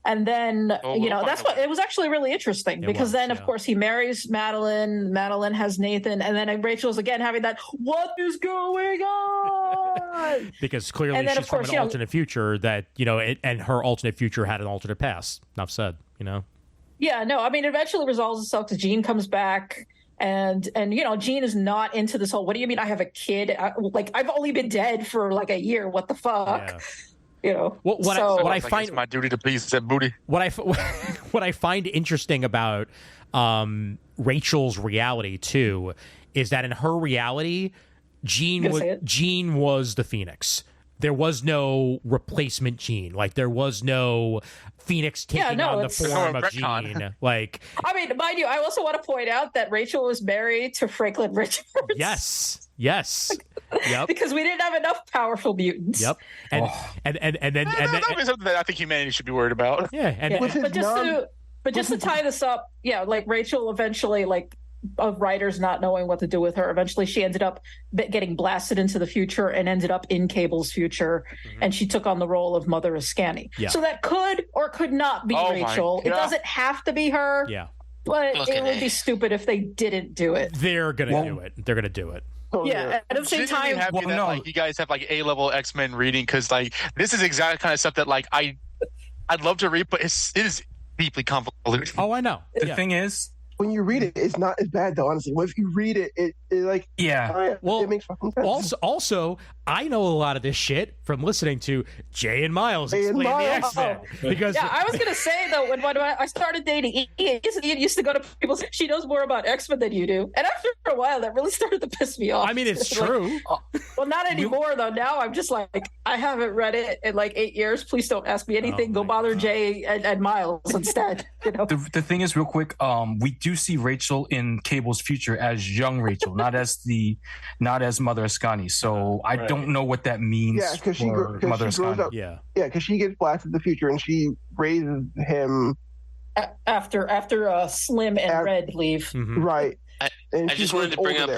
And then, that's what it was actually really interesting because of course, he marries Madeline. Madeline has Nathan. And then Rachel's again having that, what is going on? Because clearly she's from an alternate future that, and her alternate future had an alternate past. Enough said, Yeah, no, I mean, it eventually resolves itself because Jean comes back. And Jean is not into this whole, what do you mean I have a kid? I've only been dead for a year. What the fuck? Yeah. What I find it's my duty to please that booty. What I find interesting about Rachel's reality too is that in her reality, Jean was the Phoenix. There was no replacement Jean. There was no Phoenix taking on the form of Jean. I mean, mind you, I also want to point out that Rachel was married to Franklin Richards. Yes. Yep. Because we didn't have enough powerful mutants. Yep. And then that's something that I think humanity should be worried about. Yeah. But just to tie this up, Rachel eventually of writers not knowing what to do with her. Eventually, she ended up getting blasted into the future and ended up in Cable's future, and she took on the role of Mother Ascani. Yeah. So that could or could not be Rachel. It doesn't have to be her. Yeah. But it would be stupid if they didn't do it. They're gonna do it. They're gonna do it. Yeah. At the same time, you guys have A-level X-Men reading because this is exactly the kind of stuff that I'd love to read, but it is deeply convoluted. Oh, I know. The thing is, when you read it, it's not as bad though. Honestly, if you read it, it makes fucking sense. Also, I know a lot of this shit from listening to Jay and Miles explain the X-Men. Because I was gonna say though, when I started dating Ian used to go to people say she knows more about X-Men than you do, and after a while, that really started to piss me off. I mean, it's true. Well, not anymore though. Now I'm just I haven't read it in 8 years. Please don't ask me anything. Go bother Jay and Miles instead. The thing is, real quick, we do see Rachel in Cable's future as young Rachel, not as Mother Ascani. So I don't know what that means. Yeah, because Mother Ascani. Up. Yeah, because she gets blasted in the future and she raises him after Slim and Red leave. Mm-hmm. Right. I just wanted to bring up.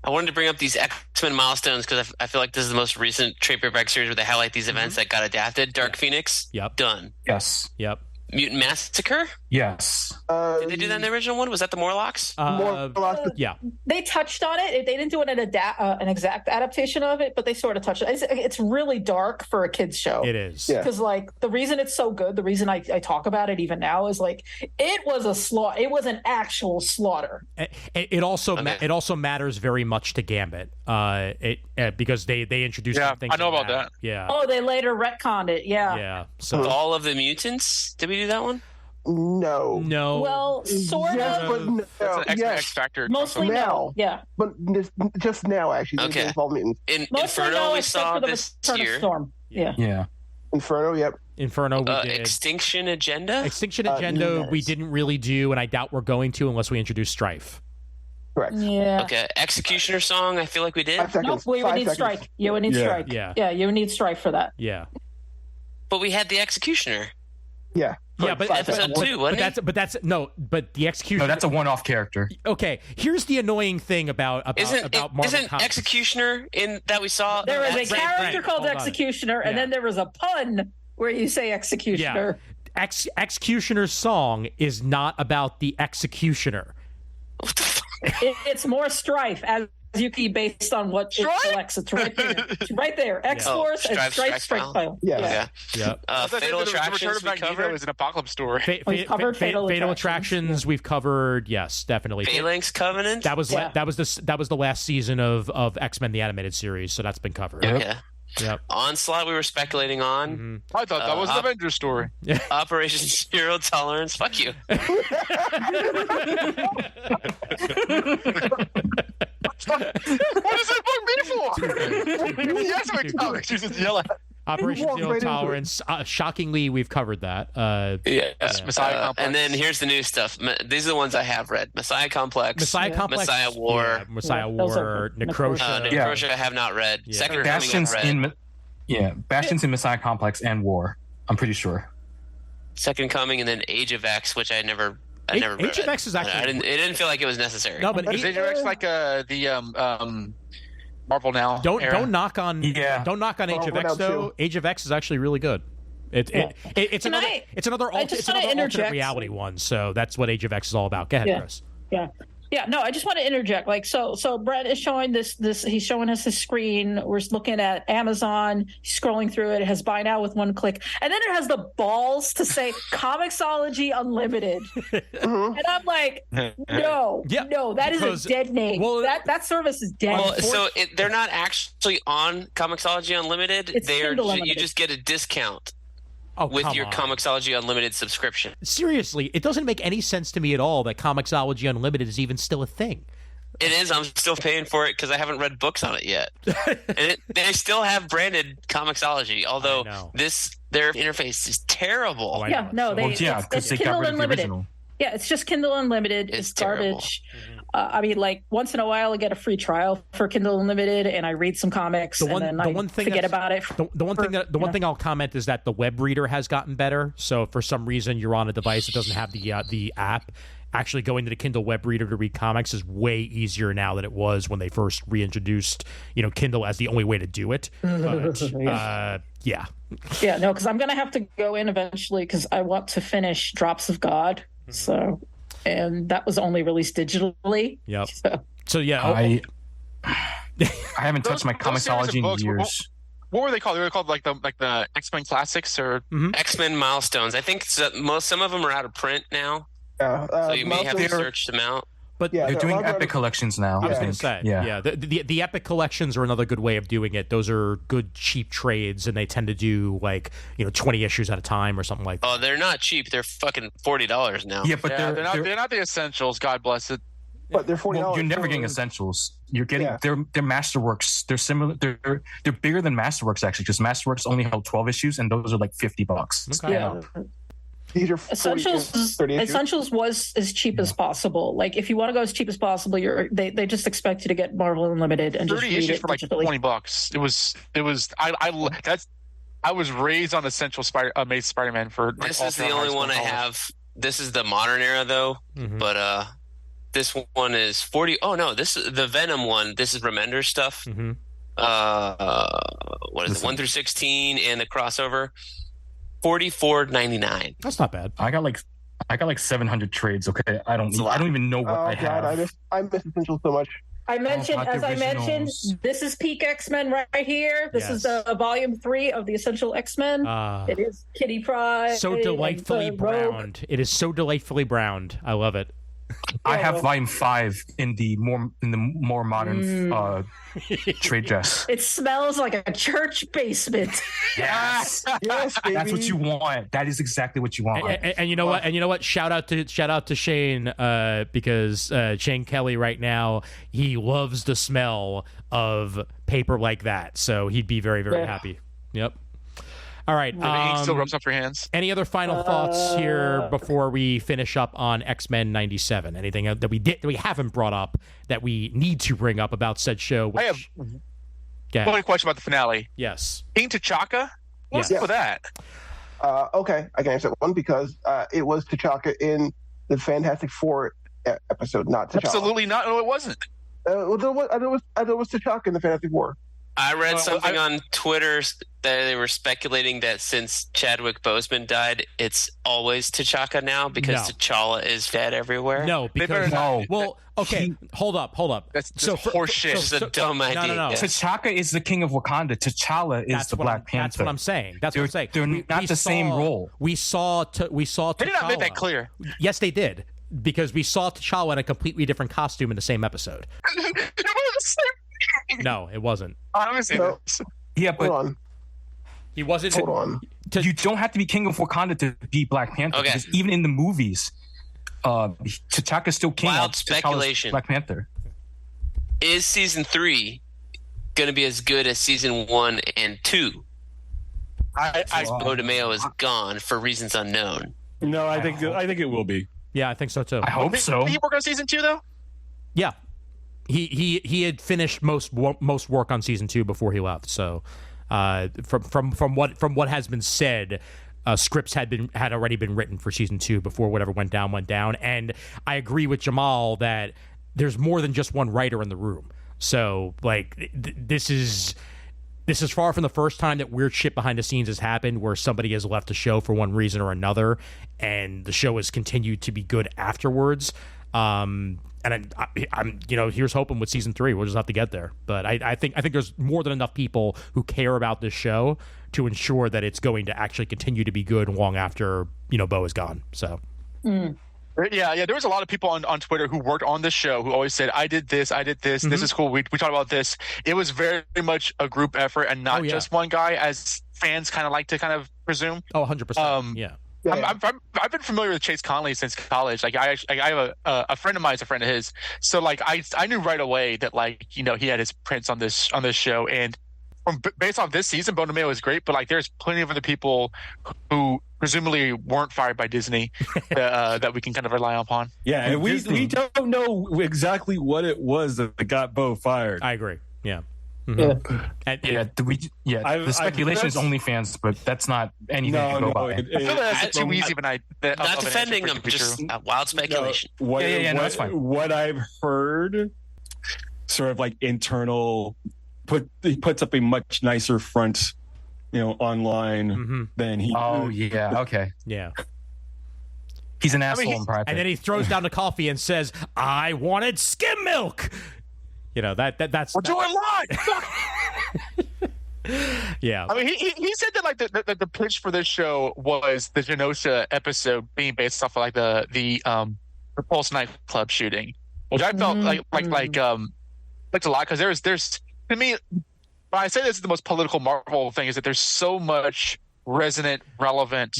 I wanted to bring up these X-Men milestones because I feel like this is the most recent trade paperback series where they highlight these events that got adapted. Dark Phoenix, done. Yes. Yep. Mutant Massacre? Yes. Did they do that in the original one? Was that the Morlocks? Morlocks. Yeah. They touched on it. They didn't do an exact adaptation of it, but they sort of touched it. It's really dark for a kids show. It is. Because like the reason it's so good, the reason I talk about it even now is like it was a slaughter. It was an actual slaughter. It also matters very much to Gambit. Because they introduced some things. I know about that. Yeah. Oh, they later retconned it. Yeah. Yeah. So All of the Mutants. Did we do that one? No. Well, sort of. But no. That's an X Factor. Mostly now. Yeah. But just now, actually. Okay. In Mostly Inferno, we except saw for the this Return of year. Storm. Yeah. Inferno, yep. Inferno, we did. Extinction Agenda. Extinction Agenda, we didn't really do, and I doubt we're going to unless we introduce Strife. Correct. Yeah. Okay. Executioner Song. I feel like we did. 5 seconds. Nope, we would need Strike. You would need Strike. Yeah. You would need Strike for that. Yeah. But we had the Executioner. Yeah. Yeah, but episode 2, wasn't it? But the Executioner. No, that's a one-off character. Okay, here's the annoying thing about Marvel Isn't Comics. Executioner in that we saw? There was a character called hold on. Executioner, and then there was a pun where you say Executioner. Yeah. Executioner's song is not about the Executioner. It's more Strife, as you can based on what it selects. It's right there. It's right there. X-Force and Strike File. Yeah. Yeah. Fatal Attractions we covered. Was an apocalypse story. Fatal Attractions we've covered. Yes, definitely. Phalanx Covenant. That was the last season of X-Men the animated series, so that's been covered. Okay. Yep. Onslaught we were speculating on. I thought that was an Avengers story. Operation Zero Tolerance. Fuck you. What does that book me for? Yes, my comics. You just yell at. Operation Zero Tolerance. Shockingly, we've covered that. Messiah Complex. And then here's the new stuff. These are the ones I have read. Messiah Complex. Messiah War. Messiah War. Necrosha. Necrosha I have not read. Yeah. Second Bastion's Coming I've read. Bastion's in Messiah Complex and War. I'm pretty sure. Second Coming and then Age of X, which I never read. Age of X is actually. It didn't feel like it was necessary. No, but Is Age of X like the Marvel Now? Don't knock on Age of X though. Too. Age of X is actually really good. It's another alternate reality one. So that's what Age of X is all about. Go ahead, Chris. Yeah, no, I just want to interject. Like, so Brent is showing this. He's showing us his screen. We're looking at Amazon. He's scrolling through it. It has buy now with one click, and then it has the balls to say Comixology Unlimited. And I'm like, no, that is a dead name. Well, that service is dead. Well, so they're not actually on Comixology Unlimited. You just get a discount. With your Comixology Unlimited subscription. Seriously, it doesn't make any sense to me at all that Comixology Unlimited is even still a thing. It is. I'm still paying for it because I haven't read books on it yet. And they still have branded Comixology, although their interface is terrible. It's Kindle Unlimited. Yeah, it's just Kindle Unlimited. It's garbage. I mean, like once in a while, I get a free trial for Kindle Unlimited, and I read some comics, and then I forget about it. The one thing I'll comment is that the web reader has gotten better. So if for some reason you're on a device that doesn't have the app, actually going to the Kindle web reader to read comics is way easier now than it was when they first reintroduced Kindle as the only way to do it. But, because I'm gonna have to go in eventually because I want to finish Drops of God. So. And that was only released digitally. Yep. So I haven't touched my Comixology in years. What were they called? They were called like the X-Men Classics or X-Men Milestones. I think some of them are out of print now. So you may have to search them out. But they're doing Epic collections now. I was going to say, the Epic collections are another good way of doing it. Those are good cheap trades, and they tend to do 20 issues at a time or something like that. Oh, they're not cheap. They're fucking $40 now. Yeah, but they're not the essentials. God bless it. But they're $40. Well, you're never getting essentials. You're getting they're Masterworks. They're similar. They're bigger than Masterworks actually, because Masterworks only held 12 issues, and those are like $50. Okay. Yeah. These are Essentials was as cheap as possible. Like if you want to go as cheap as possible, they just expect you to get Marvel Unlimited and 30 just read issues it for like digitally. $20. I was raised on Essential Amazing Spider-Man for. This is the only one I have. This is the modern era though, but this one is 40. Oh no, this is the Venom one. This is Remender stuff. Mm-hmm. What is it? 1 through 16 and the crossover. $44.99. That's not bad. I got like 700 trades. Okay, I don't even know what I have. I miss Essential so much. I mentioned, this is peak X-Men right here. This is volume 3 of the Essential X-Men. It is Kitty Pryde. So delightfully browned. It is so delightfully browned. I love it. I have volume 5 in the more modern trade dress. It smells like a church basement. Yes, yes, baby. That's what you want. That is exactly what you want. And you know what? And you know what? Shout out to Shane because Shane Kelly right now, he loves the smell of paper like that. So he'd be very, very happy. Yep. All right. Still rubs off your hands. Any other final thoughts here before we finish up on X-Men 97? Anything that we haven't brought up that we need to bring up about said show? I have one question about the finale. Yes. King T'Chaka? What's up with that? Okay, I can answer that one because it was T'Chaka in the Fantastic Four episode, not T'Challa. Absolutely not. No, it wasn't. I thought it was T'Chaka in the Fantastic Four. I read something on Twitter that they were speculating that since Chadwick Boseman died, it's always T'Chaka now because T'Challa is dead everywhere. No, because well, okay, hold up. That's horseshit. It's a dumb idea. No. T'Chaka is the king of Wakanda. T'Challa is the Black Panther. That's what I'm saying. They're not the same role. We saw T'Challa. They did not make that clear. Yes, they did. Because we saw T'Challa in a completely different costume in the same episode. No, it wasn't. Yeah, but he wasn't. Hold on. You don't have to be king of Wakanda to be Black Panther. Okay. Because even in the movies, T'Chaka's still king. Wild speculation. Black Panther. Is season 3 going to be as good as season 1 and 2? Bo DeMeo is gone for reasons unknown. No, I think it will be. Yeah, I think so too. I hope so. Did he work on season 2 though? Yeah. He had finished most work on season 2 before he left. So, from what has been said, scripts had already been written for season 2 before whatever went down. And I agree with Jamal that there's more than just one writer in the room. So, like, this is far from the first time that weird shit behind the scenes has happened, where somebody has left the show for one reason or another, and the show has continued to be good afterwards. And I'm here's hoping with season 3. We'll just have to get there. But I think there's more than enough people who care about this show to ensure that it's going to actually continue to be good long after Bo is gone. So. Yeah. There was a lot of people on Twitter who worked on this show who always said, I did this, Mm-hmm. this is cool, we talked about this. It was very much a group effort and not just one guy, as fans kind of like to kind of presume. Oh, 100%. Yeah. I've been familiar with Chase Conley since college. Like I have a friend of mine is a friend of his. So like I knew right away that he had his prints on this show, and based off this season, Bo DeMeo is great. But like there's plenty of other people who presumably weren't fired by Disney that we can kind of rely upon. Yeah, and we don't know exactly what it was that got Bo fired. I agree. Yeah. Mm-hmm. The speculation is OnlyFans, but that's not anything to go by. I feel that's too easy, but not defending them, just wild speculation. That's fine. What I've heard, sort of like internal, he puts up a much nicer front, online than he. Oh yeah, okay, yeah. He's an asshole in private, and then he throws down the coffee and says, "I wanted skim milk." That's. We're doing live. Yeah. I mean, he said that like the pitch for this show was the Genosha episode being based off of like the Repulse nightclub shooting, which I felt like a lot, because there's to me, when I say this is the most political Marvel thing, is that there's so much resonant, relevant,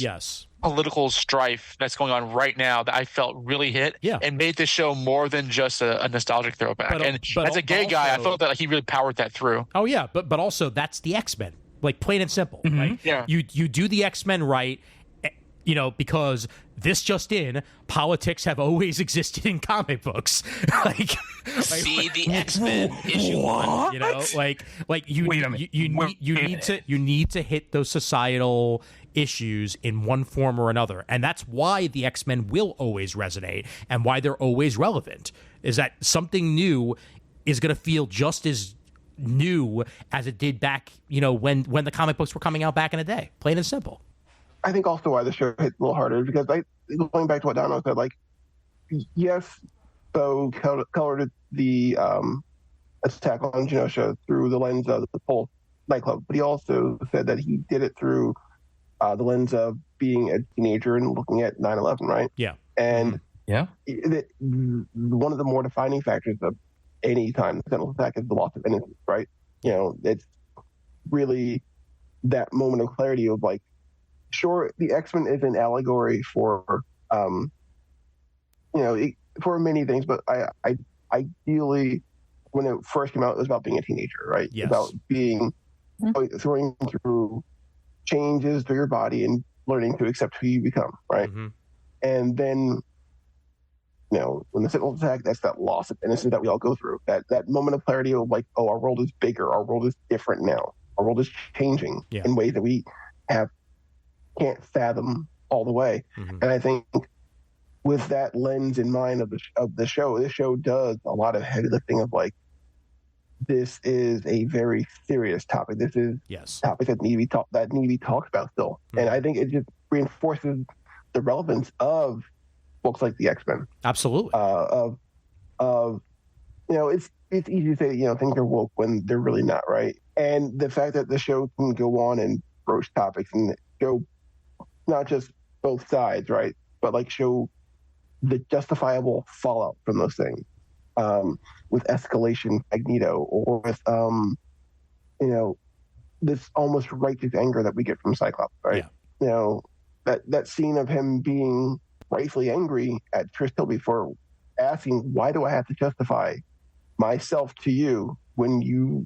political strife that's going on right now that I felt really hit and made this show more than just a nostalgic throwback. But as a gay guy, I felt that he really powered that through. Oh yeah, but also that's the X-Men, like plain and simple. Mm-hmm. Right? Yeah, you do the X-Men right, because this just in, politics have always existed in comic books. See the X-Men issue 1. You need to hit those societal issues in one form or another. And that's why the X-Men will always resonate and why they're always relevant, is that something new is going to feel just as new as it did back, when the comic books were coming out back in the day. Plain and simple. I think also why the show hits a little harder is because, going back to what Donovan said, yes, Bo colored the attack on Genosha through the lens of the Pulse nightclub, but he also said that he did it through the lens of being a teenager and looking at 9/11, right? Yeah. And yeah, one of the more defining factors of any time the Sentinel attack is the loss of innocence, right? It's really that moment of clarity of sure, the X-Men is an allegory for for many things, but I ideally, when it first came out, it was about being a teenager, right? Yes. About being going through changes through your body and learning to accept who you become, right? Mm-hmm. And then, when the Sentinel attack, that's that loss of innocence that we all go through. That moment of clarity of our world is bigger, our world is different now, our world is changing in ways that we can't fathom all the way. Mm-hmm. And I think with that lens in mind of the show, this show does a lot of heavy lifting of this is a very serious topic. This is topics that need to be talked about still. Mm-hmm. And I think it just reinforces the relevance of books like the X-Men. Absolutely. It's easy to say things are woke when they're really not, right? And the fact that the show can go on and broach topics and show not just both sides, right, but show the justifiable fallout from those things, with escalation Magneto, or with this almost righteous anger that we get from Cyclops, right? Yeah. That scene of him being rightfully angry at Trish Tilby for asking, why do I have to justify myself to you when you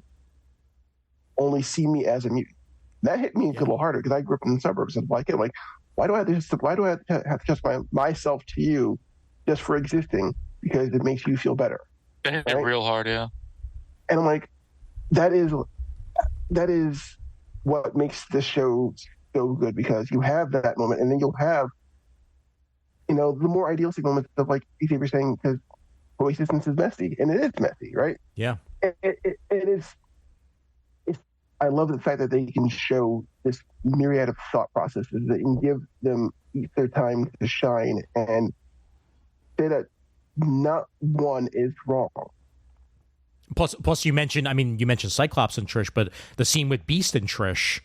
only see me as a mutant? That hit me a little harder because I grew up in the suburbs and why do I have to justify myself to you just for existing because it makes you feel better? It hit real hard, yeah. And I'm like, that is what makes this show so good, because you have that moment, and then you'll have the more idealistic moments of Xavier saying, because coexistence is messy, and it is messy, right? Yeah. It is. I love the fact that they can show this myriad of thought processes that can give them their time to shine and say that not one is wrong. Plus, you mentioned Cyclops and Trish, but the scene with Beast and Trish,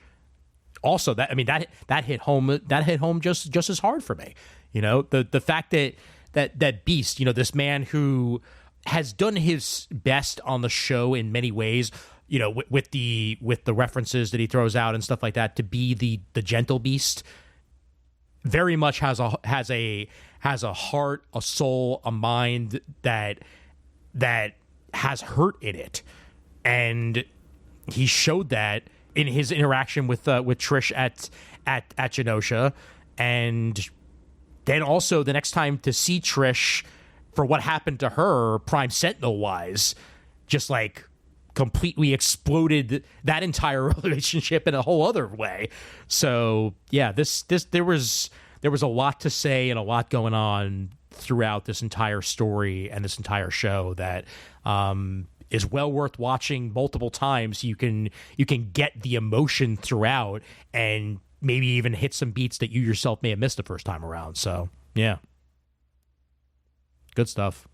also that hit home. That hit home just as hard for me. The fact that Beast, this man who has done his best on the show in many ways, with the references that he throws out and stuff like that, to be the gentle Beast, very much has a heart, a soul, a mind that has hurt in it, and he showed that in his interaction with Trish at Genosha, and then also the next time to see Trish for what happened to her Prime Sentinel wise, just completely exploded that entire relationship in a whole other way. So yeah, there was a lot to say and a lot going on throughout this entire story and this entire show that is well worth watching multiple times. You can get the emotion throughout and maybe even hit some beats that you yourself may have missed the first time around. So yeah, good stuff.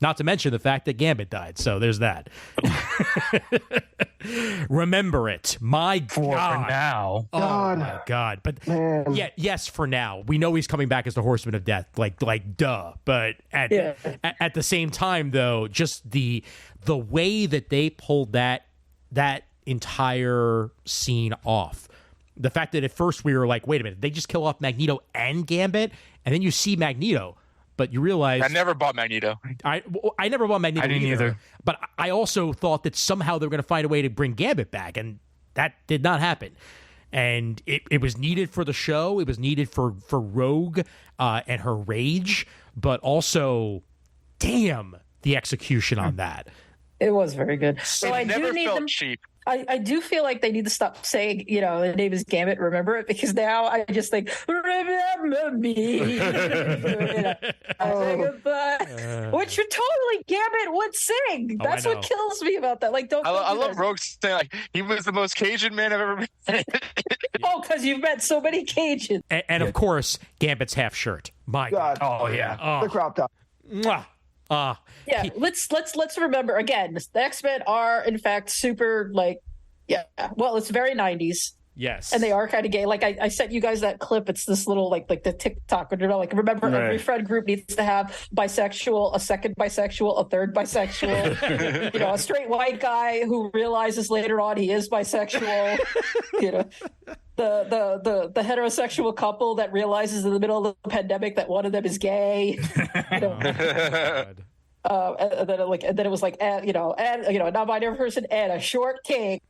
Not to mention the fact that Gambit died. So there's that. Remember it. My God. For now. Oh, my God. But yeah, yes, for now. We know he's coming back as the Horseman of Death. Like duh. But at the same time, though, just the way that they pulled that entire scene off. The fact that at first we were like, wait a minute, they just kill off Magneto and Gambit? And then you see Magneto. But you realize I never bought Magneto. I never bought Magneto. I didn't either. But I also thought that somehow they were going to find a way to bring Gambit back, and that did not happen. And it was needed for the show. It was needed for Rogue and her rage. But also, damn, the execution on that. It was very good. So I never do need felt them. cheap. I do feel like they need to stop saying, the name is Gambit, remember it? Because now I just think, remember me. Which totally Gambit would sing. That's what kills me about that. Like, don't. I love Rogue saying, like, he was the most Cajun man I've ever met. Because you've met so many Cajuns. And of course, Gambit's half shirt. My God. Oh, yeah. The crop top. Mwah. Let's remember again. The X-Men are in fact super it's very 90s. Yes, and they are kind of gay. Like I sent you guys that clip. It's this little like the TikTok. Remember every friend group needs to have bisexual, a second bisexual, a third bisexual. A straight white guy who realizes later on he is bisexual. The heterosexual couple that realizes in the middle of the pandemic that one of them is gay. And then it was like, a non-binary person and a short king.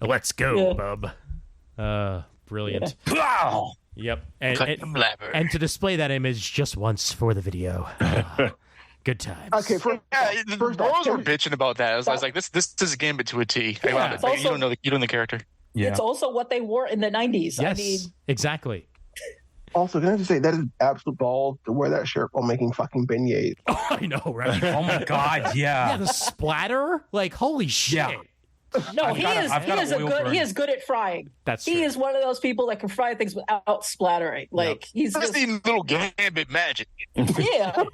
Let's go, bub. Brilliant. Wow. Yep. And to display that image just once for the video. Good times. Okay, the bros were bitching about that. I was like, this is a Gambit to a T. Yeah, you don't know the character. Yeah. It's also what they wore in the 90s. Yes, exactly. Also, can I just say that is absolute balls to wear that shirt while making fucking beignets. Oh, I know, right? Oh my God, yeah. Yeah, the splatter, like holy shit. Yeah. No, he is good at frying. He is one of those people that can fry things without splattering. Like he's just little Gambit magic. Yeah,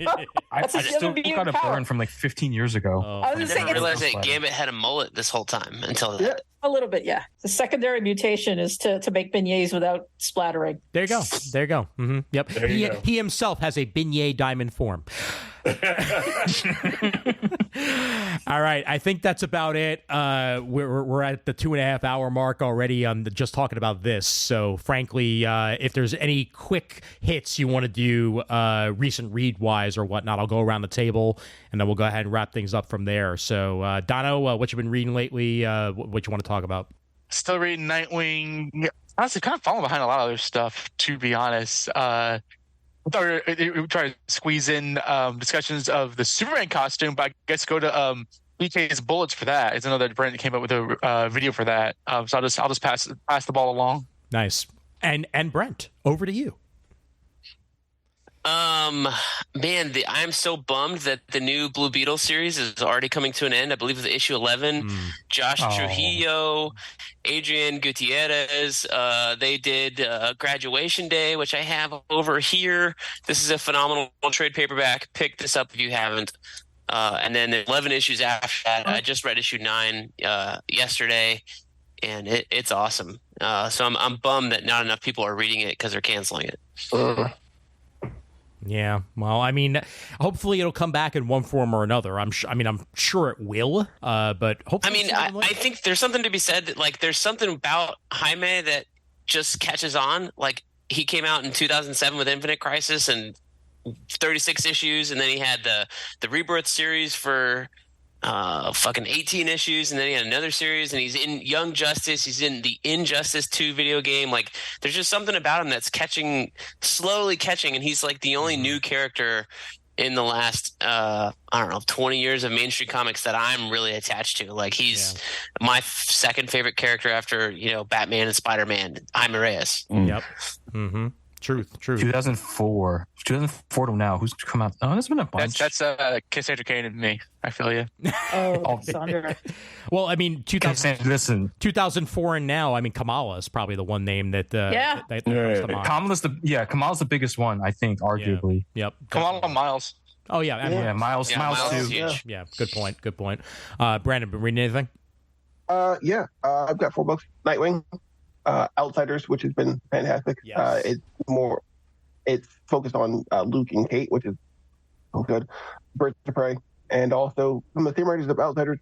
I still got a burn from like 15 years ago. I didn't realize that Gambit had a mullet this whole time until that. Yeah, a little bit, yeah. The secondary mutation is to make beignets without splattering. There you go. Mm-hmm. Yep. He himself has a beignet diamond form. All right, I think that's about it. We're at the 2.5 hour mark already on just talking about this. So, frankly, if there's any quick hits you want to do, recent read wise or whatnot, I'll go around the table and then we'll go ahead and wrap things up from there. So, Dono, what you been reading lately? What you want to talk about? Still reading Nightwing. Honestly, kind of falling behind a lot of other stuff, to be honest. I thought we were trying to squeeze in discussions of the Superman costume, but I guess go to BK's Bullets for that. It's another Brent came up with a video for that. So I'll just pass the ball along. Nice. And Brent, over to you. Man, I'm so bummed that the new Blue Beetle series is already coming to an end. I believe it's issue 11. Josh Trujillo, Adrian Gutierrez, they did Graduation Day, which I have over here. This is a phenomenal trade paperback. Pick this up if you haven't. And then 11 issues after that. I just read issue 9 yesterday, and it's awesome. So I'm bummed that not enough people are reading it because they're canceling it. Yeah, well, I mean, hopefully it'll come back in one form or another. I'm sure it will. But hopefully, I think there's something to be said that like there's something about Jaime that just catches on. Like he came out in 2007 with Infinite Crisis and 36 issues, and then he had the Rebirth series for fucking 18 issues, and then he had another series, and he's in Young Justice, he's in the Injustice 2 video game. Like there's just something about him that's slowly catching, and he's like the only new character in the last 20 years of mainstream comics that I'm really attached to. Like he's my second favorite character after Batman and Spider-Man, Jaime Reyes. Yep. Mm-hmm. Truth. 2004 to now. Who's come out? Oh, there's been a bunch. That's Cassandra Cain and me. I feel you. Oh, Cassandra. Well, I mean, 2004 and now. I mean, Kamala is probably the one name that. That comes to mind. Kamala's the biggest one, I think, arguably. Yeah. Yep. Kamala Miles. Oh yeah, Miles too. Yeah, good point. Brandon, been reading anything? I've got 4 books. Nightwing. Outsiders, which has been fantastic. Yes. It's focused on Luke and Kate, which is so good. Birds of Prey, and also from the same writers of Outsiders,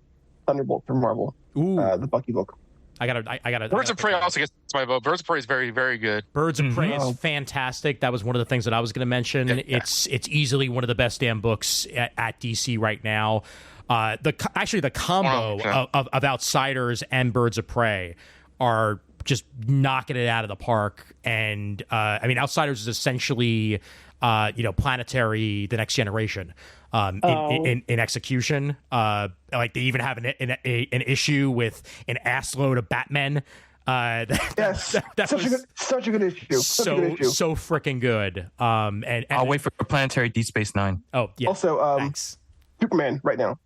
Thunderbolt from Marvel. Ooh. The Bucky book. I got Birds of Prey also gets my vote. Birds of Prey is very, very good. Birds of Prey is fantastic. That was one of the things that I was going to mention. Yeah. It's easily one of the best damn books at DC right now. The combo of Outsiders and Birds of Prey are just knocking it out of the park. And Outsiders is essentially Planetary, The Next Generation, in execution. Like they even have an issue with an assload of Batmen. Yes, that was such a good issue. So freaking good. And I'll wait for Planetary Deep Space Nine. Oh yeah. Also, thanks. Superman right now.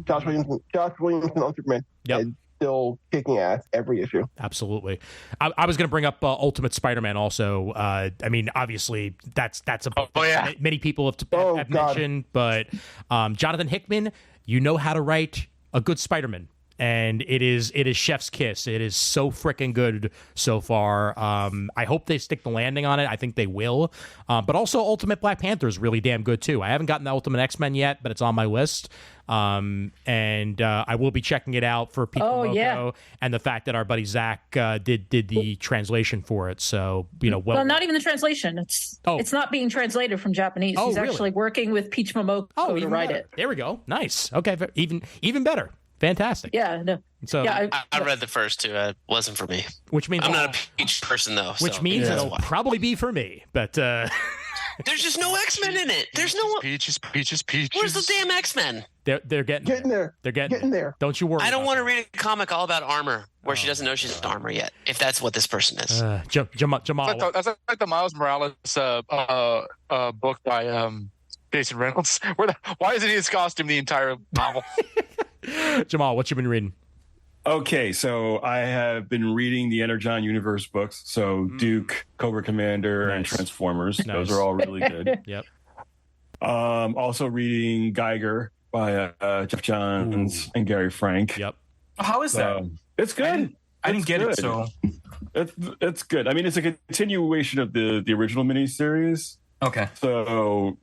Josh Williamson on Superman. Yep. Still kicking ass every issue. Absolutely. I was going to bring up Ultimate Spider-Man also. I mean, obviously, that's a book that many people have mentioned, but Jonathan Hickman, you know how to write a good Spider-Man. And it is chef's kiss. It is so freaking good so far. I hope they stick the landing on it. I think they will. But also Ultimate Black Panther is really damn good too. I haven't gotten the Ultimate X-Men yet, but it's on my list. And I will be checking it out for Pico Loco and the fact that our buddy Zach did the translation for it. So well, not even the translation. It's not being translated from Japanese. He's actually working with Peach Momoko to write it. There we go. Nice. Okay, even better. Fantastic. Yeah, no. So I read the first two. It wasn't for me. Which means I'm not a Peach person though. Which means it'll probably be for me. But there's just no X-Men in it. There's no Peaches. Where's the damn X-Men? They're getting there. They're getting there. Don't you worry. I don't want to read a comic all about armor where she doesn't know she's in armor yet. If that's what this person is. Jamal. That's like the Miles Morales book by Jason Reynolds. Why isn't he his costume the entire novel? Jamal, what you been reading? Okay, so I have been reading the Energon Universe books. So Duke, Cobra Commander, and Transformers. Those are all really good. Yep. Also reading Geiger by Jeff Johns and Gary Frank. Yep. How is that? It's good. I didn't get it, so it's good. I mean, it's a continuation of the original miniseries. Okay. So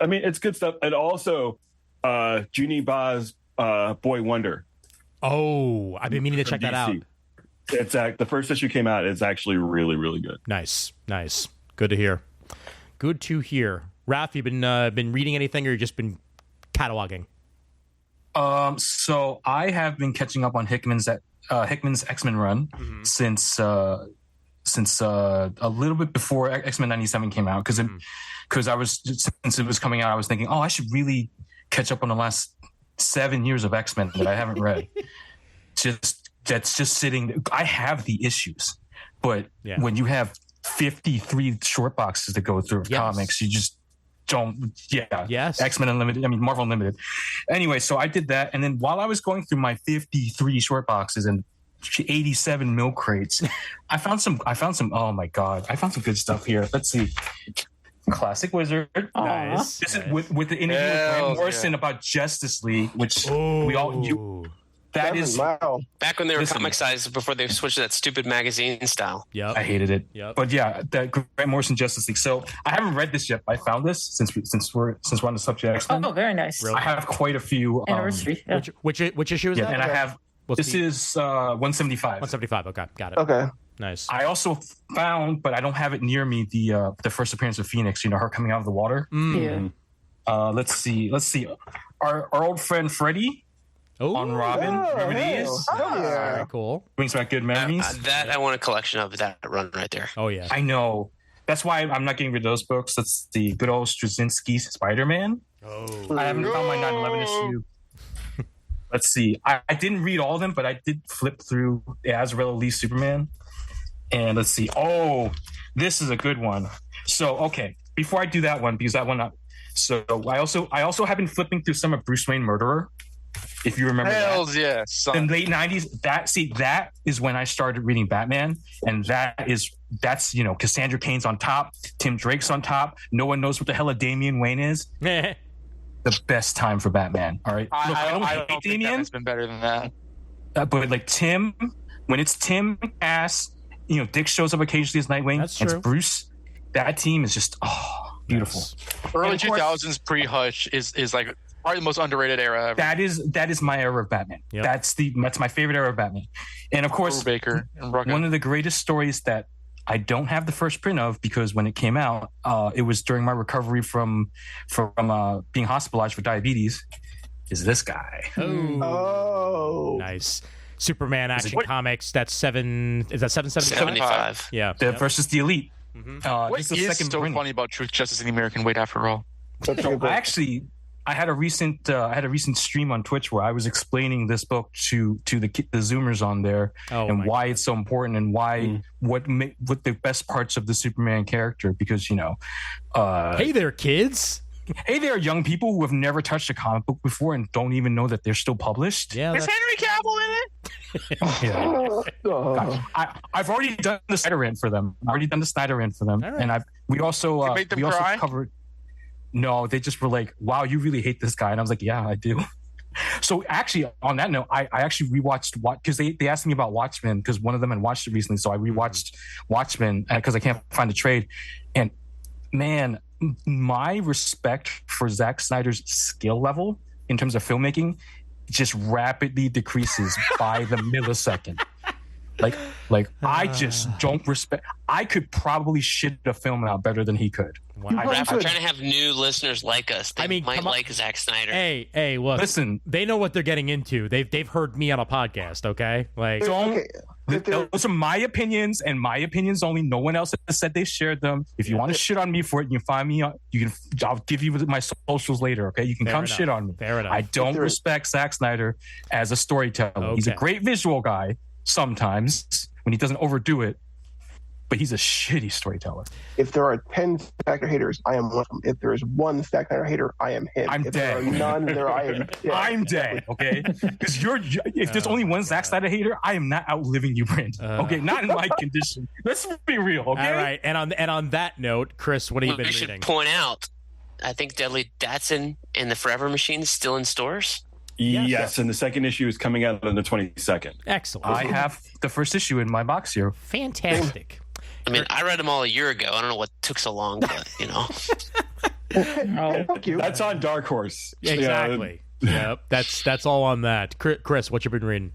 I mean, it's good stuff. And also, Junie Ba's Boy Wonder. Oh, I've been meaning to check that out. It's the first issue came out. It's actually really, really good. Nice. Good to hear. Raph, you been reading anything, or you just been cataloging? So I have been catching up on Hickman's X-Men run since a little bit before X-Men 97 came out, because since it was coming out, I was thinking, I should really catch up on the last 7 years of X-Men that I haven't read. That's just sitting. I have the issues, but when you have 53 short boxes to go through of comics, you just don't. X-Men Unlimited. I mean Marvel Unlimited. Anyway, so I did that, and then while I was going through my 53 short boxes and 87 milk crates, I found some. Oh my god, I found some good stuff here. Let's see. Classic Wizard. Nice. This is with the interview with Grant Morrison about Justice League, which we all. That is back when they were comic sized before they switched to that stupid magazine style. Yeah, I hated it. Yep. But that Grant Morrison Justice League. So I haven't read this yet. I found this since we're on the subject. Oh, very nice. I have quite a few. Anniversary. Which issue is that? And I have. This is 175. 175. Okay, got it. Okay. Nice. I also found, but I don't have it near me, the first appearance of Phoenix. Her coming out of the water. Yeah. Let's see. Our old friend Freddie on Robin. Remember these? Very cool. Brings back good memories. That I want a collection of that run right there. Oh yeah. I know. That's why I'm not getting rid of those books. That's the good old Straczynski Spider-Man. Oh. I haven't found my 9/11 issue. Let's see. I didn't read all of them, but I did flip through Azrael Lee Superman. And let's see. Oh, this is a good one. So, okay, before I do that one, because that one, so I also have been flipping through some of Bruce Wayne Murderer, if you remember. Hells yes. In the late 90s, that is when I started reading Batman, and that's Cassandra Cain's on top, Tim Drake's on top. No one knows what the hell a Damian Wayne is. The best time for Batman. All right. Look, I don't think Damian. Batman's been better than that. But like Tim, when it's Tim Ass. Dick shows up occasionally as Nightwing. That's true. It's Bruce. That team is just beautiful. Yes. Early 2000s pre-Hutch is like probably the most underrated era ever. That is my era of Batman. Yep. That's my favorite era of Batman. And of course, Baker and one of the greatest stories that I don't have the first print of, because when it came out, it was during my recovery from being hospitalized for diabetes, is this guy. Oh. Nice. Superman Action Comics. That's 775. Yeah. Versus the Elite. What is so funny about Truth, Justice, and the American Way, after all? I had a recent stream on Twitch where I was explaining this book to the Zoomers on there and why it's so important and why what the best parts of the Superman character, because hey there, kids. Hey there, young people who have never touched a comic book before and don't even know that they're still published. Yeah, is Henry Cavill in it? I've already done the Snyder rant for them. And we also covered. No, they just were like, "Wow, you really hate this guy," and I was like, "Yeah, I do." So actually, on that note, I actually rewatched because they asked me about Watchmen because one of them had watched it recently, so I rewatched Watchmen because I can't find the trade, and man, my respect for Zack Snyder's skill level in terms of filmmaking just rapidly decreases by the millisecond. I just don't respect. I could probably shit a film out better than he could. Wow. Raph, we're trying to have new listeners like us. They might like Zack Snyder. Hey, look. Listen, they know what they're getting into. They've heard me on a podcast. Okay, those are my opinions and my opinions only. No one else has said they shared them. If you want to shit on me for it, you can find me. I'll give you my socials later. Okay, you can come shit on me. Fair enough. I don't respect Zack Snyder as a storyteller. Okay. He's a great visual guy sometimes when he doesn't overdo it, but he's a shitty storyteller. If there are 10 Zack Snyder haters, I am one of them. If there is one Zack Snyder hater, I am him. I'm dead. There are none, there I am dead. I'm dead, okay? Because if there's only one Zack Snyder hater, I am not outliving you, Brent. Okay, not in my condition. Let's be real, okay? All right, and on that note, Chris, what have you been reading? We should point out, I think Deadly Datsun and the Forever Machine is still in stores. Yes, and the second issue is coming out on the 22nd. Excellent. I have the first issue in my box here. Fantastic. I mean, I read them all a year ago. I don't know what took so long, but Thank you. That's on Dark Horse. Exactly. Yep. That's all on that. Chris, what you been reading?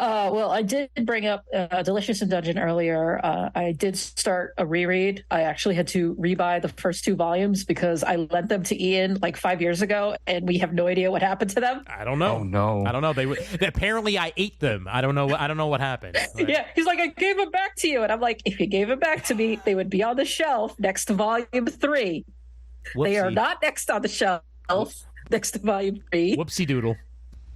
Well, I did bring up Delicious in Dungeon earlier. I did start a reread. I actually had to rebuy the first 2 volumes because I lent them to Ian like 5 years ago, and we have no idea what happened to them. I don't know. Oh no, I don't know. They apparently I ate them. I don't know what happened. Yeah, he's like, I gave them back to you, and I'm like, if you gave them back to me, they would be on the shelf next to volume 3. Whoopsie. They are not next on the shelf next to volume 3. Whoopsie doodle.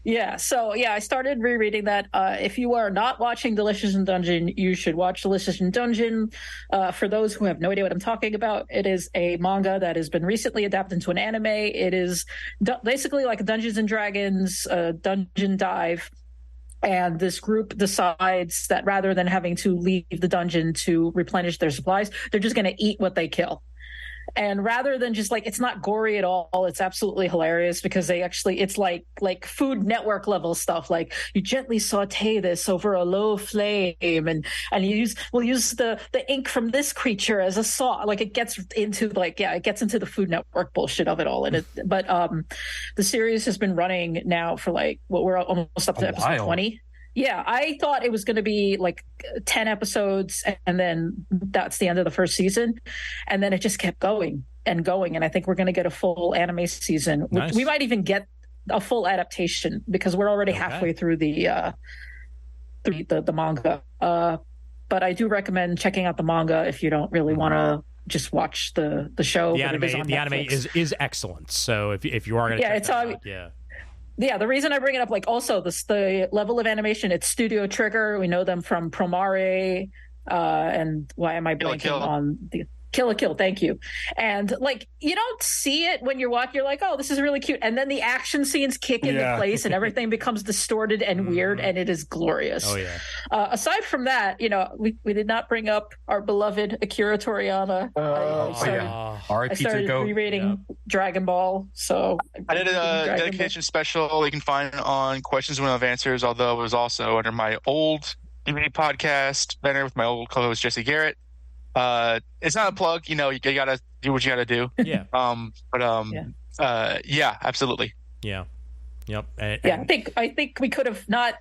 Yeah, so I started rereading that. If you are not watching Delicious in Dungeon, you should watch Delicious in Dungeon. For those who have no idea what I'm talking about, it is a manga that has been recently adapted into an anime. It is basically like Dungeons and Dragons, Dungeon Dive. And this group decides that rather than having to leave the dungeon to replenish their supplies, they're just going to eat what they kill. And rather than just it's not gory at all, it's absolutely hilarious because it's like Food Network level stuff. Like you gently saute this over a low flame and we'll use the ink from this creature as a saw. Like it gets into the Food Network bullshit of it all. But the series has been running now for we're almost up to episode 20. Yeah, I thought it was going to be 10 episodes and then that's the end of the first season. And then it just kept going and going. And I think we're going to get a full anime season. Nice. We might even get a full adaptation because we're already halfway through the manga. But I do recommend checking out the manga if you don't really want to just watch the show. The anime is excellent. So if you are going to check that out, Yeah, the reason I bring it up, also the level of animation, it's Studio Trigger. We know them from Promare, and why am I blanking on the Kill la Kill? Thank you. And you don't see it when you're watching. You're like, oh, this is really cute, and then the action scenes kick into place, and everything becomes distorted and weird, and it is glorious. Oh yeah. Aside from that, we did not bring up our beloved Akira Toriyama. I started rereading Dragon Ball, so I did a dedication special you can find on Questions We Don't Have Answers, although it was also under my old DVD podcast banner with my old co-host Jesse Garrett. It's not a plug, you gotta do what you gotta do. Yeah. Yeah, absolutely. Yeah. Yep. I think we could have not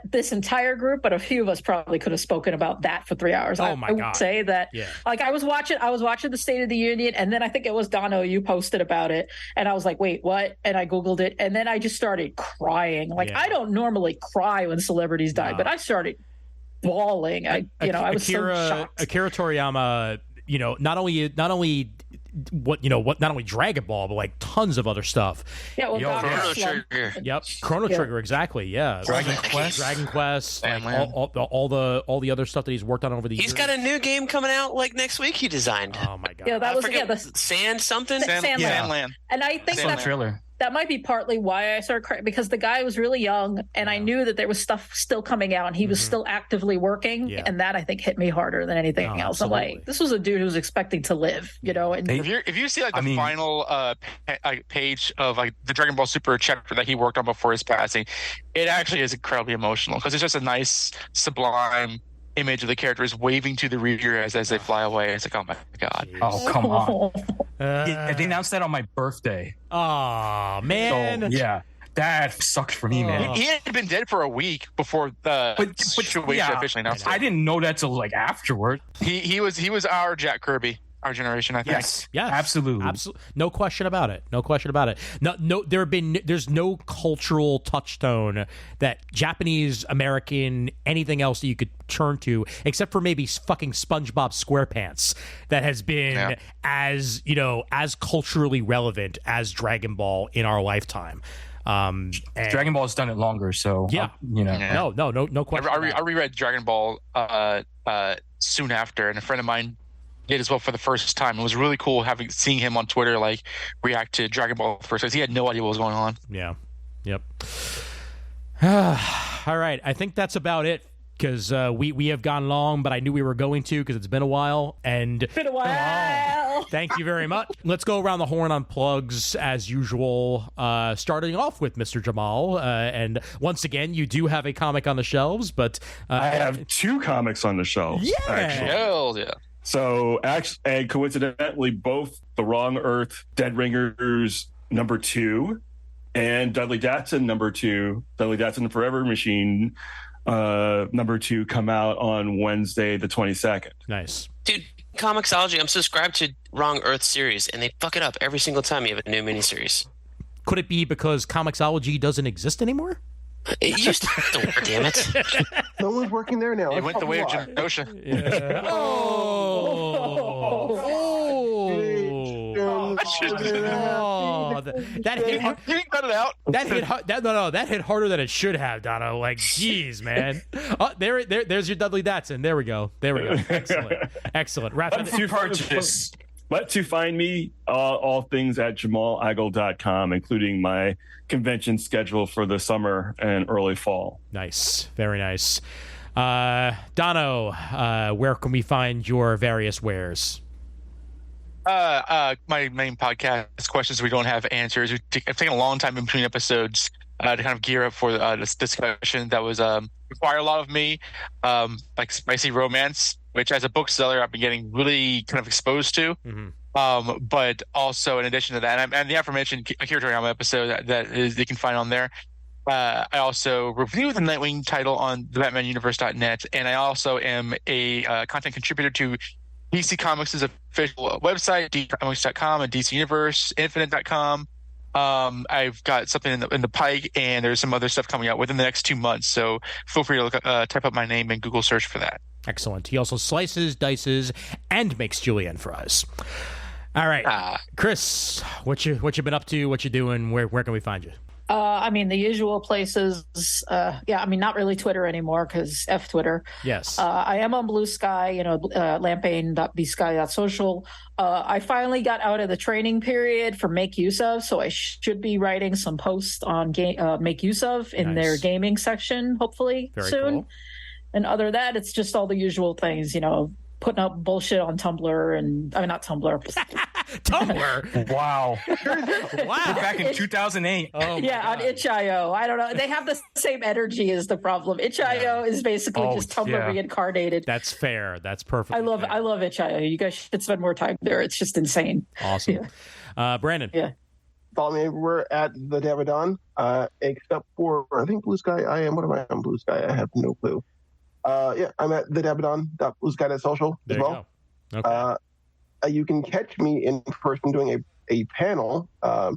this entire group, but a few of us probably could have spoken about that for 3 hours. Oh my God. I would say that. Yeah. I was watching the State of the Union, and then I think it was Dono, you posted about it, and I was like, wait, what? And I Googled it, and then I just started crying. I don't normally cry when celebrities die, but I started bawling. I was so shocked. Akira Toriyama, not only Dragon Ball, but like tons of other stuff. Yeah, well, Chrono Trigger. Yep, Chrono Trigger, exactly. Yeah, Dragon Quest, like all the other stuff that he's worked on over the years. He's got a new game coming out like next week. He designed. Oh my god! Yeah, that was the Sand something. Sandland. And I think that trailer. That might be partly why I started crying, because the guy was really young, and I knew that there was stuff still coming out, and he was still actively working, and that I think hit me harder than anything else. Absolutely. I'm like, this was a dude who was expecting to live, And if you see like the final page of like the Dragon Ball Super chapter that he worked on before his passing, it actually is incredibly emotional because it's just a nice sublime image of the characters waving to the reader as they fly away. It's like, oh my god! Jeez. Oh, come on! They announced that on my birthday. Oh man! So, yeah, that sucked for me, man. He had been dead for a week before the situation officially announced. I didn't know that till like afterward. He was our Jack Kirby. Our generation, I think. Yes, absolutely. No question about it. No, there's no cultural touchstone that Japanese, American, anything else that you could turn to, except for maybe fucking SpongeBob SquarePants, that has been as culturally relevant as Dragon Ball in our lifetime. Dragon Ball has done it longer, so no question. I reread Dragon Ball soon after, and a friend of mine did as well for the first time. It was really cool seeing him on Twitter like react to Dragon Ball first, because he had no idea what was going on. Yeah. Yep. All right. I think that's about it, because we have gone long, but I knew we were going to, because it's been a while. Thank you very much. Let's go around the horn on plugs as usual, starting off with Mr. Jamal. And once again, you do have a comic on the shelves, but I have 2 comics on the shelves. Yeah. Actually. Hell yeah. So, and coincidentally, both The Wrong Earth, Dead Ringers #2, and Dudley Datsun #2, Dudley Datsun Forever Machine #2 come out on Wednesday, the 22nd. Nice. Dude, Comixology, I'm subscribed to Wrong Earth series, and they fuck it up every single time you have a new miniseries. Could it be because Comixology doesn't exist anymore? It used to work, damn it. No one's working there now. It went the way of Genosha. Yeah. That hit hard. You cut it out. That hit harder than it should have, Dono. Like, geez, man. Oh, there's your Dudley Datsun. There we go. Excellent. Raph, But to find me, all things at JamalEagle.com, including my convention schedule for the summer and early fall. Nice. Very nice. Dono, where can we find your various wares? My main podcast, Questions We Don't Have Answers. I've taken a long time in between episodes to kind of gear up for this discussion that was require a lot of me, like spicy romance, which as a bookseller I've been getting really kind of exposed to. Mm-hmm. But also in addition to that, and the aforementioned Akira Toriyama episode that you can find on there. I also review the Nightwing title on thebatmanuniverse.net, and I also am a content contributor to DC Comics' official website, DCcomics.com, and DC Universe, Infinite.com. I've got something in the pike, and there's some other stuff coming out within the next 2 months. So feel free to type up my name and Google search for that. Excellent. He also slices, dices, and makes julienne fries. All right, Kris, what you been up to? What you doing? Where can we find you? The usual places. Not really Twitter anymore because F Twitter. Yes. I am on Blue Sky, lampane.bsky.social. I finally got out of the training period for Make Use Of, so I should be writing some posts on Make Use Of in their gaming section, hopefully soon. Cool. And other than that, it's just all the usual things, putting up bullshit on Tumblr not Tumblr. Tumblr? Wow. Wow. Back in 2008. Oh yeah, on itch.io. I don't know. They have the same energy as the problem. Itch.io is basically just Tumblr reincarnated. That's fair. That's perfect. I love itch.io. You guys should spend more time there. It's just insane. Awesome. Yeah. Brandon. Yeah. Follow me everywhere at the Davidon, except for, I think, Blue Sky. What am I on Blue Sky? I have no clue. I'm at thedabadon.bluesky.social as well. Okay. You can catch me in person doing a panel at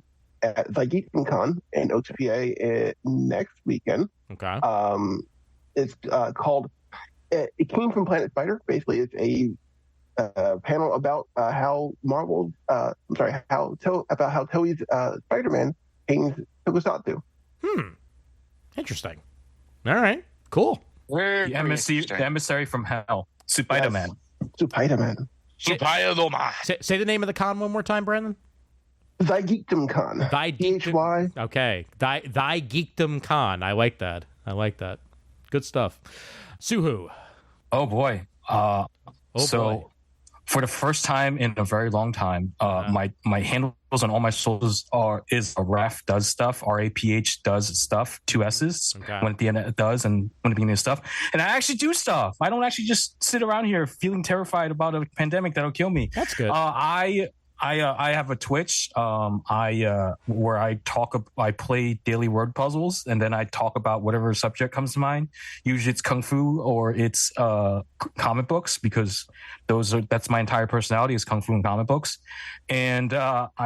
VigeekCon in OTPA next weekend. Okay. It's called it came from Planet Spider. Basically, it's a panel about how Marvel, how Toei's Spider-Man pains Tokusatsu. Interesting. All right. Cool. The emissary from hell, Spider-Man. Spider-Man. Say the name of the con one more time, Brandon. Thy Geekdom Con. Thy Geekdom. Okay. Thy Geekdom Con. I like that. Good stuff. Suhu. Oh boy. Boy. For the first time in a very long time, my handles on all my socials is Raph does stuff. RAPH does stuff. 2 S's. Okay. When at the end it does, and when at the beginning of stuff. And I actually do stuff. I don't actually just sit around here feeling terrified about a pandemic that'll kill me. That's good. I have a Twitch where I play daily word puzzles, and then I talk about whatever subject comes to mind. Usually it's kung fu or it's comic books, because that's my entire personality is kung fu and comic books. And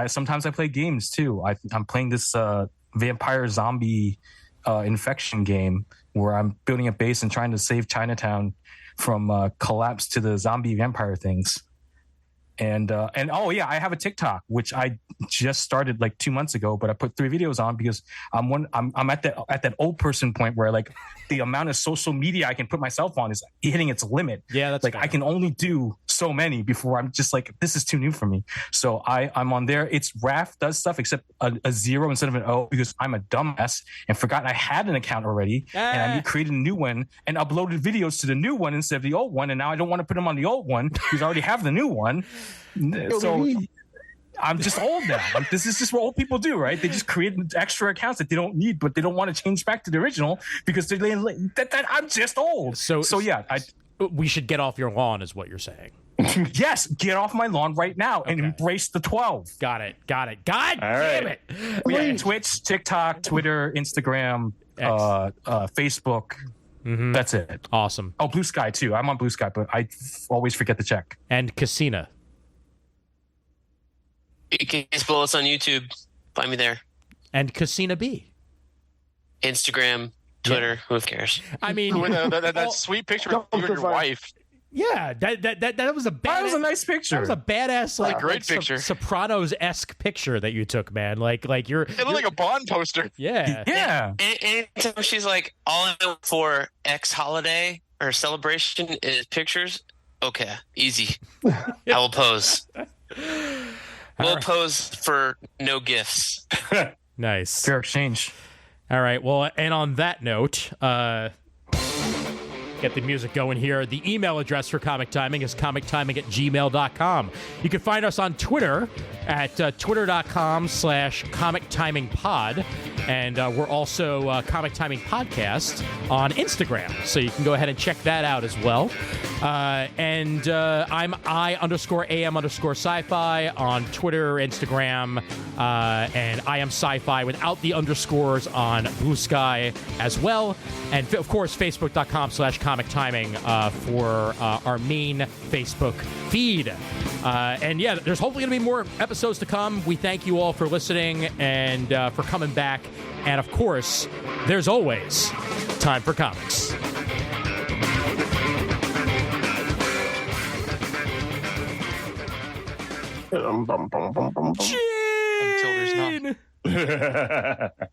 sometimes I play games too. I'm playing this vampire zombie infection game where I'm building a base and trying to save Chinatown from collapse to the zombie vampire things. And oh yeah, I have a TikTok which I just started like 2 months ago, but I put 3 videos on because I'm at that old person point where like the amount of social media I can put myself on is hitting its limit. Yeah, that's like fair. I can only do so many before I'm just like, this is too new for me. So I'm on there. It's Raph does stuff, except a 0 instead of an O, because I'm a dumbass and forgot I had an account already, and I created a new one and uploaded videos to the new one instead of the old one, and now I don't want to put them on the old one because I already have the new one. So I'm just old now. Like, this is just what old people do, right? They just create extra accounts that they don't need, but they don't want to change back to the original because I'm just old. So yeah, we should get off your lawn, is what you're saying. Yes, get off my lawn right now and embrace the 12. Got it. God damn it. Yeah, Twitch, TikTok, Twitter, Instagram, Facebook. Mm-hmm. That's it. Awesome. Oh, Blue Sky too. I'm on Blue Sky, but I always forget to check. And Casina. You can just follow us on YouTube. Find me there. And Casina B. Instagram, Twitter. Who cares? I mean, that sweet picture of you and your wife. Yeah, that was a badass. That was a nice picture. That was a badass, like, great picture. Sopranos-esque picture that you took, man. Like you're. It looked like a Bond poster. Yeah. Yeah. And she's like, all I know for X holiday or celebration is pictures. Okay, easy. I will pose. We'll pose for no gifts. Nice. Fair exchange. All right. Well, and on that note, get the music going here. The email address for Comic Timing is comictiming@gmail.com. You can find us on Twitter at twitter.com/comictimingpod. And we're also Comic Timing Podcast on Instagram. So you can go ahead and check that out as well. And I'm I_AM_sci-fi on Twitter, Instagram, and I am sci-fi without the underscores on Blue Sky as well. And of course, facebook.com/comic timing for our main Facebook feed. And yeah, there's hopefully going to be more episodes to come. We thank you all for listening and for coming back. And of course, there's always time for comics. Until there's not.